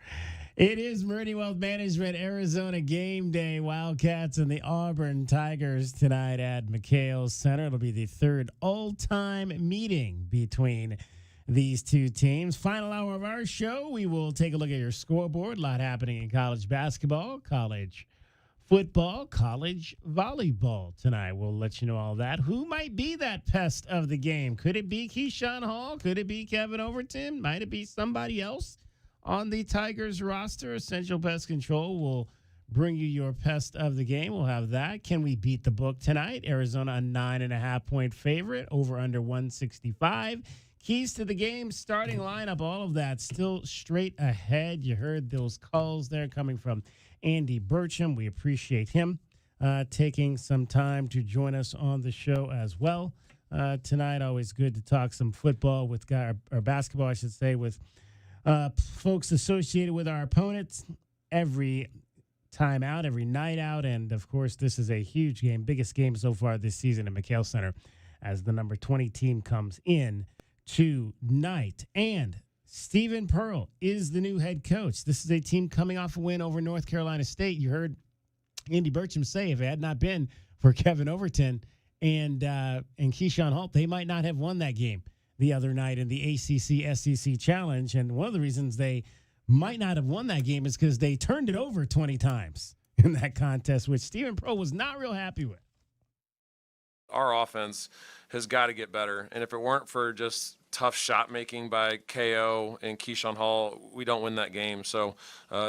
It is Meridian Wealth Management Arizona Game Day. Wildcats and the Auburn Tigers tonight at McKale Center. It'll be the third all-time meeting between these two teams. Final hour of our show, we will take a look at your scoreboard. A lot happening in college basketball, college football, college volleyball tonight. We'll let you know all that. Who might be that pest of the game? Could it be Keyshawn Hall? Could it be Kevin Overton? Might it be somebody else on the Tigers roster? Essential Pest Control will bring you your pest of the game. We'll have that. Can we beat the book tonight? Arizona a 9.5-point favorite, over under 165. Keys to the game, starting lineup, all of that still straight ahead. You heard those calls there coming from Andy Burcham. We appreciate him taking some time to join us on the show as well tonight. Always good to talk some football with or basketball, I should say, with folks associated with our opponents every time out, every night out. And, of course, this is a huge game, biggest game so far this season at McKale Center as the number 20 team comes in tonight. And Stephen Pearl is the new head coach. This is a team coming off a win over North Carolina State. You heard Andy Burcham say if it had not been for Kevin Overton and Keyshawn Hall, they might not have won that game the other night in the ACC-SEC Challenge. And one of the reasons they might not have won that game is because they turned it over 20 times in that contest, which Stephen Pearl was not real happy with. Our offense has got to get better. And if it weren't for just tough shot making by KO and Keyshawn Hall, we don't win that game. So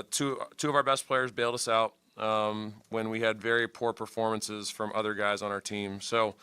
two of our best players bailed us out when we had very poor performances from other guys on our team. So,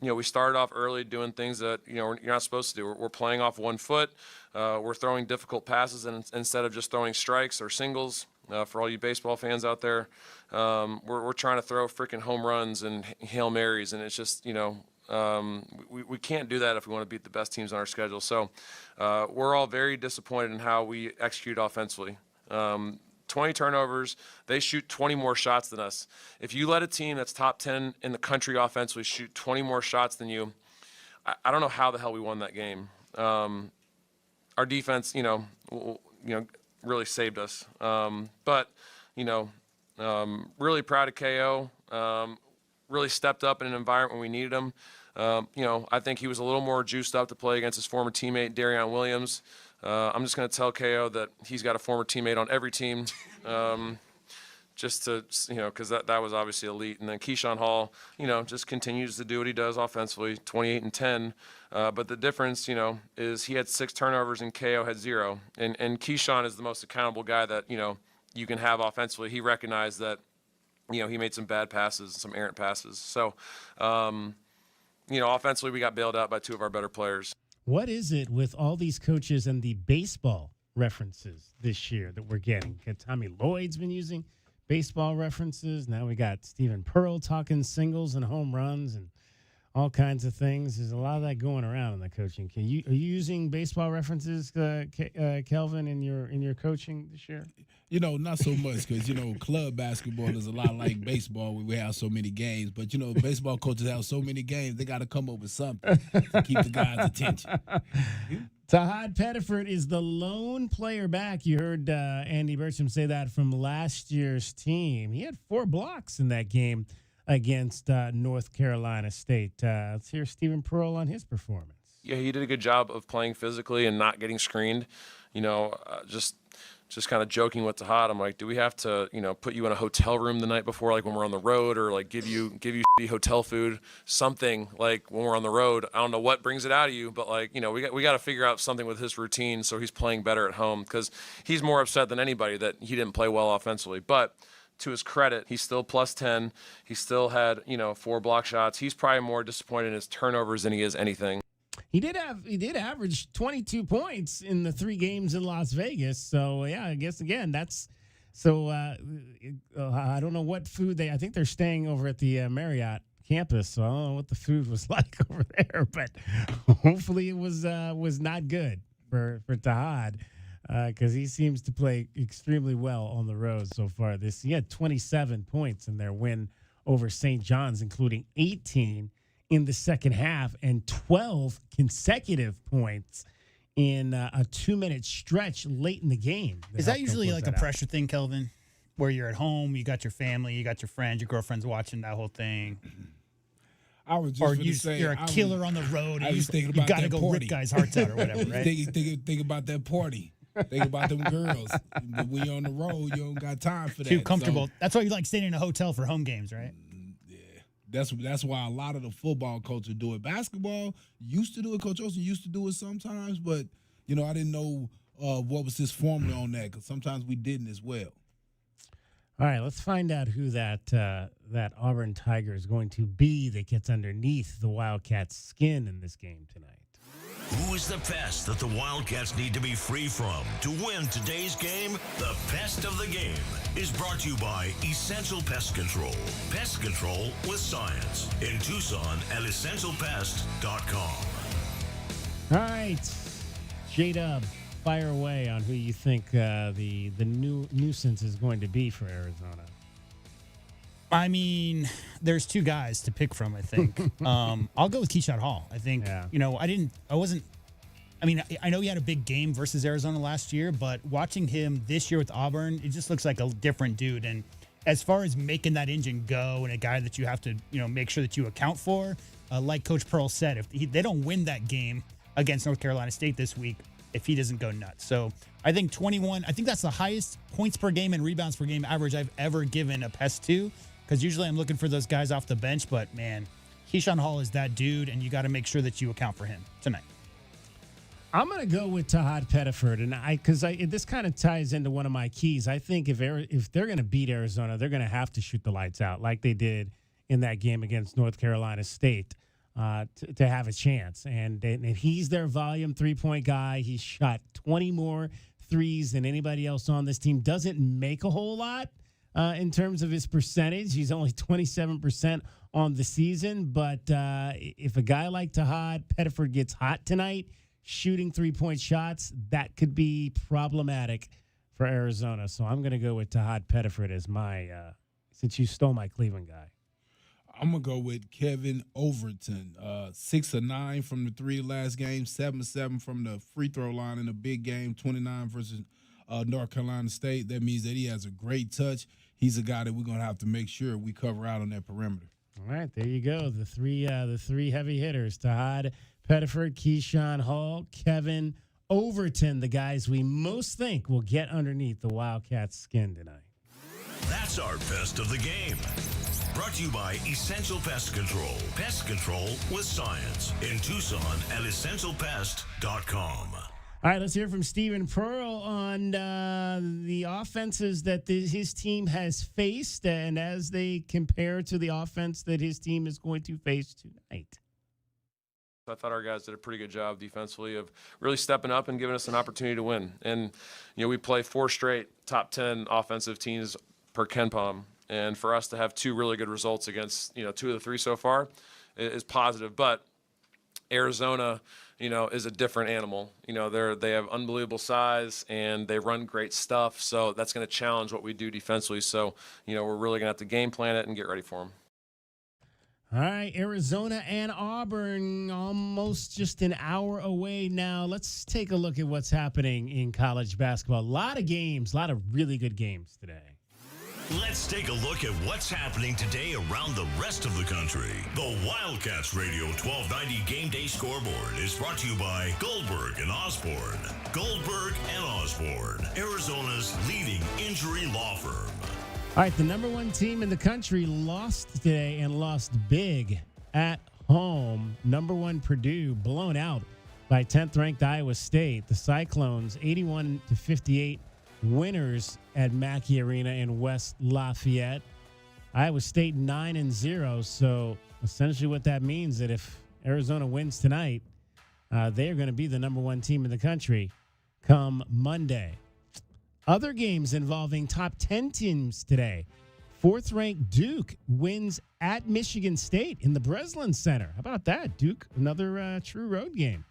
we started off early doing things that, you're not supposed to do. We're playing off 1 foot. We're throwing difficult passes instead of just throwing strikes or singles. For all you baseball fans out there, we're trying to throw freaking home runs and Hail Marys, and it's just, we can't do that if we want to beat the best teams on our schedule. So we're all very disappointed in how we execute offensively. 20 turnovers, they shoot 20 more shots than us. If you let a team that's top 10 in the country offensively shoot 20 more shots than you, I don't know how the hell we won that game. Our defense, really saved us. But really proud of KO. Really stepped up in an environment when we needed him. I think he was a little more juiced up to play against his former teammate, Darion Williams. I'm just going to tell KO that he's got a former teammate on every team. Just to, because that was obviously elite. And then Keyshawn Hall, just continues to do what he does offensively, 28 and 10. But the difference, is he had 6 turnovers and KO had 0. And Keyshawn is the most accountable guy that, you can have offensively. He recognized that, he made some bad passes, some errant passes. So, offensively, we got bailed out by 2 of our better players. What is it with all these coaches and the baseball references this year that we're getting? Tommy Lloyd's been using baseball references. Now we got Stephen Pearl talking singles and home runs and all kinds of things. There's a lot of that going around in the coaching. Are you using baseball references, Kelvin, in your coaching this year? Not so much because, club basketball is a lot like baseball where we have so many games. But, baseball coaches have so many games, they got to come up with something to keep the guys' attention. Tahad Pettiford is the lone player back. You heard Andy Burcham say that from last year's team. He had 4 blocks in that game against North Carolina State. Let's hear Stephen Pearl on his performance. Yeah, he did a good job of playing physically and not getting screened. Just kind of joking with Tahad. I'm like, do we have to, put you in a hotel room the night before, like when we're on the road, or like give you shitty hotel food, something like when we're on the road? I don't know what brings it out of you, but like, we got to figure out something with his routine so he's playing better at home, because he's more upset than anybody that he didn't play well offensively. But to his credit, he's still plus 10. He still had, 4 block shots. He's probably more disappointed in his turnovers than he is anything. He did average 22 points in the 3 games in Las Vegas. So yeah, I guess again that's so. I don't know what food I think they're staying over at the Marriott campus. So I don't know what the food was like over there, but hopefully it was not good for Tahad, because he seems to play extremely well on the road so far. He had 27 points in their win over St. John's, including 18 in the second half and 12 consecutive points in a 2-minute stretch late in the game. Is that usually like a pressure thing, Kelvin, where you're at home, you got your family, you got your friends, your girlfriend's watching that whole thing? I was just you're a killer on the road. I was thinking about that party. You got to go party. rip guys' hearts out or whatever, right? think about that party. Think about them girls. When you're on the road, you don't got time for that. Too comfortable. So, that's why you like staying in a hotel for home games, right? That's why a lot of the football coaches do it. Basketball used to do it. Coach Olsen used to do it sometimes, but I didn't know what was his formula on that, because sometimes we didn't as well. All right, let's find out who that Auburn Tiger is going to be that gets underneath the Wildcats' skin in this game tonight. Who is the pest that the Wildcats need to be free from to win today's game? The Pest of the Game is brought to you by Essential Pest Control. Pest control with science. In Tucson at essentialpest.com. All right, J-Dub, fire away on who you think the new nuisance is going to be for Arizona. I mean, there's 2 guys to pick from, I think. I'll go with Keyshawn Hall. I think, I know he had a big game versus Arizona last year, but watching him this year with Auburn, it just looks like a different dude. And as far as making that engine go and a guy that you have to, make sure that you account for, like Coach Pearl said, if they don't win that game against North Carolina State this week, if he doesn't go nuts. So I think 21, I think that's the highest points per game and rebounds per game average I've ever given a pest to. Because usually I'm looking for those guys off the bench, but man, Keyshawn Hall is that dude, and you got to make sure that you account for him tonight. I'm going to go with Tahad Pettiford, and this kind of ties into one of my keys. I think if they're going to beat Arizona, they're going to have to shoot the lights out like they did in that game against North Carolina State to have a chance. And he's their volume 3-point guy. He's shot 20 more threes than anybody else on this team. Doesn't make a whole lot. In terms of his percentage, he's only 27% on the season. But if a guy like Tahad Pettiford gets hot tonight, shooting 3-point shots, that could be problematic for Arizona. So I'm going to go with Tahad Pettiford as my, since you stole my Cleveland guy. I'm going to go with Kevin Overton. 6 of 9 from the 3 last game, 7 of 7 from the free throw line in a big game, 29 versus North Carolina State. That means that he has a great touch. He's a guy that we're going to have to make sure we cover out on that perimeter. All right, there you go. The three heavy hitters: Tahad Pettiford, Keyshawn Hall, Kevin Overton, the guys we most think will get underneath the Wildcats' skin tonight. That's our Pest of the Game. Brought to you by Essential Pest Control. Pest control with science. In Tucson at essentialpest.com. All right, let's hear from Stephen Pearl on the offenses that his team has faced and as they compare to the offense that his team is going to face tonight. I thought our guys did a pretty good job defensively of really stepping up and giving us an opportunity to win. And, we play 4 straight top 10 offensive teams per KenPom. And for us to have 2 really good results against, 2 of the 3 so far is positive. But Arizona, is a different animal. They have unbelievable size and they run great stuff. So that's going to challenge what we do defensively. So, we're really going to have to game plan it and get ready for them. All right, Arizona and Auburn, almost just an hour away now. Let's take a look at what's happening in college basketball. A lot of games, a lot of really good games today. Let's take a look at what's happening today around the rest of the country. The Wildcats Radio 1290 Game Day Scoreboard is brought to you by Goldberg and Osborne. Goldberg and Osborne, Arizona's leading injury law firm. All right, the number one team in the country lost today and lost big at home. Number one Purdue blown out by 10th-ranked Iowa State. The Cyclones 81-58 winners at Mackey Arena in West Lafayette. Iowa State 9-0. So essentially what that means that if Arizona wins tonight, they are going to be the number one team in the country come Monday. Other games involving top 10 teams today. 4th-ranked Duke wins at Michigan State in the Breslin Center. How about that? Duke, another true road game.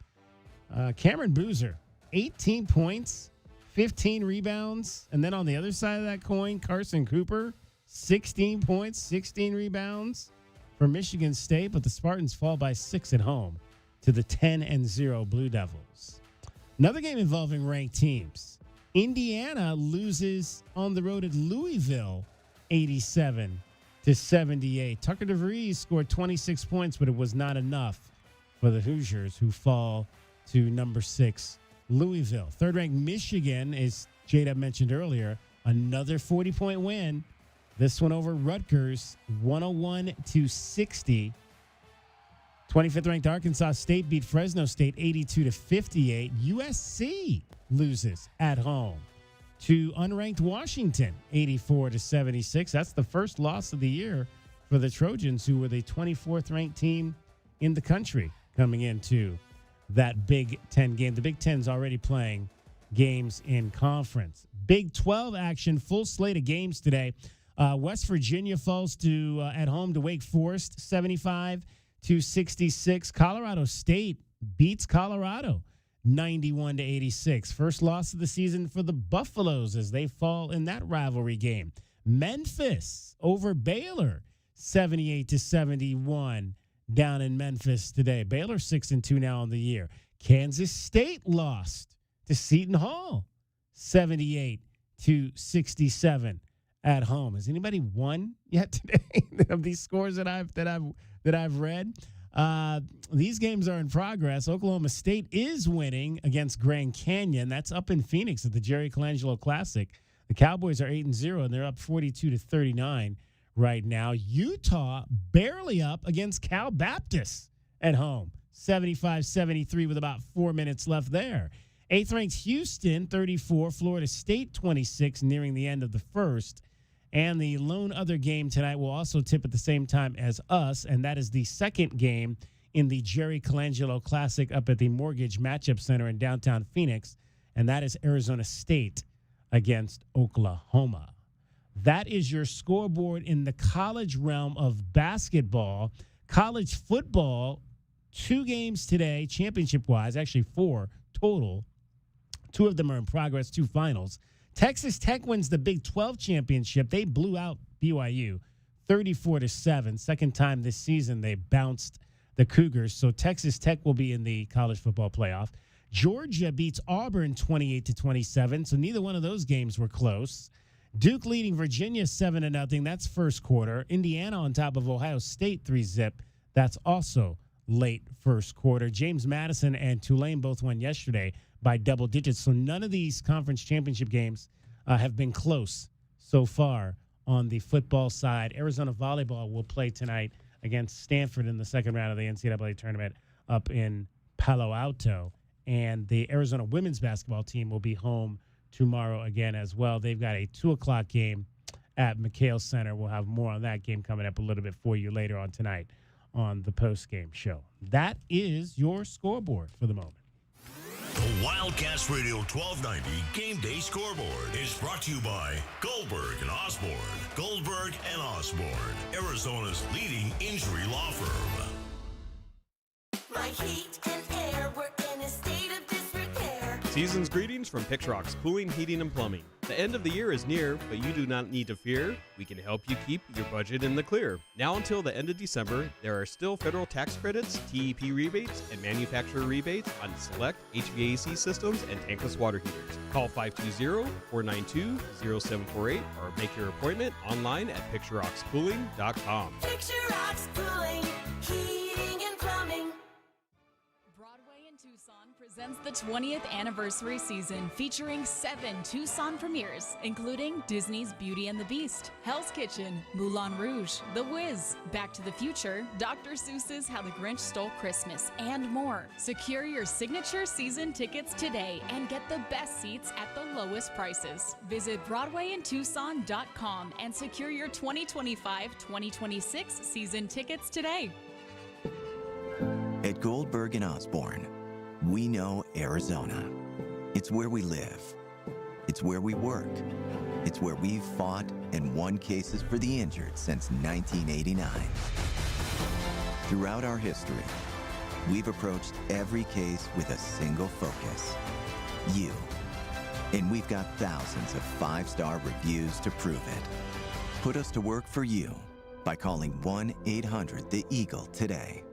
Cameron Boozer, 18 points, 15 rebounds. And then on the other side of that coin, Carson Cooper, 16 points, 16 rebounds for Michigan State. But the Spartans fall by 6 at home to the 10-0 Blue Devils. Another game involving ranked teams. Indiana loses on the road at Louisville, 87-78. Tucker DeVries scored 26 points, but it was not enough for the Hoosiers, who fall to number 6, Louisville. 3rd-ranked Michigan, as J-Dub mentioned earlier, another 40-point win. This one over Rutgers, 101-60. 25th-ranked Arkansas State beat Fresno State 82-58. USC loses at home to unranked Washington 84-76. That's the first loss of the year for the Trojans, who were the 24th-ranked team in the country coming into that Big Ten game. The Big Ten's already playing games in conference. Big 12 action, full slate of games today. West Virginia falls to at home to Wake Forest, 75-66. Colorado State beats Colorado 91-86. First loss of the season for the Buffaloes as they fall in that rivalry game. Memphis over Baylor, 78-71 down in Memphis today. Baylor 6-2 now on the year. Kansas State lost to Seton Hall, 78-67 at home. Has anybody won yet today of these scores that I've read? These games are in progress. Oklahoma State is winning against Grand Canyon. That's up in Phoenix at the Jerry Colangelo Classic. The Cowboys are 8-0, and they're up 42-39 right now. Utah barely up against Cal Baptist at home, 75-73 with about 4 minutes left there. 8th-ranked Houston, 34, Florida State, 26, nearing the end of the first. And the lone other game tonight will also tip at the same time as us, and that is the second game in the Jerry Colangelo Classic up at the Mortgage Matchup Center in downtown Phoenix, and that is Arizona State against Oklahoma. That is your scoreboard in the college realm of basketball. College football, 2 games today, championship-wise, actually 4 total. 2 of them are in progress, 2 finals. Texas Tech wins the Big 12 championship. They blew out BYU 34-7. Second time this season they bounced the Cougars. So Texas Tech will be in the college football playoff. Georgia beats Auburn 28-27. So neither one of those games were close. Duke leading Virginia 7-0. That's first quarter. Indiana on top of Ohio State 3-0. That's also late first quarter. James Madison and Tulane both won yesterday by double digits. So none of these conference championship games have been close so far on the football side. Arizona volleyball will play tonight against Stanford in the second round of the NCAA tournament up in Palo Alto. And the Arizona women's basketball team will be home tomorrow again as well. They've got a 2 o'clock game at McKale Center. We'll have more on that game coming up a little bit for you later on tonight on the post-game show. That is your scoreboard for the moment. The Wildcats Radio 1290 Game Day Scoreboard is brought to you by Goldberg and Osborne. Goldberg and Osborne, Arizona's leading injury law firm. My heat and air were in a state of disrepair. Season's greetings from Pixrock's Cooling, Heating, and Plumbing. The end of the year is near, but you do not need to fear. We can help you keep your budget in the clear. Now until the end of December, there are still federal tax credits, TEP rebates, and manufacturer rebates on select HVAC systems and tankless water heaters. Call 520-492-0748 or make your appointment online at pictureoxcooling.com. Picture Rocks Cooling, Heating and Plumbing. Broadway in Tucson presents the 20th anniversary season featuring 7 Tucson premieres, including Disney's Beauty and the Beast, Hell's Kitchen, Moulin Rouge, The Wiz, Back to the Future, Dr. Seuss's How the Grinch Stole Christmas, and more. Secure your signature season tickets today and get the best seats at the lowest prices. Visit BroadwayInTucson.com and secure your 2025-2026 season tickets today. At Goldberg and Osborne, we know Arizona. It's where we live. It's where we work. It's where we've fought and won cases for the injured since 1989. Throughout our history, we've approached every case with a single focus: you. And we've got thousands of 5-star reviews to prove it. Put us to work for you by calling 1-800-THE-EAGLE today.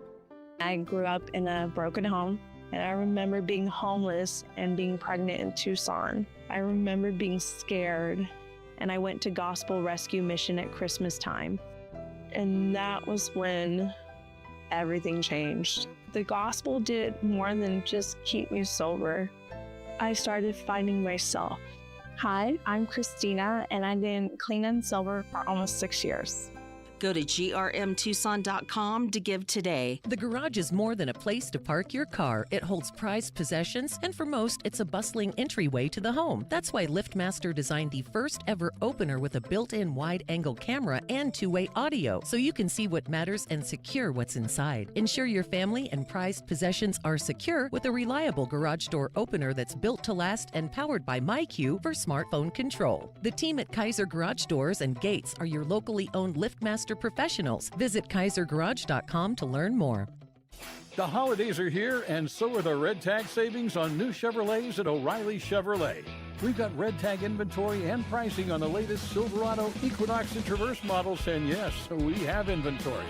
I grew up in a broken home, and I remember being homeless and being pregnant in Tucson. I remember being scared, and I went to Gospel Rescue Mission at Christmas time. And that was when everything changed. The gospel did more than just keep me sober. I started finding myself. Hi, I'm Christina, and I've been clean and sober for almost 6 years. Go to grmtucson.com to give today. The garage is more than a place to park your car. It holds prized possessions, and for most, it's a bustling entryway to the home. That's why LiftMaster designed the first ever opener with a built-in wide-angle camera and two-way audio, so you can see what matters and secure what's inside. Ensure your family and prized possessions are secure with a reliable garage door opener that's built to last and powered by MyQ for smartphone control. The team at Kaiser Garage Doors and Gates are your locally owned LiftMaster professionals. Visit KaiserGarage.com to learn more. The holidays are here, and so are the Red Tag savings on new Chevrolets at O'Reilly Chevrolet. We've got Red Tag inventory and pricing on the latest Silverado, Equinox, and Traverse models, and yes, we have inventory.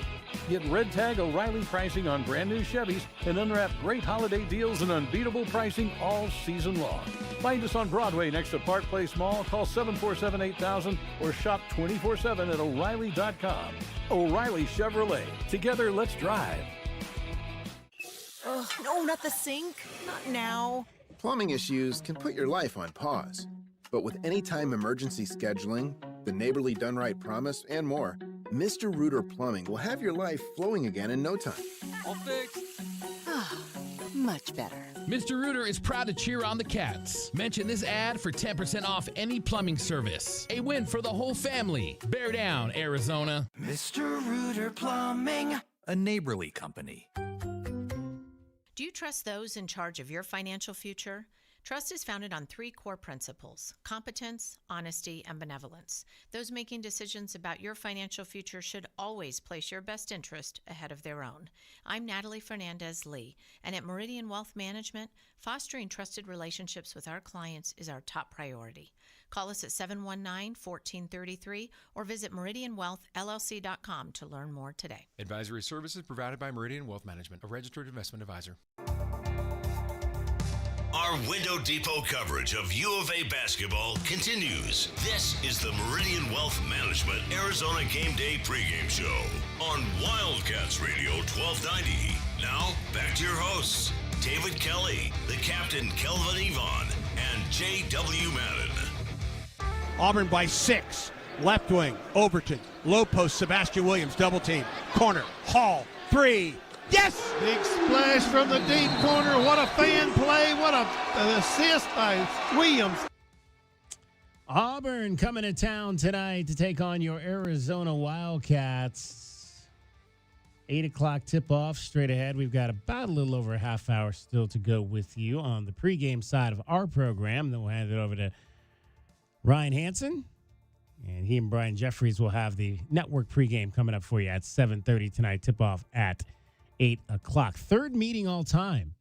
Get Red Tag O'Reilly pricing on brand new Chevys and unwrap great holiday deals and unbeatable pricing all season long. Find us on Broadway next to Park Place Mall. Call 747-8000 or shop 24/7 at O'Reilly.com. O'Reilly Chevrolet. Together, let's drive. Ugh, no, not the sink. Not now. Plumbing issues can put your life on pause. But with anytime emergency scheduling, the neighborly Done Right promise, and more, Mr. Rooter Plumbing will have your life flowing again in no time. All fixed. Much better. Mr. Rooter is proud to cheer on the Cats. Mention this ad for 10% off any plumbing service. A win for the whole family. Bear down, Arizona. Mr. Rooter Plumbing, a neighborly company. Do you trust those in charge of your financial future? Trust is founded on 3 core principles: competence, honesty, and benevolence. Those making decisions about your financial future should always place your best interest ahead of their own. I'm Natalie Fernandez-Lee, and at Meridian Wealth Management, fostering trusted relationships with our clients is our top priority. Call us at 719-1433 or visit meridianwealthllc.com to learn more today. Advisory services provided by Meridian Wealth Management, a registered investment advisor. Our Window Depot coverage of U of A basketball continues. This is the Meridian Wealth Management Arizona Gameday pregame show on Wildcats Radio 1290. Now, back to your hosts, David Kelly, the captain Kelvin Yvonne, and J.W. Madden. Auburn by 6. Left wing, Overton. Low post, Sebastian Williams, double team. Corner, Hall, 3. Yes! Big splash from the deep corner. What a fan play. What an assist by Williams. Auburn coming to town tonight to take on your Arizona Wildcats. 8 o'clock tip-off straight ahead. We've got about a little over a half hour still to go with you on the pregame side of our program. Then we'll hand it over to Ryan Hansen. And he and Brian Jeffries will have the network pregame coming up for you at 7:30 tonight. Tip-off at 8 o'clock. Third meeting all time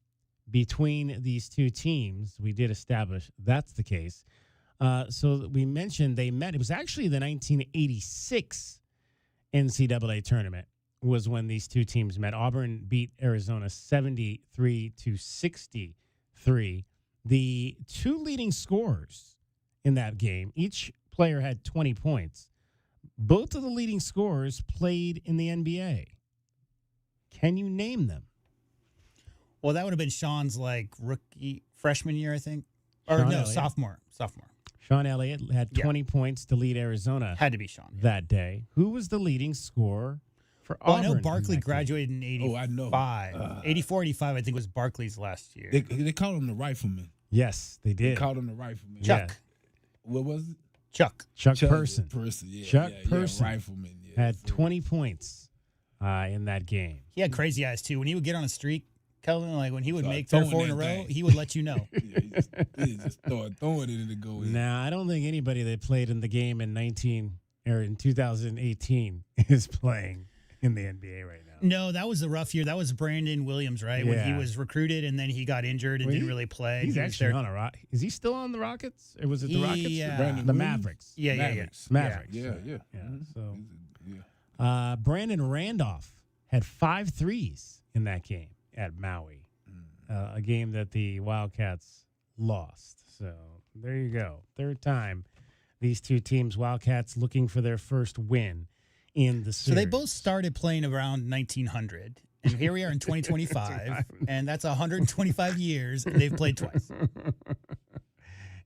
between these two teams. We did establish that's the case. So we mentioned they met. It was actually the 1986 NCAA tournament was when these two teams met. Auburn beat Arizona 73-63. The two leading scorers in that game, each player had 20 points. Both of the leading scorers played in the NBA. Can you name them? Well, that would have been Sean's freshman year, I think. Or Sean no, Elliott. sophomore. Sean Elliott had 20 points to lead Arizona. Had to be Sean. That day. Who was the leading scorer for Well, Auburn? I know Barkley graduated in 85. Oh, I know. 84, 85, I think, was Barkley's last year. They called him the rifleman. Yes, they did. They called him the rifleman. Chuck. Yeah. What was it? Chuck Person. Yeah, Chuck yeah, Person rifleman. Yeah, had 20 points in that game. He had crazy eyes, too. When he would get on a streak, Kelvin, like when he would Start make 3 or throwing 4 in a that row, thing. he would let you know. He just started throwing it and it go in. Now, I don't think anybody that played in the game in 2018 is playing in the NBA right now. No, that was a rough year. That was Brandon Williams, right? When he Yeah. was recruited and then he got injured and didn't really play. He's He was actually there- on a rock. Is he still on the Rockets? Or was it the Rockets? Yeah. Brandon The Williams? Mavericks. Yeah. Mavericks. Yeah. So, Yeah. Brandon Randolph had 5 threes in that game at Maui, a game that the Wildcats lost. So there you go. Third time these two teams, Wildcats, looking for their first win in the series. So they both started playing around 1900. And here we are in 2025, and that's 125 years, and they've played twice.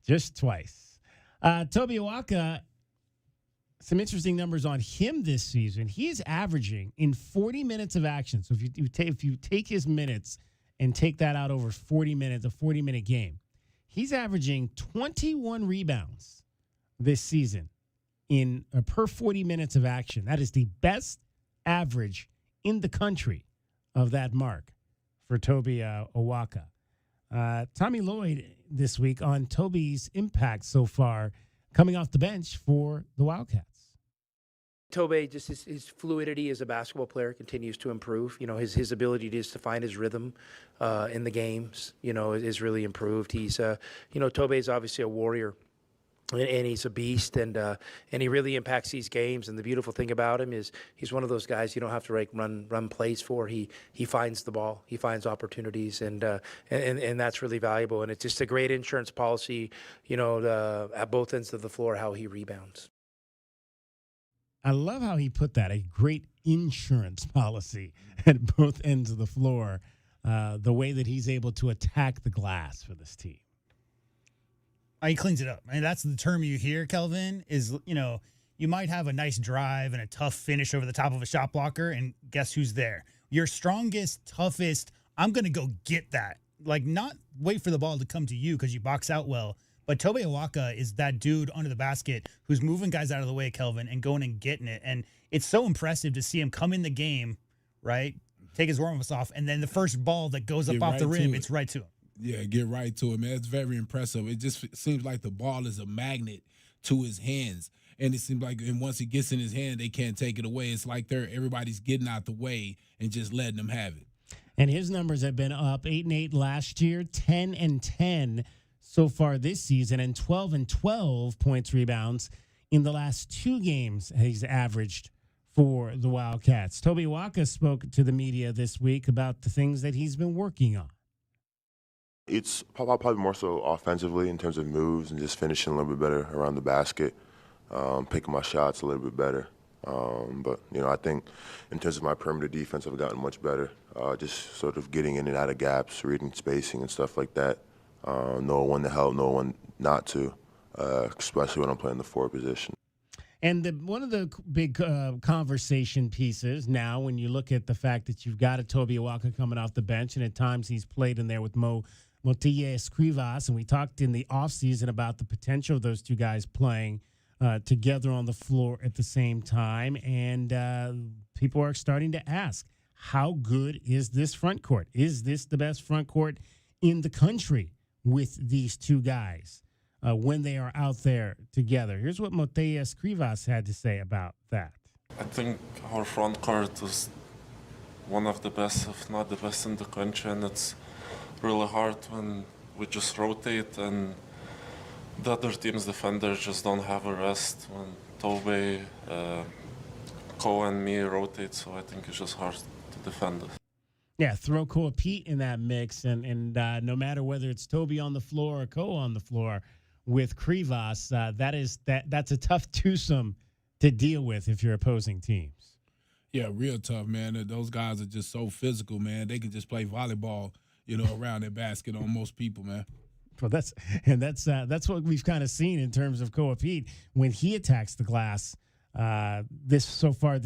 Just twice. Toby Awaka, some interesting numbers on him this season. He's averaging in 40 minutes of action. So if you take his minutes and take that out over 40 minutes, a 40-minute game, he's averaging 21 rebounds this season in per 40 minutes of action. That is the best average in the country of that mark for Toby Awaka. Tommy Lloyd this week on Toby's impact so far coming off the bench for the Wildcats. Toby, just his fluidity as a basketball player continues to improve. You know, his ability just to find his rhythm in the games, you know, is really improved. He's, Toby is obviously a warrior, and he's a beast, and he really impacts these games. And the beautiful thing about him is he's one of those guys you don't have to run plays for. He finds the ball, he finds opportunities, and that's really valuable. And it's just a great insurance policy, you know, at both ends of the floor, how he rebounds. I love how he put that, a great insurance policy at both ends of the floor, the way that he's able to attack the glass for this team. He cleans it up. I mean, that's the term you hear, Kelvin, is, you know, you might have a nice drive and a tough finish over the top of a shot blocker, and guess who's there? Your strongest, toughest, I'm going to go get that. Like, not wait for the ball to come to you because you box out well. But Toby Awaka is that dude under the basket who's moving guys out of the way, Kelvin, and going and getting it. And it's so impressive to see him come in the game, right, take his warm-ups off, and then the first ball that goes up off the rim, it's right to him. Yeah, get right to it, man. It's very impressive. It just seems like the ball is a magnet to his hands. And it seems like, and once it gets in his hand, they can't take it away. It's like everybody's getting out the way and just letting him have it. And his numbers have been up 8-8 last year, 10-10 so far this season, and 12-12 points, rebounds in the last 2 games he's averaged for the Wildcats. Toby Awaka spoke to the media this week about the things that he's been working on. It's probably more so offensively in terms of moves and just finishing a little bit better around the basket, picking my shots a little bit better. But, you know, I think in terms of my perimeter defense, I've gotten much better, just sort of getting in and out of gaps, reading spacing and stuff like that. Know when to help, know when not to, especially when I'm playing the forward position. And one of the big conversation pieces now, when you look at the fact that you've got a Toby Awaka coming off the bench, and at times he's played in there with Motilla Escrivas, and we talked in the offseason about the potential of those two guys playing together on the floor at the same time. And people are starting to ask, how good is this front court? Is this the best front court in the country with these two guys when they are out there together? Here's what Motilla Escrivas had to say about that. I think our front court is one of the best, if not the best in the country, and it's really hard when we just rotate and the other team's defenders just don't have a rest when Tobe, Cole, and me rotate, so I think it's just hard to defend us. Yeah, throw Koa Pete in that mix, and no matter whether it's Toby on the floor or Koa on the floor with Krivas, that's a tough twosome to deal with if you're opposing teams. Yeah, real tough, man. Those guys are just so physical, man. They can just play volleyball, around their basket on most people, man. Well, that's what we've kind of seen in terms of Koa Pete when he attacks the glass this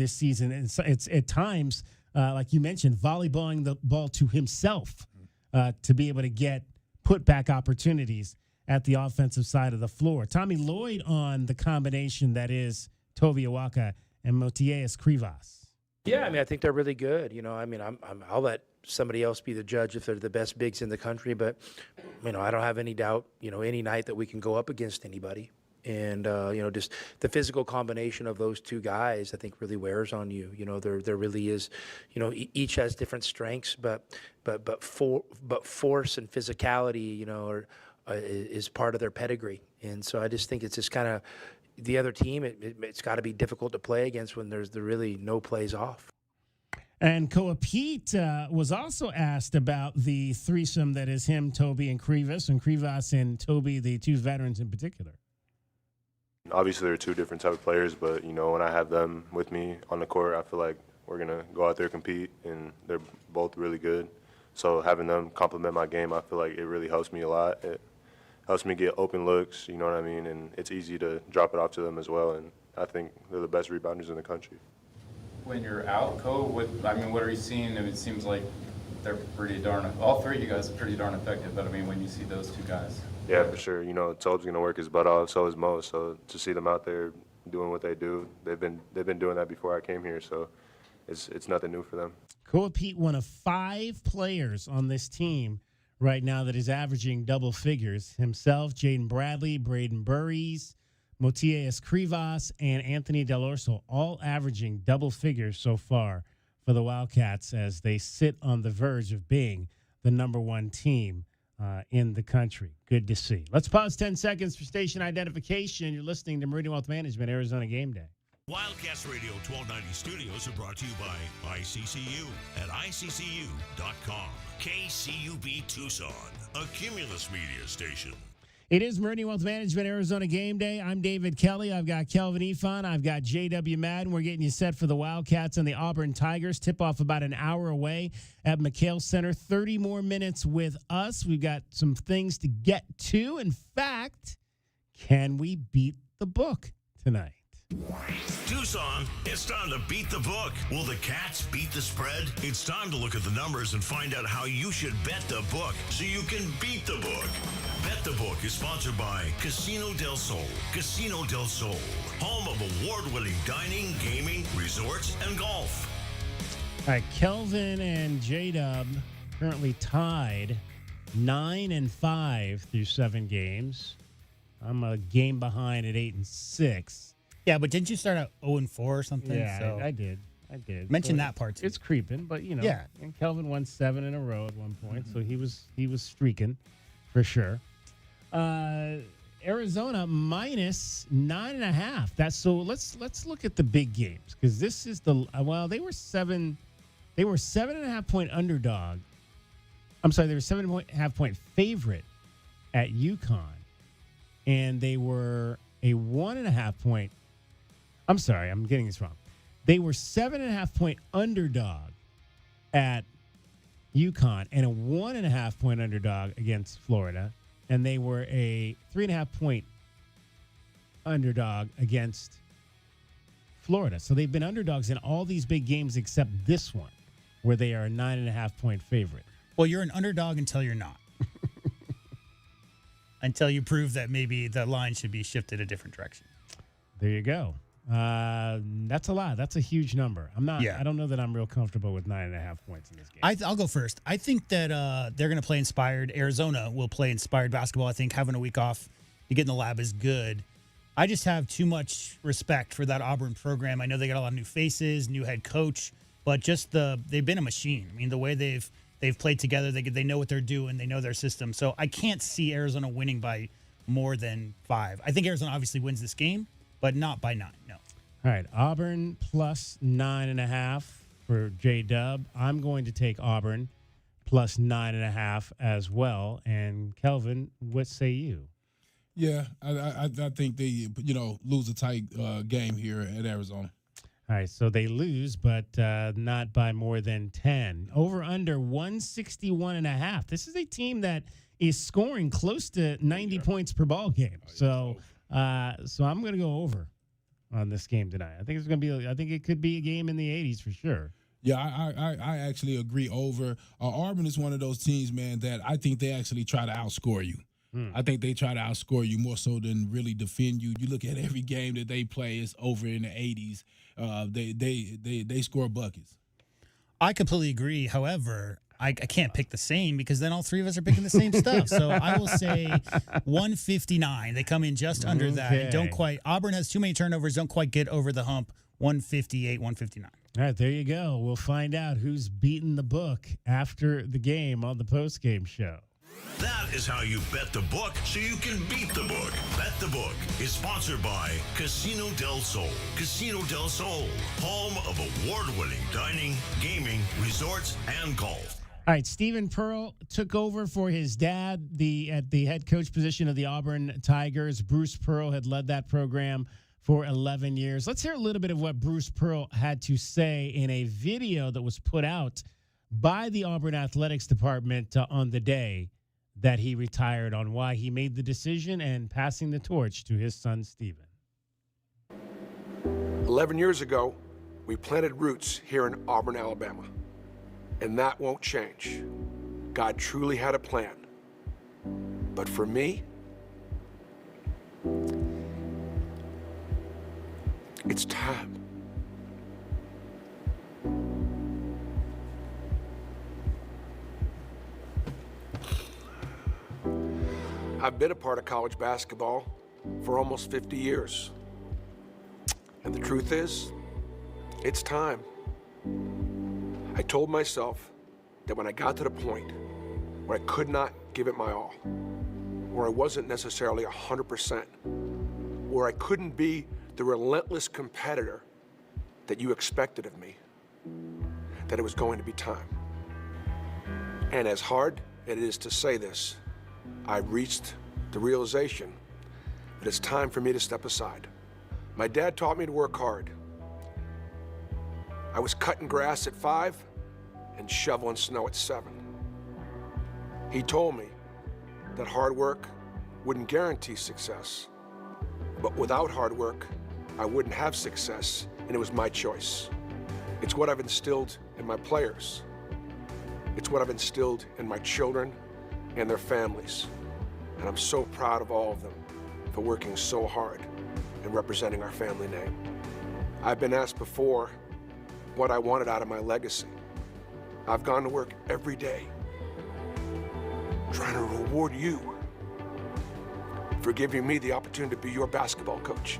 season. It's at times, like you mentioned, volleyballing the ball to himself to be able to get put-back opportunities at the offensive side of the floor. Tommy Lloyd on the combination that is Tovi Awaka and Motiejus Krivas. Yeah, I think they're really good. I'll let somebody else be the judge if they're the best bigs in the country, but I don't have any doubt, any night that we can go up against anybody. And just the physical combination of those two guys, I think, really wears on you. There really is, each has different strengths, but force and physicality, is part of their pedigree. And so I just think it's just kind of the other team. It's got to be difficult to play against when there's really no plays off. And Koa Pete was also asked about the threesome that is him, Toby, and Krivas and Toby, the two veterans in particular. Obviously, they're two different type of players, but, when I have them with me on the court, I feel like we're going to go out there, compete, and they're both really good. So having them complement my game, I feel like it really helps me a lot. It helps me get open looks, you know what I mean? And it's easy to drop it off to them as well, and I think they're the best rebounders in the country. When you're out, what are you seeing? It seems like they're all three of you guys are pretty darn effective, but when you see those two guys. Yeah, for sure. Tobe's going to work his butt off, so is Mo. So to see them out there doing what they do, they've been doing that before I came here, so it's nothing new for them. Koa Pete, one of 5 players on this team right now that is averaging double figures. Himself, Jaden Bradley, Braden Burries, Motiejus Krivas, and Anthony Del Orso, all averaging double figures so far for the Wildcats as they sit on the verge of being the number 1 team in the country. Good to see. Let's pause 10 seconds for station identification. You're listening to Meridian Wealth Management, Arizona Game Day. Wildcats Radio 1290 studios are brought to you by ICCU at ICCU.com. KCUB Tucson, a Cumulus media station. It is Meridian Wealth Management, Arizona Game Day. I'm David Kelly. I've got Kelvin Efon. I've got J.W. Madden. We're getting you set for the Wildcats and the Auburn Tigers. Tip-off about an hour away at McKale Center. 30 more minutes with us. We've got some things to get to. In fact, can we beat the book tonight? Tucson, it's time to beat the book. Will the Cats beat the spread? It's time to look at the numbers and find out how you should bet the book so you can beat the book. Bet the Book is sponsored by Casino del Sol. Casino del Sol, home of award-winning dining, gaming, resorts, and golf. All right, Kelvin and J-Dub currently tied 9-5 through 7 games. I'm a game behind at 8-6. Yeah, but didn't you start at 0-4 or something? Yeah, so I did. Mention that part too. It's creeping, but Yeah. And Kelvin won 7 in a row at one point, so he was streaking for sure. Arizona minus 9.5. That's so. Let's look at the big games because this is the they were 7.5 point underdog. I'm sorry, they were 7.5 point favorite at UConn, and they were a 1.5 point. I'm sorry, I'm getting this wrong. They were 7.5 point underdog at UConn and a 1.5 point underdog against Florida. And they were a 3.5 point underdog against Florida. So they've been underdogs in all these big games except this one, where they are a 9.5 point favorite. Well, you're an underdog until you're not. Until you prove that maybe the line should be shifted a different direction. There you go. That's a lot. That's a huge number. I don't know that I'm real comfortable with 9.5 points in this game. I'll go first. I think that they're going to play inspired. Arizona will play inspired basketball. I think having a week off to get in the lab is good. I just have too much respect for that Auburn program. I know they got a lot of new faces, new head coach, but just they've been a machine. I mean, the way they've played together, they know what they're doing, they know their system. So I can't see Arizona winning by more than 5. I think Arizona obviously wins this game, but not by 9. No. All right, Auburn plus 9.5 for J-Dub. I'm going to take Auburn plus 9.5 as well. And Kelvin, what say you? Yeah, I think they lose a tight game here at Arizona. All right, so they lose, but not by more than 10. Over under 161.5. This is a team that is scoring close to 90 points per ball game. So I'm going to go over on this game tonight. I think it's going to be. I think it could be a game in the 80s for sure. Yeah, I actually agree over. Auburn is one of those teams, man, that I think they actually try to outscore you. I think they try to outscore you more so than really defend you. You look at every game that they play, it's over in the 80s. They score buckets. I completely agree. However, I can't pick the same because then all three of us are picking the same stuff. So I will say 159. They come in just under that and don't quite. Auburn has too many turnovers, don't quite get over the hump. 158, 159. All right, there you go. We'll find out who's beaten the book after the game on the postgame show. That is how you bet the book so you can beat the book. Bet the Book is sponsored by Casino del Sol. Casino del Sol, home of award-winning dining, gaming, resorts, and golf. All right, Stephen Pearl took over for his dad at the head coach position of the Auburn Tigers. Bruce Pearl had led that program for 11 years. Let's hear a little bit of what Bruce Pearl had to say in a video that was put out by the Auburn Athletics Department on the day that he retired, on why he made the decision and passing the torch to his son, Stephen. 11 years ago, we planted roots here in Auburn, Alabama. And that won't change. God truly had a plan. But for me, it's time. I've been a part of college basketball for almost 50 years. And the truth is, it's time. I told myself that when I got to the point where I could not give it my all, where I wasn't necessarily 100%, where I couldn't be the relentless competitor that you expected of me, that it was going to be time. And as hard as it is to say this, I reached the realization that it's time for me to step aside. My dad taught me to work hard. I was cutting grass at 5 and shoveling snow at 7. He told me that hard work wouldn't guarantee success, but without hard work, I wouldn't have success, and it was my choice. It's what I've instilled in my players. It's what I've instilled in my children and their families. And I'm so proud of all of them for working so hard and representing our family name. I've been asked before what I wanted out of my legacy. I've gone to work every day trying to reward you for giving me the opportunity to be your basketball coach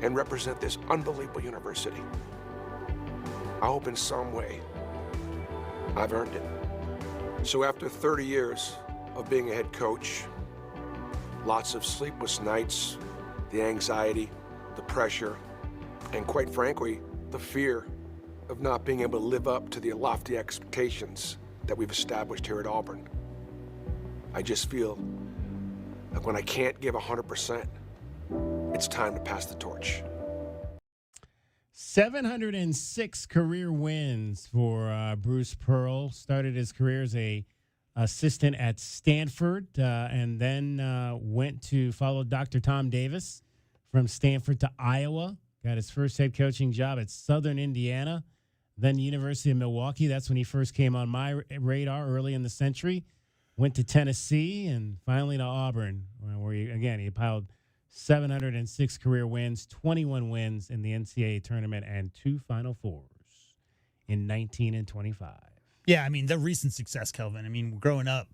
and represent this unbelievable university. I hope in some way I've earned it. So after 30 years of being a head coach, lots of sleepless nights, the anxiety, the pressure, and quite frankly, the fear of not being able to live up to the lofty expectations that we've established here at Auburn. I just feel like when I can't give 100%, it's time to pass the torch. 706 career wins for Bruce Pearl. Started his career as a assistant at Stanford and then went to follow Dr. Tom Davis from Stanford to Iowa. Got his first head coaching job at Southern Indiana, then University of Milwaukee. That's when he first came on my radar early in the century. Went to Tennessee and finally to Auburn, where he piled 706 career wins, 21 wins in the NCAA tournament, and 2 Final Fours in 19 and 25. Yeah, I mean, the recent success, Kelvin. I mean, growing up,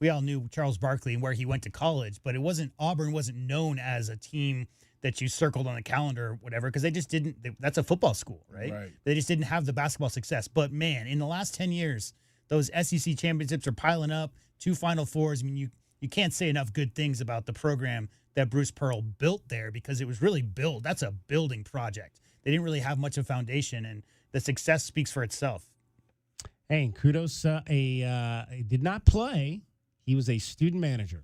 we all knew Charles Barkley and where he went to college, but Auburn wasn't known as a team that you circled on the calendar or whatever, because they just didn't. That's a football school, right? They just didn't have the basketball success. But, man, in the last 10 years, those SEC championships are piling up, 2 Final Fours. I mean, you you can't say enough good things about the program that Bruce Pearl built there, because it was really built. That's a building project. They didn't really have much of a foundation, and the success speaks for itself. Hey, kudos. He did not play. He was a student manager.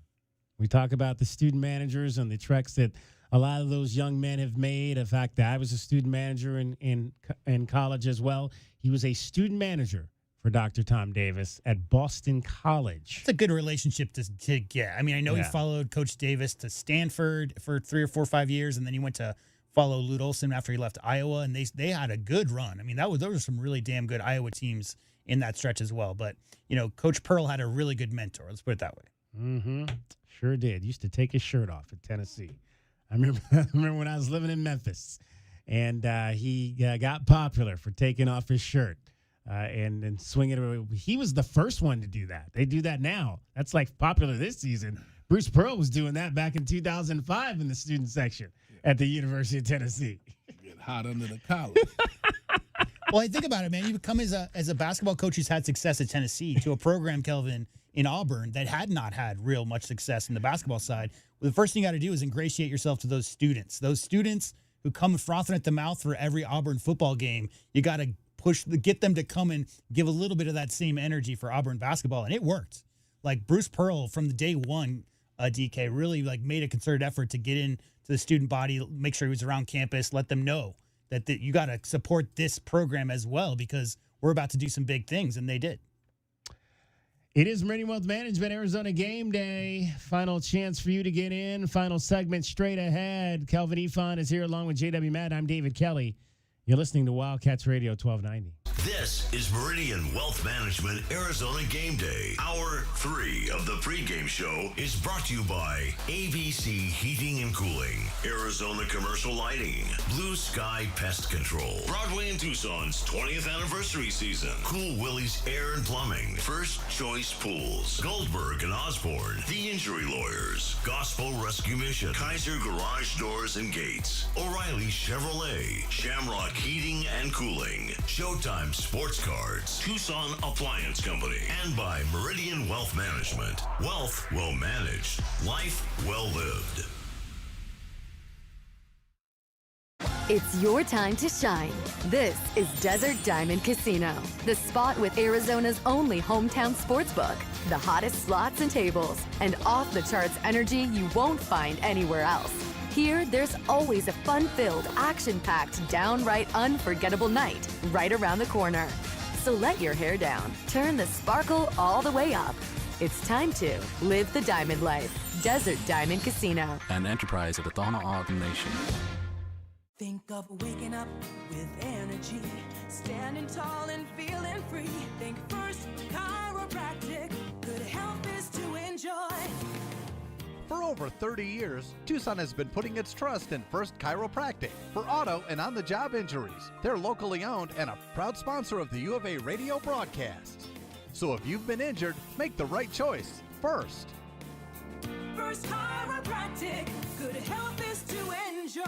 We talk about the student managers and the treks that a lot of those young men have made. The fact that I was a student manager in college as well. He was a student manager for Dr. Tom Davis at Boston College. It's a good relationship to get. I mean, I know he followed Coach Davis to Stanford for 3 or 4 or 5 years, and then he went to follow Lute Olson after he left Iowa, and they had a good run. I mean, those were some really damn good Iowa teams in that stretch as well. But, Coach Pearl had a really good mentor. Let's put it that way. Mm-hmm. Sure did. Used to take his shirt off at Tennessee. I remember when I was living in Memphis, and he got popular for taking off his shirt and swinging it away. He was the first one to do that. They do that now. That's like popular this season. Bruce Pearl was doing that back in 2005 in the student section at the University of Tennessee. Get hot under the collar. Well, I think about it, man. You become as a basketball coach who's had success at Tennessee to a program, Kelvin, in Auburn that had not had real much success in the basketball side. Well, the first thing you got to do is ingratiate yourself to those students who come frothing at the mouth for every Auburn football game. You got to get them to come and give a little bit of that same energy for Auburn basketball, and it worked. Like Bruce Pearl from the day one, DK really made a concerted effort to get into the student body, make sure he was around campus, let them know that you got to support this program as well, because we're about to do some big things, and they did. It is Meridian Wealth Management, Arizona Game Day. Final chance for you to get in. Final segment straight ahead. Kelvin Efon is here along with J.W. Matt. I'm David Kelly. You're listening to Wildcats Radio 1290. This is Meridian Wealth Management Arizona Game Day. Hour 3 of the pregame show is brought to you by ABC Heating and Cooling, Arizona Commercial Lighting, Blue Sky Pest Control, Broadway and Tucson's 20th anniversary season, Cool Willie's Air and Plumbing, First Choice Pools, Goldberg and Osborne, The Injury Lawyers, Gospel Rescue Mission, Kaiser Garage Doors and Gates, O'Reilly Chevrolet, Shamrock Heating and Cooling, Showtime Sports Cards, Tucson Appliance Company, and by Meridian Wealth Management. Wealth well managed, life well lived. It's your time to shine. This is Desert Diamond Casino, the spot with Arizona's only hometown sportsbook, the hottest slots and tables, and off-the-charts energy you won't find anywhere else. Here, there's always a fun-filled, action-packed, downright unforgettable night right around the corner. So let your hair down, turn the sparkle all the way up. It's time to live the diamond life. Desert Diamond Casino. An enterprise of the Thana Auburn Nation. Think of waking up with energy, standing tall and feeling free. Think First Chiropractic, good health is to enjoy. For over 30 years, Tucson has been putting its trust in First Chiropractic for auto and on-the-job injuries. They're locally owned and a proud sponsor of the U of A radio broadcast. So if you've been injured, make the right choice first. First Chiropractic, good health is to enjoy.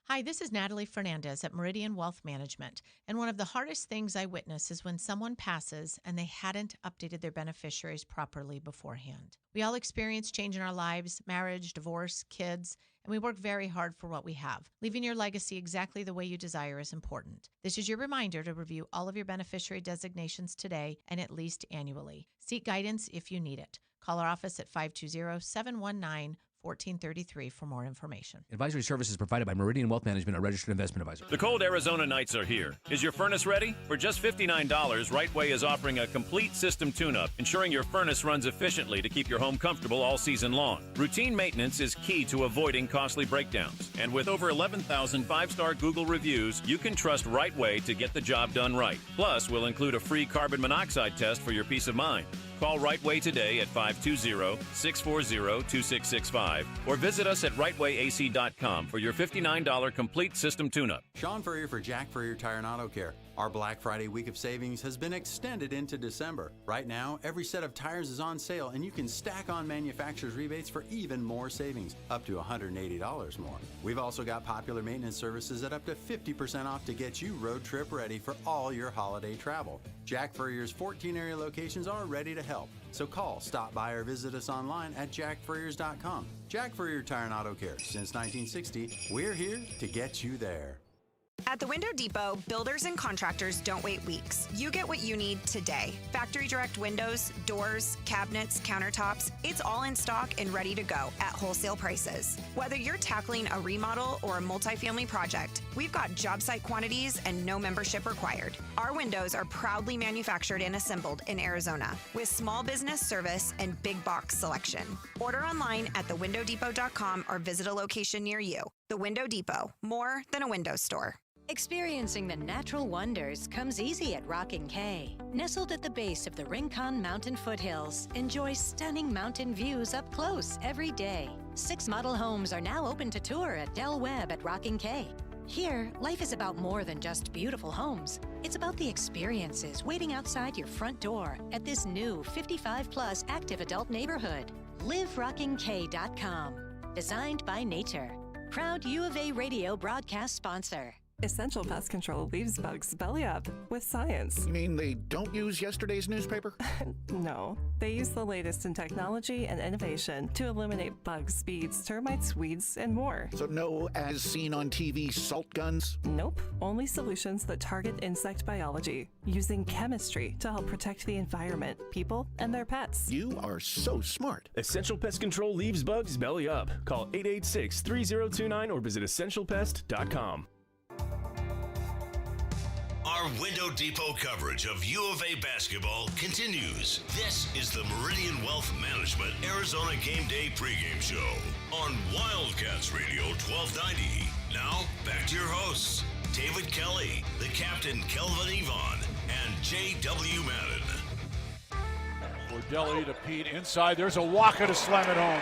Hi, this is Natalie Fernandez at Meridian Wealth Management, and one of the hardest things I witness is when someone passes and they hadn't updated their beneficiaries properly beforehand. We all experience change in our lives, marriage, divorce, kids, and we work very hard for what we have. Leaving your legacy exactly the way you desire is important. This is your reminder to review all of your beneficiary designations today and at least annually. Seek guidance if you need it. Call our office at 520-719-1433 for more information. Advisory services provided by Meridian Wealth Management, a registered investment advisor. The cold Arizona nights are here. Is your furnace ready? For just $59, Right Way is offering a complete system tune-up, ensuring your furnace runs efficiently to keep your home comfortable all season long. Routine maintenance is key to avoiding costly breakdowns. And with over 11,000 five-star Google reviews, you can trust Right Way to get the job done right. Plus, we'll include a free carbon monoxide test for your peace of mind. Call Right Way today at 520-640-2665 or visit us at rightwayac.com for your $59 complete system tune-up. Sean Furrier for Jack Furrier Tire and Auto Care. Our Black Friday week of savings has been extended into December. Right now, every set of tires is on sale, and you can stack on manufacturer's rebates for even more savings, up to $180 more. We've also got popular maintenance services at up to 50% off to get you road trip ready for all your holiday travel. Jack Furrier's 14 area locations are ready to help. So call, stop by, or visit us online at jackfurriers.com. Jack Furrier Tire and Auto Care. Since 1960, we're here to get you there. At the Window Depot, builders and contractors don't wait weeks. You get what you need today. Factory direct windows, doors, cabinets, countertops, it's all in stock and ready to go at wholesale prices. Whether you're tackling a remodel or a multifamily project, we've got job site quantities and no membership required. Our windows are proudly manufactured and assembled in Arizona with small business service and big box selection. Order online at thewindowdepot.com or visit a location near you. The Window Depot, more than a window store. Experiencing the natural wonders comes easy at Rockin' K. Nestled at the base of the Rincon Mountain foothills, enjoy stunning mountain views up close every day. 6 model homes are now open to tour at Del Webb at Rockin' K. Here, life is about more than just beautiful homes. It's about the experiences waiting outside your front door at this new 55-plus active adult neighborhood. LiveRockingK.com. Designed by nature. Proud U of A radio broadcast sponsor. Essential Pest Control leaves bugs belly up with science. You mean they don't use yesterday's newspaper? No, they use the latest in technology and innovation to eliminate bugs, bees, termites, weeds, and more. So no as seen on TV salt guns? Nope, only solutions that target insect biology, using chemistry to help protect the environment, people, and their pets. You are so smart. Essential Pest Control leaves bugs belly up. Call 886-3029 or visit essentialpest.com. Our Window Depot coverage of U of A basketball continues. This is the Meridian Wealth Management Arizona Gameday pregame show on Wildcats Radio 1290. Now, back to your hosts, David Kelly, the captain Kelvin Yvonne, and J.W. Madden. Cordelli to Pete inside. There's a Waka to slam it home.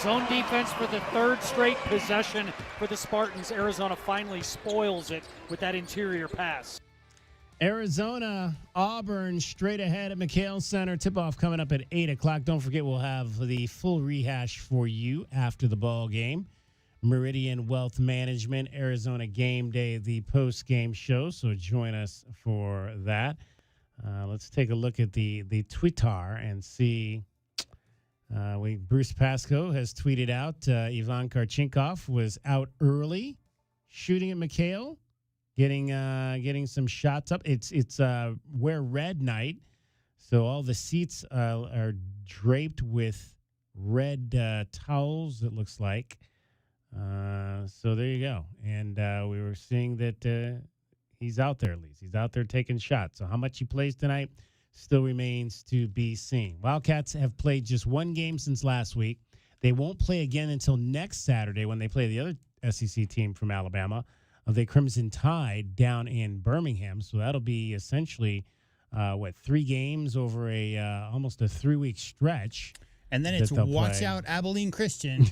Zone defense for the third straight possession for the Spartans. Arizona finally spoils it with that interior pass. Arizona, Auburn, straight ahead at McKale Center. Tip-off coming up at 8 o'clock. Don't forget, we'll have the full rehash for you after the ball game. Meridian Wealth Management, Arizona Game Day, the post-game show. So join us for that. Let's take a look at the Twitter and see. Bruce Pascoe has tweeted out Ivan Karchinkov was out early shooting at McKale. Getting some shots up. It's wear red night, so all the seats are draped with red towels. It looks like. So there you go. And we were seeing that he's out there. At least he's out there taking shots. So how much he plays tonight still remains to be seen. Wildcats have played just one game since last week. They won't play again until next Saturday when they play the other SEC team from Alabama. The Crimson Tide down in Birmingham. So that'll be essentially, 3 games over almost a 3-week stretch. And then it's watch out Abilene Christian.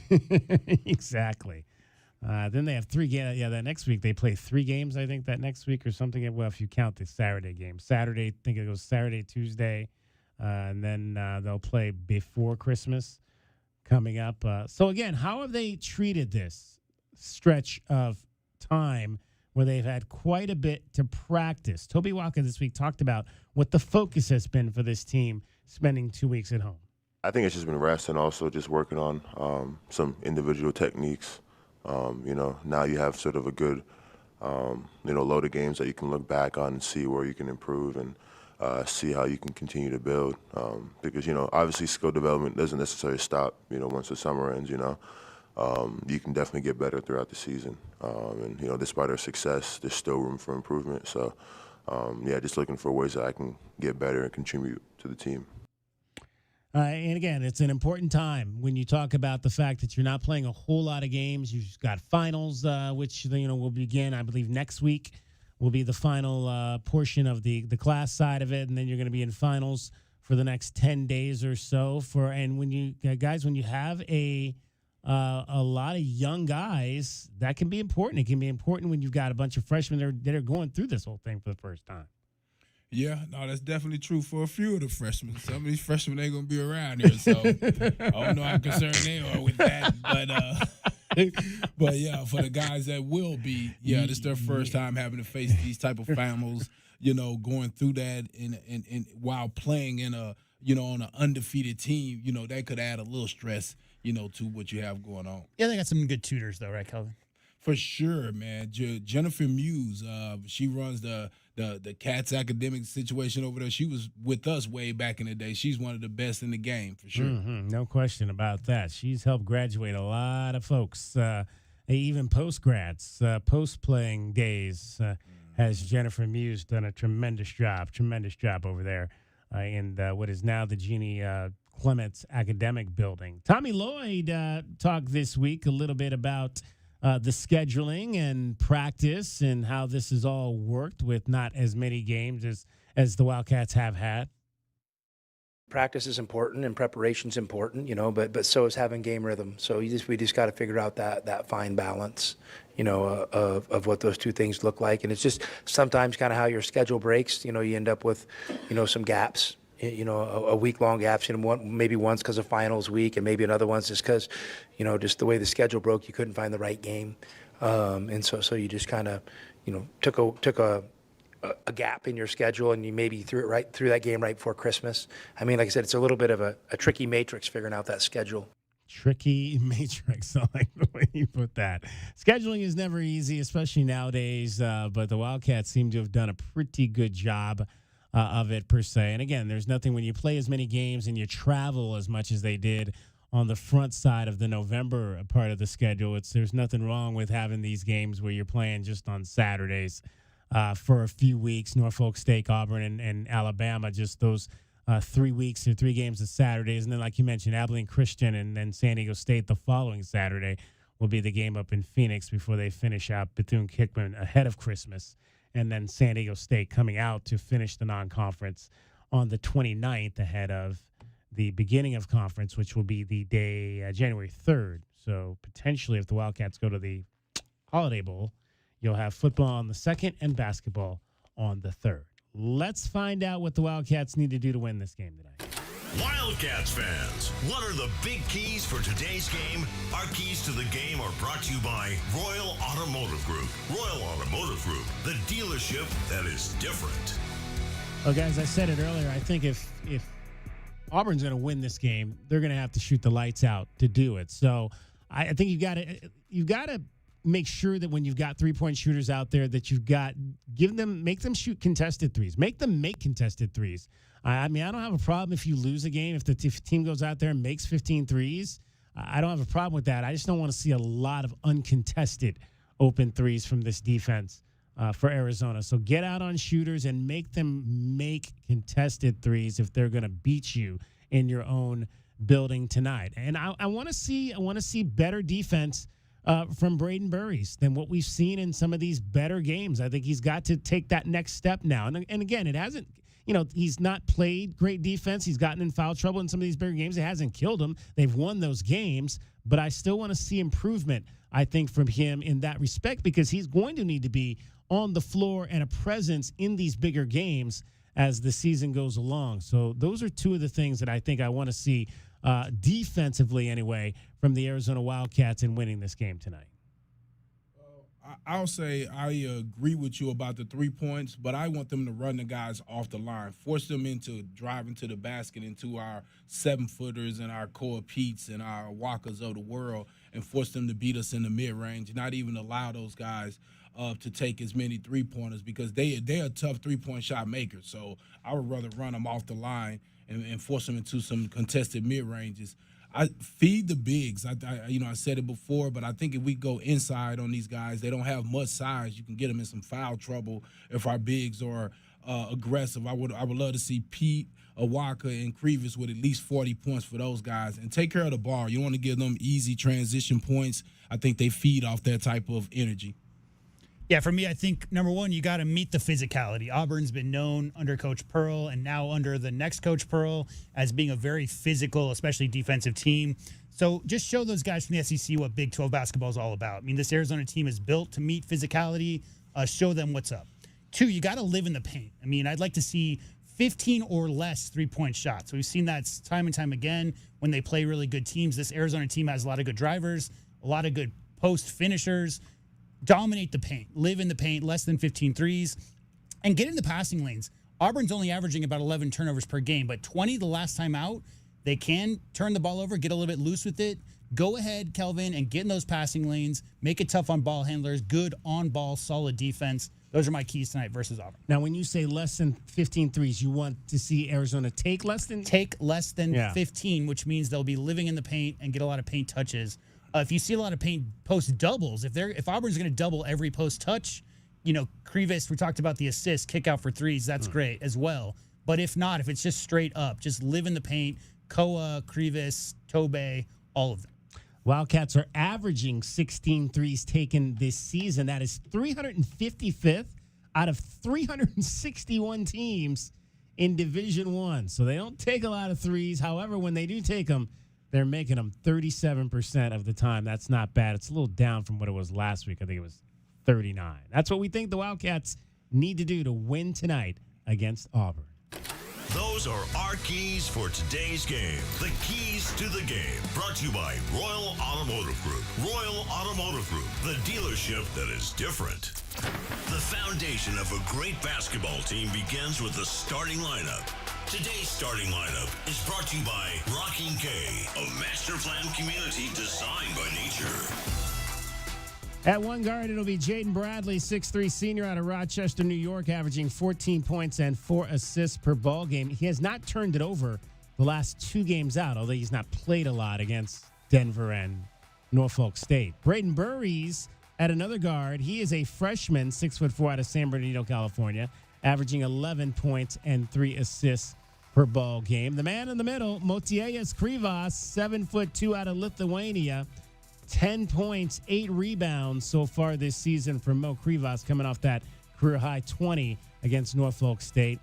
Exactly. Then they have 3 games. Yeah, that next week they play 3 games, I think, that next week or something. Well, if you count the Saturday game. Saturday, I think it goes Saturday, Tuesday. And then they'll play before Christmas coming up. So, again, how have they treated this stretch of time where they've had quite a bit to practice? Toby Walker this week talked about what the focus has been for this team spending 2 weeks at home. I think it's just been rest and also just working on some individual techniques. Now you have sort of a good, load of games that you can look back on and see where you can improve and see how you can continue to build. Because, obviously skill development doesn't necessarily stop, once the summer ends, you can definitely get better throughout the season. And despite our success, there's still room for improvement. So, just looking for ways that I can get better and contribute to the team. And again, it's an important time when you talk about the fact that you're not playing a whole lot of games. You've got finals, which will begin, I believe, next week. Will be the final portion of the class side of it, and then you're going to be in finals for the next 10 days or so. And when you guys, when you have a a lot of young guys, that can be important. It can be important when you've got a bunch of freshmen that are going through this whole thing for the first time. Yeah, no, that's definitely true for a few of the freshmen. Some of these freshmen ain't gonna be around here, so I don't know how concerned they are with that. But yeah, for the guys that will be, this is their first time having to face these type of finals. Going through that and while playing in a on an undefeated team, that could add a little stress, to what you have going on. Yeah, they got some good tutors though, right, Kelvin? For sure, man. Jennifer Muse, she runs the Cats academic situation over there. She was with us way back in the day. She's one of the best in the game, for sure. Mm-hmm. No question about that. She's helped graduate a lot of folks, even post-grads, post-playing days. Has Jennifer Muse done a tremendous job over there in what is now the Jeannie Clements Academic Building. Tommy Lloyd talked this week a little bit about the scheduling and practice and how this has all worked with not as many games as the Wildcats have had. Practice is important and preparation is important, but so is having game rhythm. So we just got to figure out that fine balance, of what those two things look like. And it's just sometimes kind of how your schedule breaks. You end up with, some gaps. A week-long gaps, maybe once because of finals week and maybe another one's just because, just the way the schedule broke, you couldn't find the right game. And so you just kind of, took a gap in your schedule and you maybe threw that game right before Christmas. I mean, like I said, it's a little bit of a tricky matrix figuring out that schedule. Tricky matrix. I like the way you put that. Scheduling is never easy, especially nowadays, but the Wildcats seem to have done a pretty good job of it per se. And again, there's nothing when you play as many games and you travel as much as they did on the front side of the November part of the schedule. There's nothing wrong with having these games where you're playing just on Saturdays for a few weeks. Norfolk State, Auburn, and Alabama, just those 3 weeks or 3 games of Saturdays. And then, like you mentioned, Abilene Christian and then San Diego State the following Saturday will be the game up in Phoenix before they finish out Bethune-Cookman ahead of Christmas. And then San Diego State coming out to finish the non-conference on the 29th ahead of the beginning of conference, which will be the day January 3rd. So potentially if the Wildcats go to the Holiday Bowl, you'll have football on the 2nd and basketball on the 3rd. Let's find out what the Wildcats need to do to win this game tonight. Wildcats fans, what are the big keys for today's game? Our keys to the game are brought to you by Royal Automotive Group. Royal Automotive Group, the dealership that is different. Well, guys, I said it earlier. I think if Auburn's going to win this game, they're going to have to shoot the lights out to do it. So I think you've got to make sure that when you've got 3-point shooters out there that make them shoot contested threes. Make them make contested threes. I mean, I don't have a problem if you lose a game. If the team goes out there and makes 15 threes, I don't have a problem with that. I just don't want to see a lot of uncontested open threes from this defense for Arizona. So get out on shooters and make them make contested threes if they're going to beat you in your own building tonight. And I want to see better defense from Braden Burries than what we've seen in some of these better games. I think he's got to take that next step now. And again, it hasn't. He's not played great defense. He's gotten in foul trouble in some of these bigger games. It hasn't killed him. They've won those games, but I still want to see improvement, I think, from him in that respect because he's going to need to be on the floor and a presence in these bigger games as the season goes along. So those are two of the things that I think I want to see defensively anyway from the Arizona Wildcats in winning this game tonight. I'll say I agree with you about the 3 points, but I want them to run the guys off the line, force them into driving to the basket into our 7-footers and our Koa Petes and our Walkers of the world and force them to beat us in the mid-range, not even allow those guys to take as many 3-pointers because they're tough 3-point shot makers. So I would rather run them off the line and force them into some contested mid-ranges. I feed the bigs. I said it before, but I think if we go inside on these guys, they don't have much size. You can get them in some foul trouble if our bigs are aggressive. I would love to see Pete, Awaka, and Crevis with at least 40 points for those guys and take care of the ball. You want to give them easy transition points. I think they feed off that type of energy. Yeah, for me, I think, number one, you got to meet the physicality. Auburn's been known under Coach Pearl and now under the next Coach Pearl as being a very physical, especially defensive team. So just show those guys from the SEC what Big 12 basketball is all about. I mean, this Arizona team is built to meet physicality. Show them what's up. 2, you got to live in the paint. I mean, I'd like to see 15 or less three-point shots. We've seen that time and time again when they play really good teams. This Arizona team has a lot of good drivers, a lot of good post finishers. Dominate the paint, live in the paint, less than 15 threes, and get in the passing lanes. Auburn's only averaging about 11 turnovers per game, but 20 the last time out. They can turn the ball over, get a little bit loose with it. Go ahead, Kelvin, and get in those passing lanes. Make it tough on ball handlers. Good on-ball, solid defense. Those are my keys tonight versus Auburn. Now, when you say less than 15 threes, you want to see Arizona take less than? Take less than 15, which means they'll be living in the paint and get a lot of paint touches. If you see a lot of paint post doubles, if Auburn's going to double every post touch, Krivas, we talked about the assist, kick out for threes, that's great as well. But if not, if it's just straight up, just live in the paint, Koa, Krivas, Tobe, all of them. Wildcats are averaging 16 threes taken this season. That is 355th out of 361 teams in Division I. So they don't take a lot of threes. However, when they do take them, they're making them 37% of the time. That's not bad. It's a little down from what it was last week. I think it was 39. That's what we think the Wildcats need to do to win tonight against Auburn. Those are our keys for today's game. The keys to the game. Brought to you by Royal Automotive Group. Royal Automotive Group, the dealership that is different. The foundation of a great basketball team begins with the starting lineup. Today's starting lineup is brought to you by Rocking K, a master plan community designed by nature. At one guard, it'll be Jaden Bradley, 6'3", senior out of Rochester, New York, averaging 14 points and 4 assists per ball game. He has not turned it over the last 2 games out, although he's not played a lot against Denver and Norfolk State. Braden Burries at another guard. He is a freshman, 6'4", out of San Bernardino, California, averaging 11 points and 3 assists per ball game. The man in the middle, Motiejas Krivas, 7'2", out of Lithuania, 10 points, 8 rebounds so far this season from Mo Krivas, coming off that career-high 20 against Norfolk State.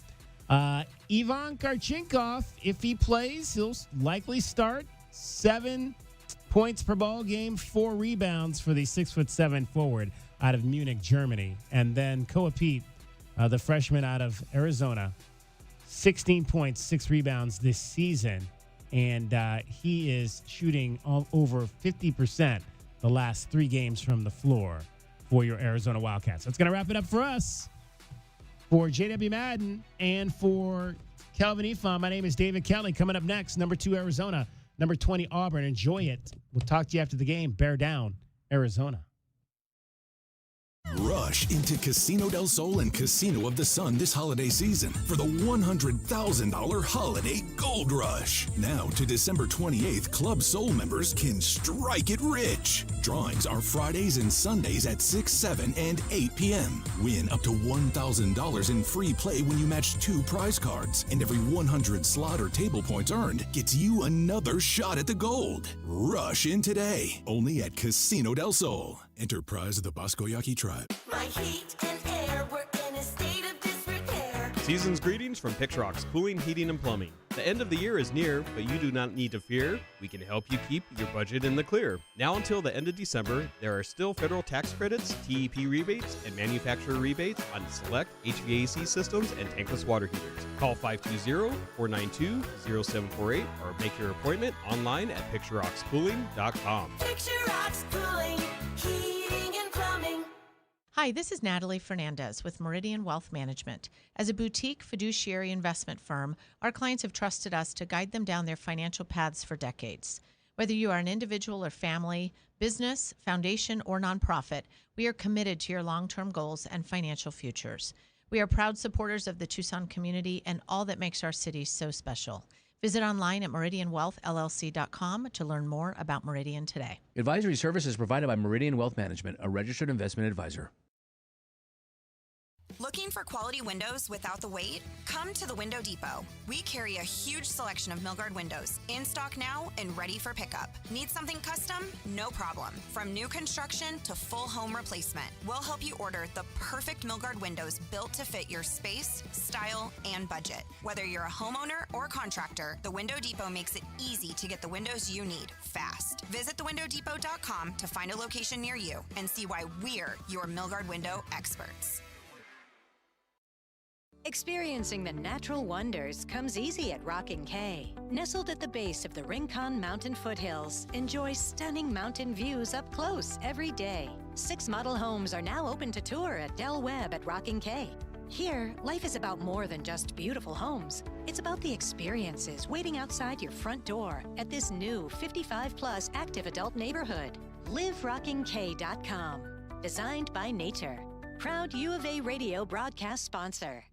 Ivan Karchinkov, if he plays, he'll likely start. 7 points per ball game, 4 rebounds for the 6'7" forward out of Munich, Germany. And then Koa Pete, the freshman out of Arizona, 16 points, 6 rebounds this season. And he is shooting over 50% the last 3 games from the floor for your Arizona Wildcats. That's going to wrap it up for us. For JW Madden and for Kelvin Ifan, my name is David Kelly. Coming up next, number 2 Arizona, number 20 Auburn. Enjoy it. We'll talk to you after the game. Bear down, Arizona. Rush into Casino del Sol and Casino of the Sun this holiday season for the $100,000 Holiday Gold Rush. Now to December 28th, Club Soul members can strike it rich. Drawings are Fridays and Sundays at 6, 7, and 8 p.m. Win up to $1,000 in free play when you match 2 prize cards. And every 100 slot or table points earned gets you another shot at the gold. Rush in today, only at Casino del Sol. Enterprise of the Bosco Yaqui Tribe. My heat and air were in a state of disrepair. Season's greetings from Pixrock's Cooling, Heating, and Plumbing. The end of the year is near, but you do not need to fear. We can help you keep your budget in the clear. Now until the end of December, there are still federal tax credits, TEP rebates, and manufacturer rebates on select HVAC systems and tankless water heaters. Call 520-492-0748 or make your appointment online at PictureRocksCooling.com. Picture Rocks Cooling, Heating and Plumbing. Hi, this is Natalie Fernandez with Meridian Wealth Management. As a boutique fiduciary investment firm, our clients have trusted us to guide them down their financial paths for decades. Whether you are an individual or family, business, foundation, or nonprofit, we are committed to your long-term goals and financial futures. We are proud supporters of the Tucson community and all that makes our city so special. Visit online at meridianwealthllc.com to learn more about Meridian today. Advisory services provided by Meridian Wealth Management, a registered investment advisor. Looking for quality windows without the wait? Come to the Window Depot. We carry a huge selection of Milgard windows, in stock now and ready for pickup. Need something custom? No problem. From new construction to full home replacement, we'll help you order the perfect Milgard windows built to fit your space, style, and budget. Whether you're a homeowner or contractor, the Window Depot makes it easy to get the windows you need fast. Visit thewindowdepot.com to find a location near you and see why we're your Milgard window experts. Experiencing the natural wonders comes easy at Rockin' K. Nestled at the base of the Rincon Mountain foothills, enjoy stunning mountain views up close every day. 6 model homes are now open to tour at Del Webb at Rockin' K. Here, life is about more than just beautiful homes. It's about the experiences waiting outside your front door at this new 55-plus active adult neighborhood. LiveRockingK.com. Designed by nature. Proud U of A radio broadcast sponsor.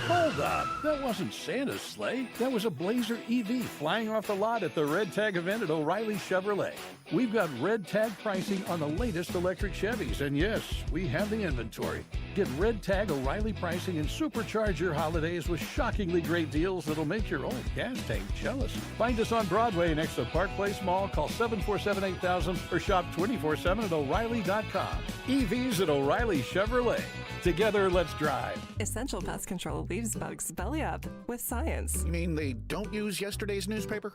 Hold up. That wasn't Santa's sleigh. That was a Blazer EV flying off the lot at the Red Tag event at O'Reilly Chevrolet. We've got Red Tag pricing on the latest electric Chevys, and yes, we have the inventory. Get Red Tag O'Reilly pricing and supercharge your holidays with shockingly great deals that'll make your old gas tank jealous. Find us on Broadway next to Park Place Mall. Call 747-8000 or shop 24/7 at O'Reilly.com. EVs at O'Reilly Chevrolet. Together, let's drive. Essential Pest Control leaves bugs belly up with science. You mean they don't use yesterday's newspaper?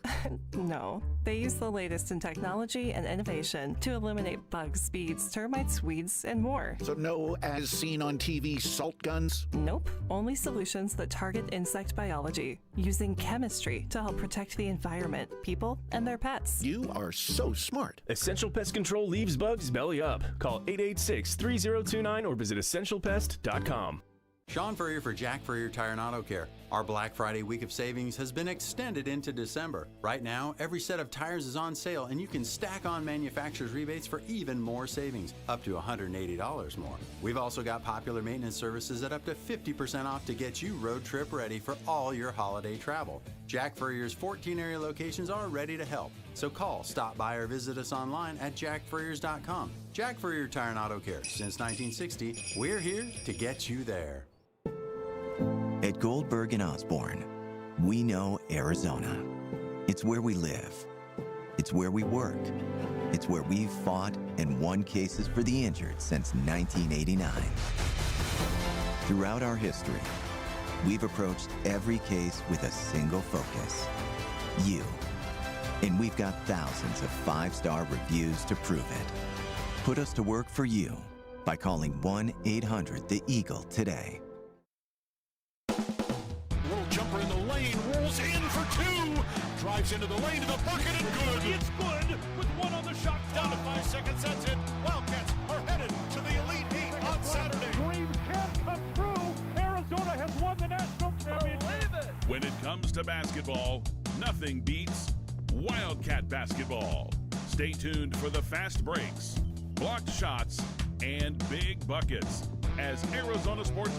No, they use the latest in technology and innovation to eliminate bugs, bees, termites, weeds, and more. So no as seen on TV salt guns? Nope, only solutions that target insect biology, using chemistry to help protect the environment, people, and their pets. You are so smart. Essential Pest Control leaves bugs belly up. Call 886-3029 or visit essentialpest.com. Sean Furrier for Jack Furrier Tire and Auto Care. Our Black Friday week of savings has been extended into December. Right now, every set of tires is on sale and you can stack on manufacturer's rebates for even more savings, up to $180 more. We've also got popular maintenance services at up to 50% off to get you road trip ready for all your holiday travel. Jack Furrier's 14 area locations are ready to help. So call, stop by, or visit us online at jackfurriers.com. Jack Furrier Tire and Auto Care. Since 1960, we're here to get you there. At Goldberg and Osborne, we know Arizona. It's where we live. It's where we work. It's where we've fought and won cases for the injured since 1989. Throughout our history, we've approached every case with a single focus: you. And we've got thousands of 5-star reviews to prove it. Put us to work for you by calling 1-800-THE-EAGLE today. Little jumper in the lane, rolls in for 2. Drives into the lane to the bucket and good. It's good with one on the shot. Down to 5 seconds, that's it. Wildcats are headed to the Elite Eight on Saturday. Dreams can come true. Arizona has won the national championship. When it comes to basketball, nothing beats Wildcat basketball. Stay tuned for the fast breaks, blocked shots, and big buckets as Arizona Sports